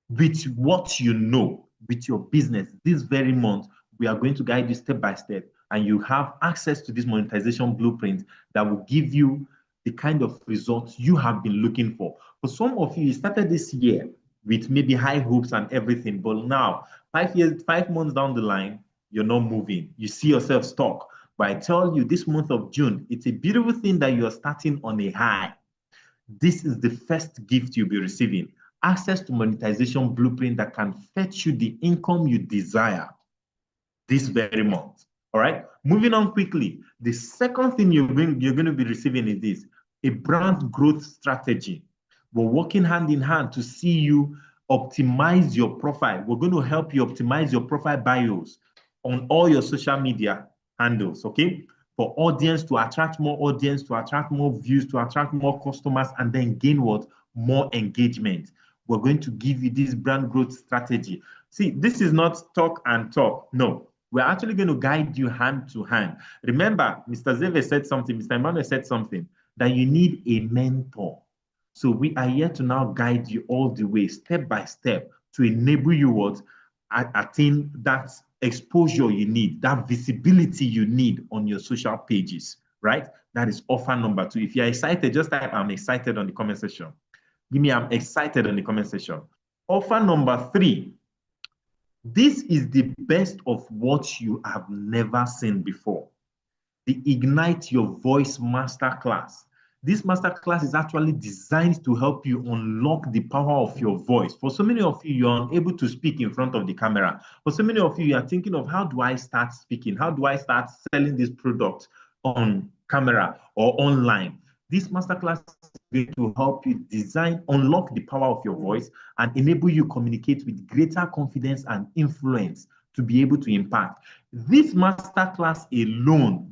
With what you know, with your business, this very month, we are going to guide you step by step, and you have access to this monetization blueprint that will give you the kind of results you have been looking for. For some of you, you started this year with maybe high hopes and everything, but now, 5 months down the line, you're not moving. You see yourself stuck. But I tell you, this month of June, it's a beautiful thing that you're starting on a high. This is the first gift you'll be receiving. Access to monetization blueprint that can fetch you the income you desire this very month. All right. Moving on quickly. The second thing you're going to be receiving is this: a brand growth strategy. We're working hand in hand to see you optimize your profile. We're going to help you optimize your profile bios on all your social media handles. Okay. For audience, to attract more audience, to attract more views, to attract more customers, and then gain what? More engagement. We're going to give you this brand growth strategy. See, this is not talk and talk. No, we're actually going to guide you hand to hand. Remember, Mr. Zeve said something, Mr. Emmanuel said something, that you need a mentor. So we are here to now guide you all the way, step by step, to enable you what? Attain that exposure you need, that visibility you need on your social pages, right? That is offer number 2. If you're excited, just type "I'm excited" on the comment section. Give me "I'm excited" on the comment section. Offer number 3. This is the best of what you have never seen before. The Ignite Your Voice Masterclass. This masterclass is actually designed to help you unlock the power of your voice. For so many of you, you're unable to speak in front of the camera. For so many of you, you are thinking of, how do I start speaking? How do I start selling this product on camera or online? This masterclass is going to help you unlock the power of your voice and enable you communicate with greater confidence and influence to be able to impact. This masterclass alone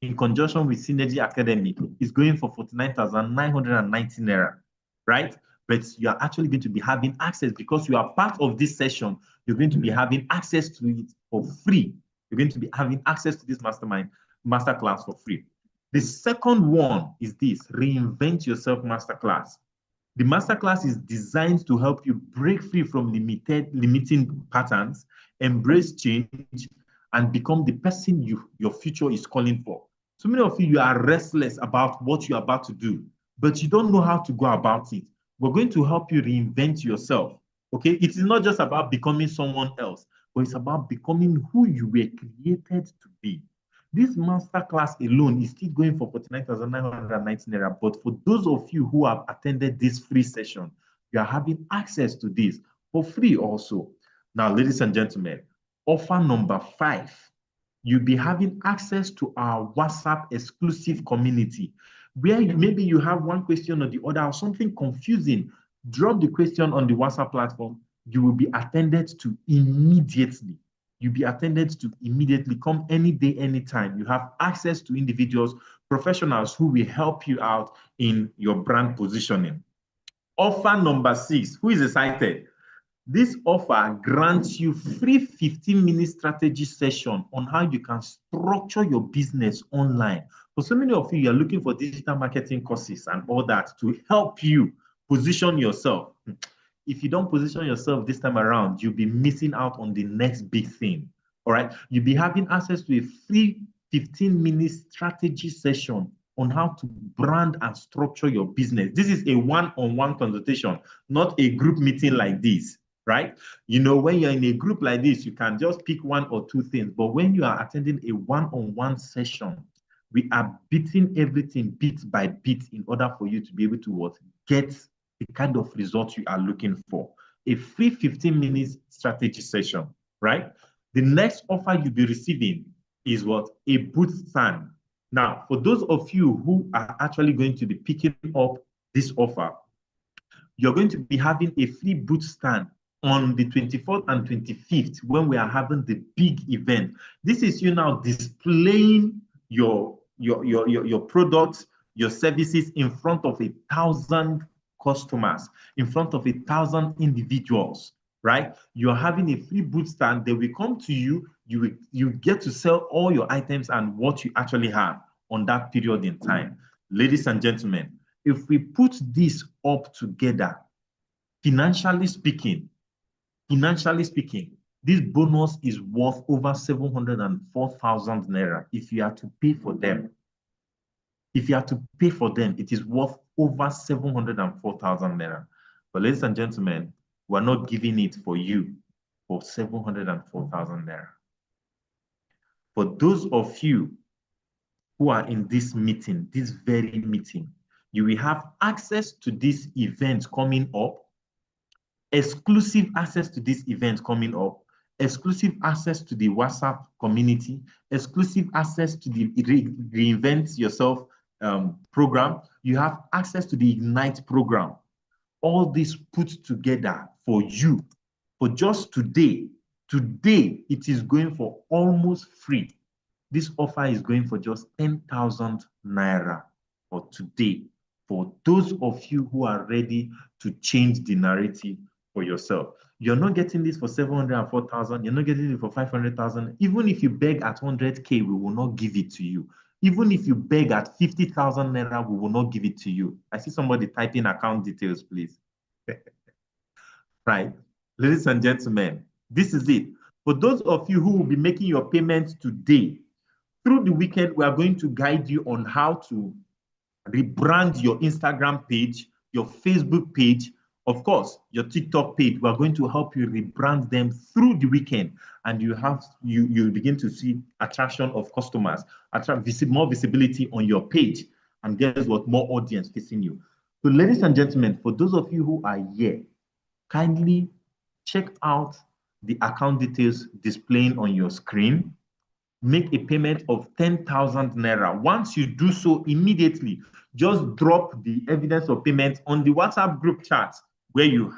in conjunction with Synergy Academy is going for 49,990 naira, right? But you are actually going to be having access because you are part of this session. You're going to be having access to it for free. You're going to be having access to this masterclass for free. The second one is this, Reinvent Yourself Masterclass. The masterclass is designed to help you break free from limiting patterns, embrace change, and become the person your future is calling for. So many of you are restless about what you're about to do, but you don't know how to go about it. We're going to help you reinvent yourself. Okay, it is not just about becoming someone else, but it's about becoming who you were created to be. This masterclass alone is still going for 49,990 naira. But for those of you who have attended this free session, you are having access to this for free also. Now, ladies and gentlemen, offer number 5, you'll be having access to our WhatsApp exclusive community, where maybe you have one question or the other or something confusing. Drop the question on the WhatsApp platform. You will be attended to immediately. You'll be attended to immediately. Come any day, anytime. You have access to individuals, professionals who will help you out in your brand positioning. Offer number 6. Who is excited? This offer grants you free 15-minute strategy session on how you can structure your business online. For so many of you, you're looking for digital marketing courses and all that to help you position yourself. If you don't position yourself this time around, you'll be missing out on the next big thing. All right. You'll be having access to a free 15-minute strategy session on how to brand and structure your business. This is a one-on-one consultation, not a group meeting like this, right? You know, when you're in a group like this, you can just pick one or two things. But when you are attending a one-on-one session, we are beating everything bit by bit in order for you to be able to get the kind of results you are looking for. A free 15-minute strategy session, right? The next offer you'll be receiving is what? A booth stand. Now, for those of you who are actually going to be picking up this offer, you're going to be having a free booth stand on the 24th and 25th when we are having the big event. This is you now displaying your products, your services in front of 1,000 customers, in front of 1,000 individuals, right? You're having a free booth stand. They will come to you. You get to sell all your items and what you actually have on that period in time. Ladies and gentlemen, if we put this up together, financially speaking, this bonus is worth over 704,000 naira if you are to pay for them. If you have to pay for them, it is worth over 704,000 naira. But ladies and gentlemen, we're not giving it for you for 704,000 naira. For those of you who are in this meeting, this very meeting, you will have access to this event coming up, exclusive access to this event coming up, exclusive access to the WhatsApp community, exclusive access to the Reinvent Yourself program. You have access to the Ignite program. All this put together for you for just today. Today, it is going for almost free. This offer is going for just 10,000 naira for today. For those of you who are ready to change the narrative for yourself. You're not getting this for 704,000. You're not getting it for 500,000. Even if you beg at 100K, we will not give it to you. Even if you beg at 50,000 naira, we will not give it to you. I see somebody typing account details, please. Right. Ladies and gentlemen, this is it. For those of you who will be making your payments today, through the weekend, we are going to guide you on how to rebrand your Instagram page, your Facebook page, of course, your TikTok page. We are going to help you rebrand them through the weekend, and you begin to see attraction of customers, more visibility on your page, and guess what? More audience facing you. So, ladies and gentlemen, for those of you who are here, kindly check out the account details displaying on your screen. Make a payment of 10,000 naira. Once you do so, immediately just drop the evidence of payment on the WhatsApp group chat where you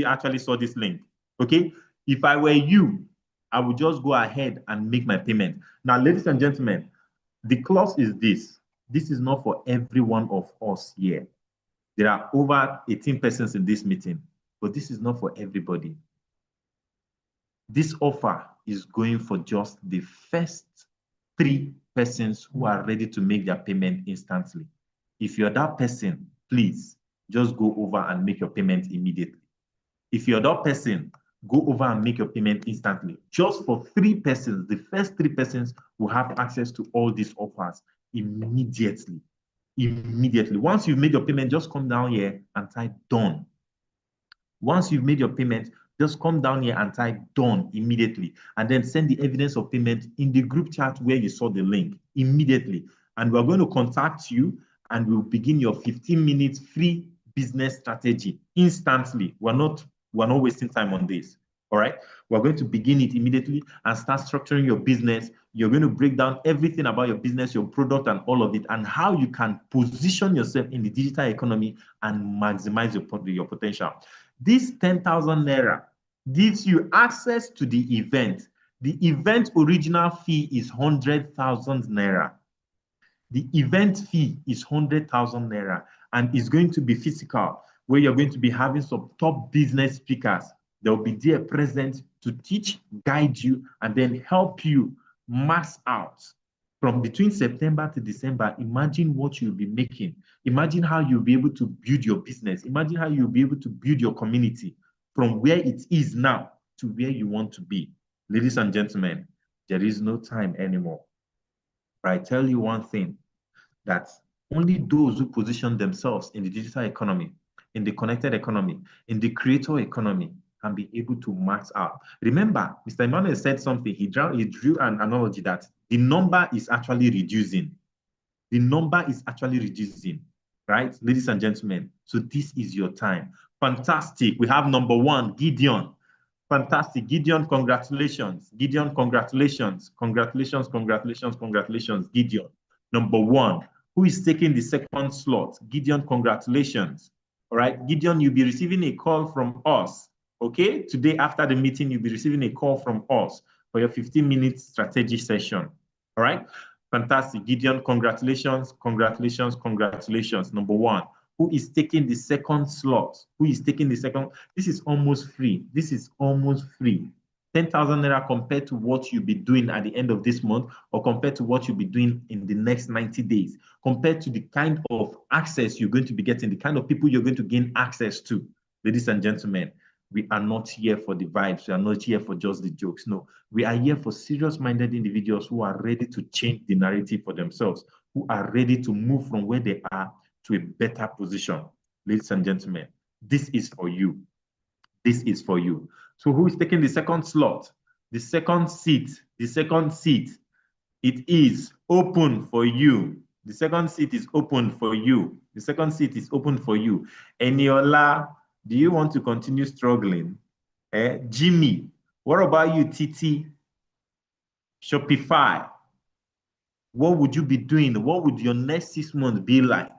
actually saw this link. Okay, if I were you, I would just go ahead and make my payment. Now, ladies and gentlemen, The clause is this. This is not for every one of us here. There are over 18 persons in this meeting, but this is not for everybody. This offer is going for just the first 3 persons who are ready to make their payment instantly. If you're that person, please just go over and make your payment immediately. If you're that person, go over and make your payment instantly. Just for 3 persons, the first 3 persons will have access to all these offers immediately. Immediately. Once you've made your payment, just come down here and type done. Once you've made your payment, just come down here and type done immediately, and then send the evidence of payment in the group chat where you saw the link immediately. And we're going to contact you and we'll begin your 15 minutes free business strategy instantly. We're not wasting time on this. All right. We're going to begin it immediately and start structuring your business. You're going to break down everything about your business, your product, and all of it, and how you can position yourself in the digital economy and maximize your potential. This 10,000 naira gives you access to the event. The event original fee is 100,000 naira. The event fee is 100,000 naira, and it's going to be physical, where you're going to be having some top business speakers. They'll be there present to teach, guide you, and then help you max out. From between September to December, imagine what you'll be making. Imagine how you'll be able to build your business. Imagine how you'll be able to build your community from where it is now to where you want to be. Ladies and gentlemen, there is no time anymore. But I tell you one thing, that only those who position themselves in the digital economy, in the connected economy, in the creator economy, can be able to max out. Remember, Mr. Emmanuel said something. He drew an analogy that the number is actually reducing. The number is actually reducing, right, ladies and gentlemen? So this is your time. Fantastic. We have number 1, Gideon. Fantastic. Gideon, congratulations. Gideon, congratulations. Congratulations, congratulations, congratulations, Gideon. Number 1, who is taking the second slot? Gideon, congratulations. All right, Gideon, you'll be receiving a call from us. Okay, today after the meeting, you'll be receiving a call from us for your 15-minute strategy session. All right, fantastic. Gideon, congratulations, congratulations, congratulations. Number 1, who is taking the second slot? Who is taking the second? This is almost free. This is almost free. 10,000 naira compared to what you'll be doing at the end of this month, or compared to what you'll be doing in the next 90 days, compared to the kind of access you're going to be getting, the kind of people you're going to gain access to. Ladies and gentlemen, we are not here for the vibes. We are not here for just the jokes. No, we are here for serious-minded individuals who are ready to change the narrative for themselves, who are ready to move from where they are to a better position. Ladies and gentlemen, this is for you. This is for you. So who is taking the second slot? The second seat. The second seat. It is open for you. The second seat is open for you. The second seat is open for you. Eniola, do you want to continue struggling? Jimmy, what about you, Titi? Shopify, what would you be doing? What would your next 6 months be like?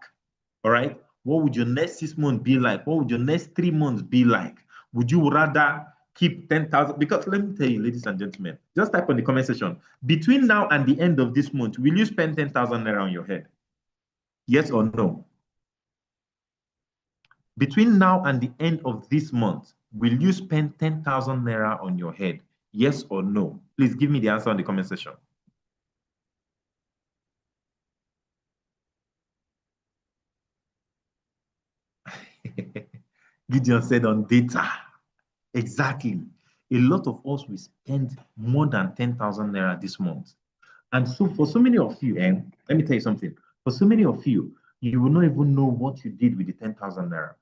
All right? What would your next 6 months be like? What would your next 3 months be like? Would you rather keep 10,000? Because let me tell you, ladies and gentlemen, just type on the comment section. Between now and the end of this month, will you spend 10,000 naira on your head? Yes or no? Between now and the end of this month, will you spend 10,000 naira on your head? Yes or no? Please give me the answer on the comment section. Gideon said on data. Exactly. A lot of us will spend more than 10,000 naira this month. And so for so many of you, let me tell you something. For so many of you, you will not even know what you did with the 10,000 naira.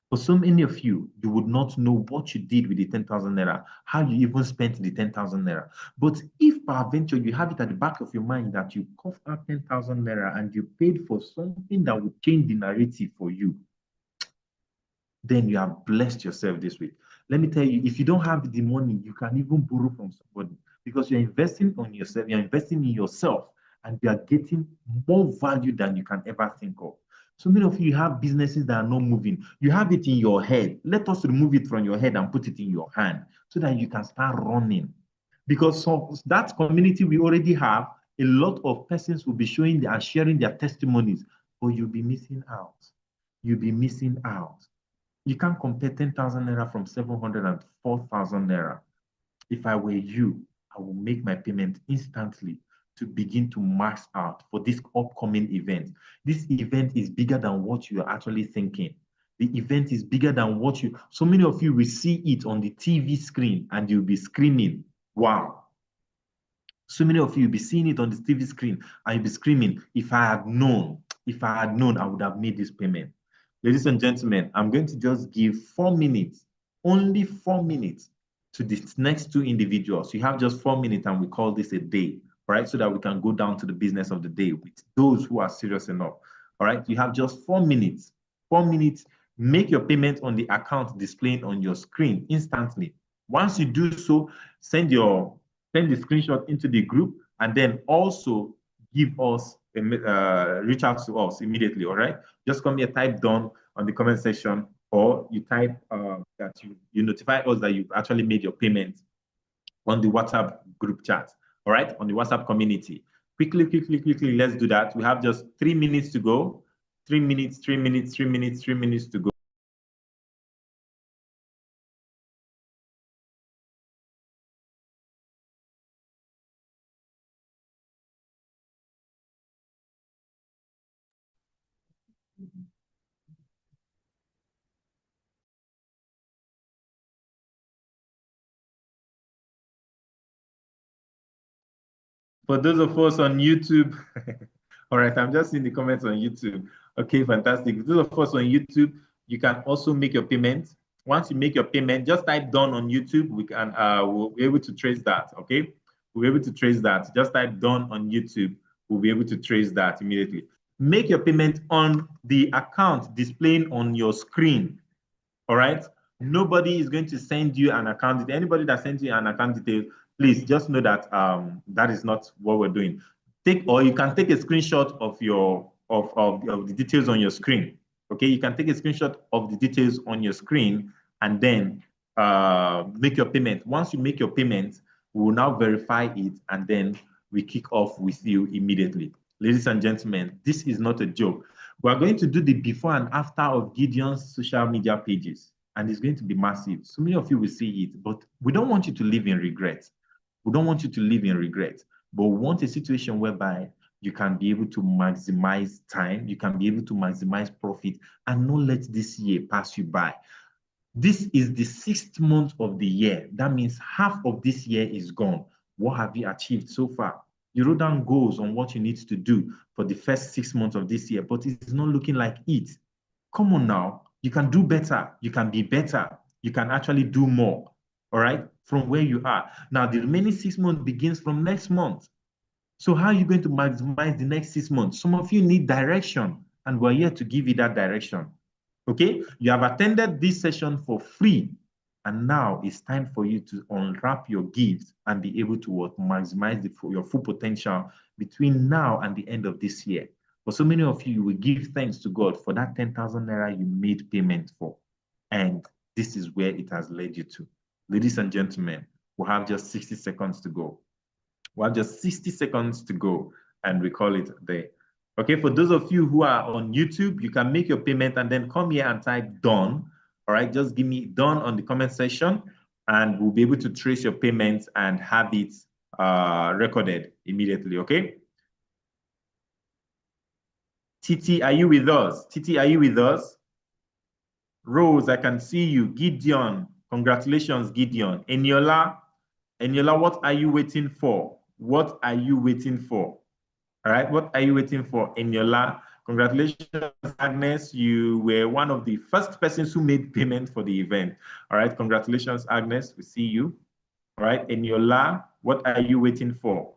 For so many of you, you would not know what you did with the 10,000 naira, how you even spent the 10,000 naira. But if peradventure you have it at the back of your mind that you coughed out 10,000 naira and you paid for something that would change the narrative for you, then you have blessed yourself this week. Let me tell you, if you don't have the money, you can even borrow from somebody, because you're investing on yourself, you're investing in yourself, and you are getting more value than you can ever think of. So many of you have businesses that are not moving. You have it in your head. Let us remove it from your head and put it in your hand so that you can start running. Because so that community we already have A lot of persons will be showing and sharing their testimonies, but you'll be missing out. You'll be missing out. You can't compare 10,000 naira from 704,000 naira. If I were you, I will make my payment instantly to begin to max out for this upcoming event. This event is bigger than what you are actually thinking. The event is bigger than what you, so many of you will see it on the TV screen and you'll be screaming, wow. So many of you will be seeing it on the TV screen and you'll be screaming, if I had known, I would have made this payment. Ladies and gentlemen, I'm going to just give 4 minutes, only 4 minutes to these next two individuals. You have just 4 minutes and we call this a day, right? So that we can go down to the business of the day with those who are serious enough, all right? You have just 4 minutes, 4 minutes, make your payment on the account displaying on your screen instantly. Once you do so, send the screenshot into the group and then also give us, reach out to us immediately, all right? Just come here, type done on the comment section, or you type that you notify us that you've actually made your payment on the WhatsApp group chat, all right? On the WhatsApp community. Quickly, let's do that. We have just 3 minutes to go. 3 minutes, 3 minutes, 3 minutes, 3 minutes to go. For those of us on YouTube, all right, I'm just seeing the comments on YouTube. Okay, fantastic. For those of us on YouTube, you can also make your payment. Once you make your payment, just type done on YouTube. We'll be able to trace that. Okay, we'll be able to trace that. Just type done on YouTube. We'll be able to trace that immediately. Make your payment on the account displaying on your screen. All right. Nobody is going to send you an account. Anybody that sends you an account detail, please just know that that is not what we're doing. Or you can take a screenshot of your of the details on your screen. Okay, you can take a screenshot of the details on your screen and then make your payment. Once you make your payment, we will now verify it and then we kick off with you immediately. Ladies and gentlemen, this is not a joke. We are going to do the before and after of Gideon's social media pages, and it's going to be massive. So many of you will see it, but we don't want you to live in regret. We don't want you to live in regret, but we want a situation whereby you can be able to maximize time, you can be able to maximize profit, and not let this year pass you by. This is the 6th month of the year. That means half of this year is gone. What have you achieved so far? You wrote down goals on what you need to do for the first 6 months of this year, but it's not looking like it. Come on now. You can do better. You can be better. You can actually do more, all right, from where you are. Now, the remaining 6 months begins from next month. So how are you going to maximize the next 6 months? Some of you need direction, and we're here to give you that direction. Okay? You have attended this session for free. And now it's time for you to unwrap your gifts and be able to maximize your full potential between now and the end of this year. For so many of you will give thanks to God for that 10,000 naira you made payment for. And this is where it has led you to. Ladies and gentlemen, we have just 60 seconds to go. We have just 60 seconds to go and we call it a day. Okay, for those of you who are on YouTube, you can make your payment and then come here and type done. All right, just give me done on the comment section and we'll be able to trace your payments and have it recorded immediately, okay? Titi, are you with us? Titi, are you with us? Rose, I can see you. Gideon, congratulations, Gideon. Eniola, what are you waiting for? What are you waiting for? All right, what are you waiting for? Eniola, congratulations, Agnes. You were one of the first persons who made payment for the event. All right, congratulations, Agnes. We see you. All right, Eniola, what are you waiting for?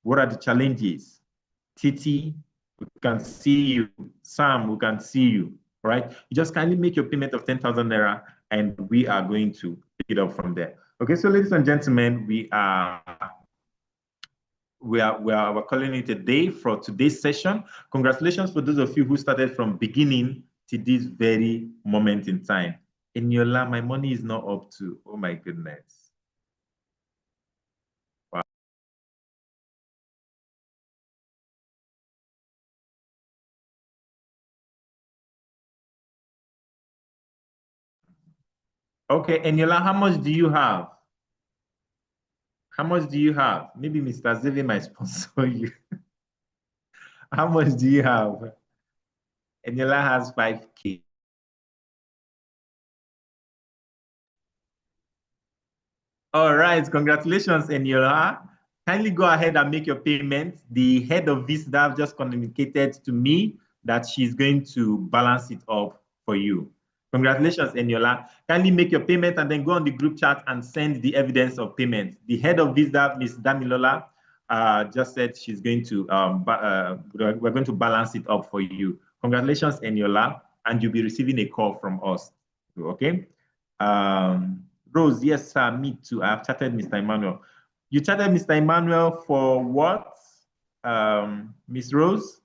What are the challenges? Titi, we can see you. Sam, we can see you. All right, you just kindly make your payment of 10,000 naira and we are going to pick it up from there. Okay, so ladies and gentlemen, we're calling it a day for today's session. Congratulations for those of you who started from beginning to this very moment in time. Eniola, my money is not up to, oh my goodness. Okay, Eniola, how much do you have? How much do you have? Maybe Mr. Zivi might sponsor you. How much do you have? Eniola has 5K. All right, congratulations, Eniola. Kindly go ahead and make your payment. The head of VCA just communicated to me that she's going to balance it up for you. Congratulations, Eniola. Kindly make your payment and then go on the group chat and send the evidence of payment. The head of VCA, Ms. Damilola, just said she's going to, we're going to balance it up for you. Congratulations, Eniola, and you'll be receiving a call from us, okay? Rose, yes, sir, me too. I've chatted Mr. Emmanuel. You chatted Mr. Emmanuel for what, Miss Rose?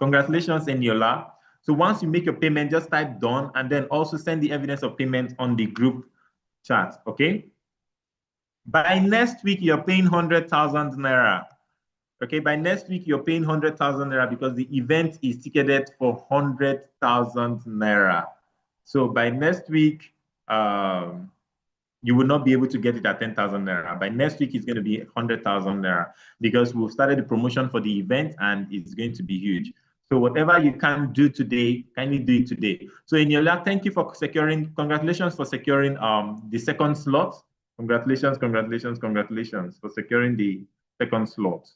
Congratulations, Eniola. So once you make your payment, just type done and then also send the evidence of payment on the group chat, okay? By next week, you're paying 100,000 Naira. Okay, by next week, you're paying 100,000 Naira because the event is ticketed for 100,000 Naira. So by next week, you will not be able to get it at 10,000 Naira. By next week, it's going to be 100,000 Naira because we've started the promotion for the event and it's going to be huge. So whatever you can do today, kindly do it today. So Eniola, thank you for securing, congratulations for securing the second slot. Congratulations, congratulations, congratulations for securing the second slot.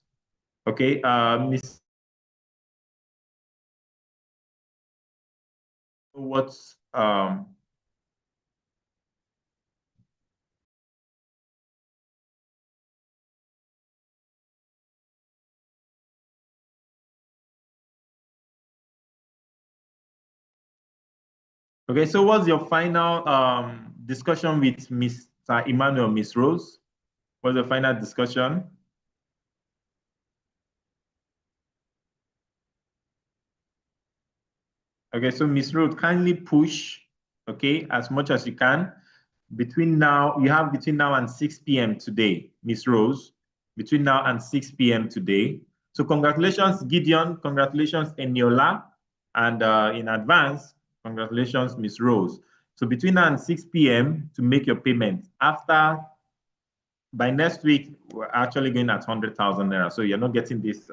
Okay, Miss, what's okay, so what's your final discussion with Mr. Emmanuel, Miss Rose? What's the final discussion? Okay, so Miss Rose, kindly push, okay, as much as you can. Between now, you have between now and 6 p.m. today, Miss Rose, between now and 6 p.m. today. So congratulations, Gideon, congratulations, Eniola, and in advance, congratulations, Miss Rose. So between now and 6 p.m. to make your payment. After, by next week, we're actually going at 100,000 Naira. So you're not getting this,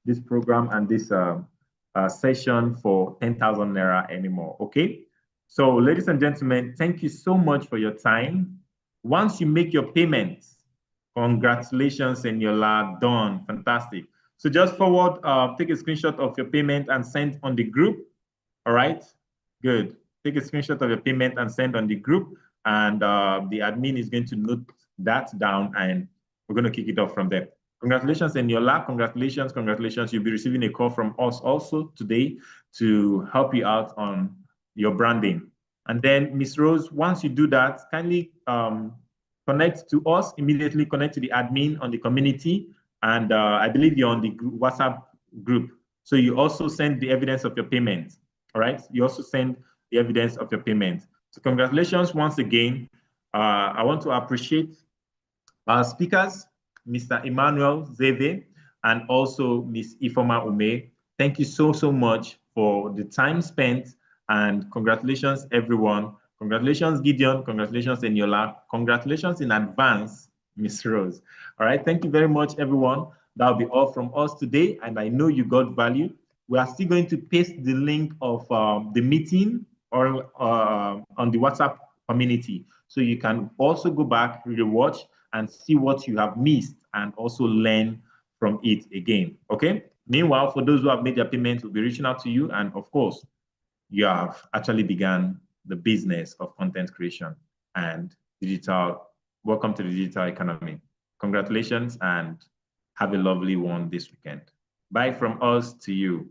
this program and this session for 10,000 Naira anymore, okay? So ladies and gentlemen, thank you so much for your time. Once you make your payments, congratulations, and you're done, fantastic. So just forward, take a screenshot of your payment and send on the group, all right? Good. Take a screenshot of your payment and send on the group, and the admin is going to note that down, and we're going to kick it off from there. Congratulations, Eniola. Congratulations, congratulations. You'll be receiving a call from us also today to help you out on your branding. And then, Miss Rose, once you do that, kindly connect to us, immediately connect to the admin on the community. And I believe you're on the WhatsApp group. So you also send the evidence of your payment. All right. You also send the evidence of your payment. So congratulations once again. I want to appreciate our speakers, Mr. Emmanuel Zeve, and also Ms. Ifoma Ume. Thank you so, so much for the time spent, and congratulations, everyone. Congratulations, Gideon. Congratulations, Eniola. Congratulations in advance, Ms. Rose. All right, thank you very much, everyone. That'll be all from us today, and I know you got value. We are still going to paste the link of the meeting or on the WhatsApp community. So you can also go back, rewatch, and see what you have missed and also learn from it again, okay? Meanwhile, for those who have made their payments, we'll be reaching out to you. And of course, you have actually begun the business of content creation and digital. Welcome to the digital economy. Congratulations and have a lovely one this weekend. Bye from us to you.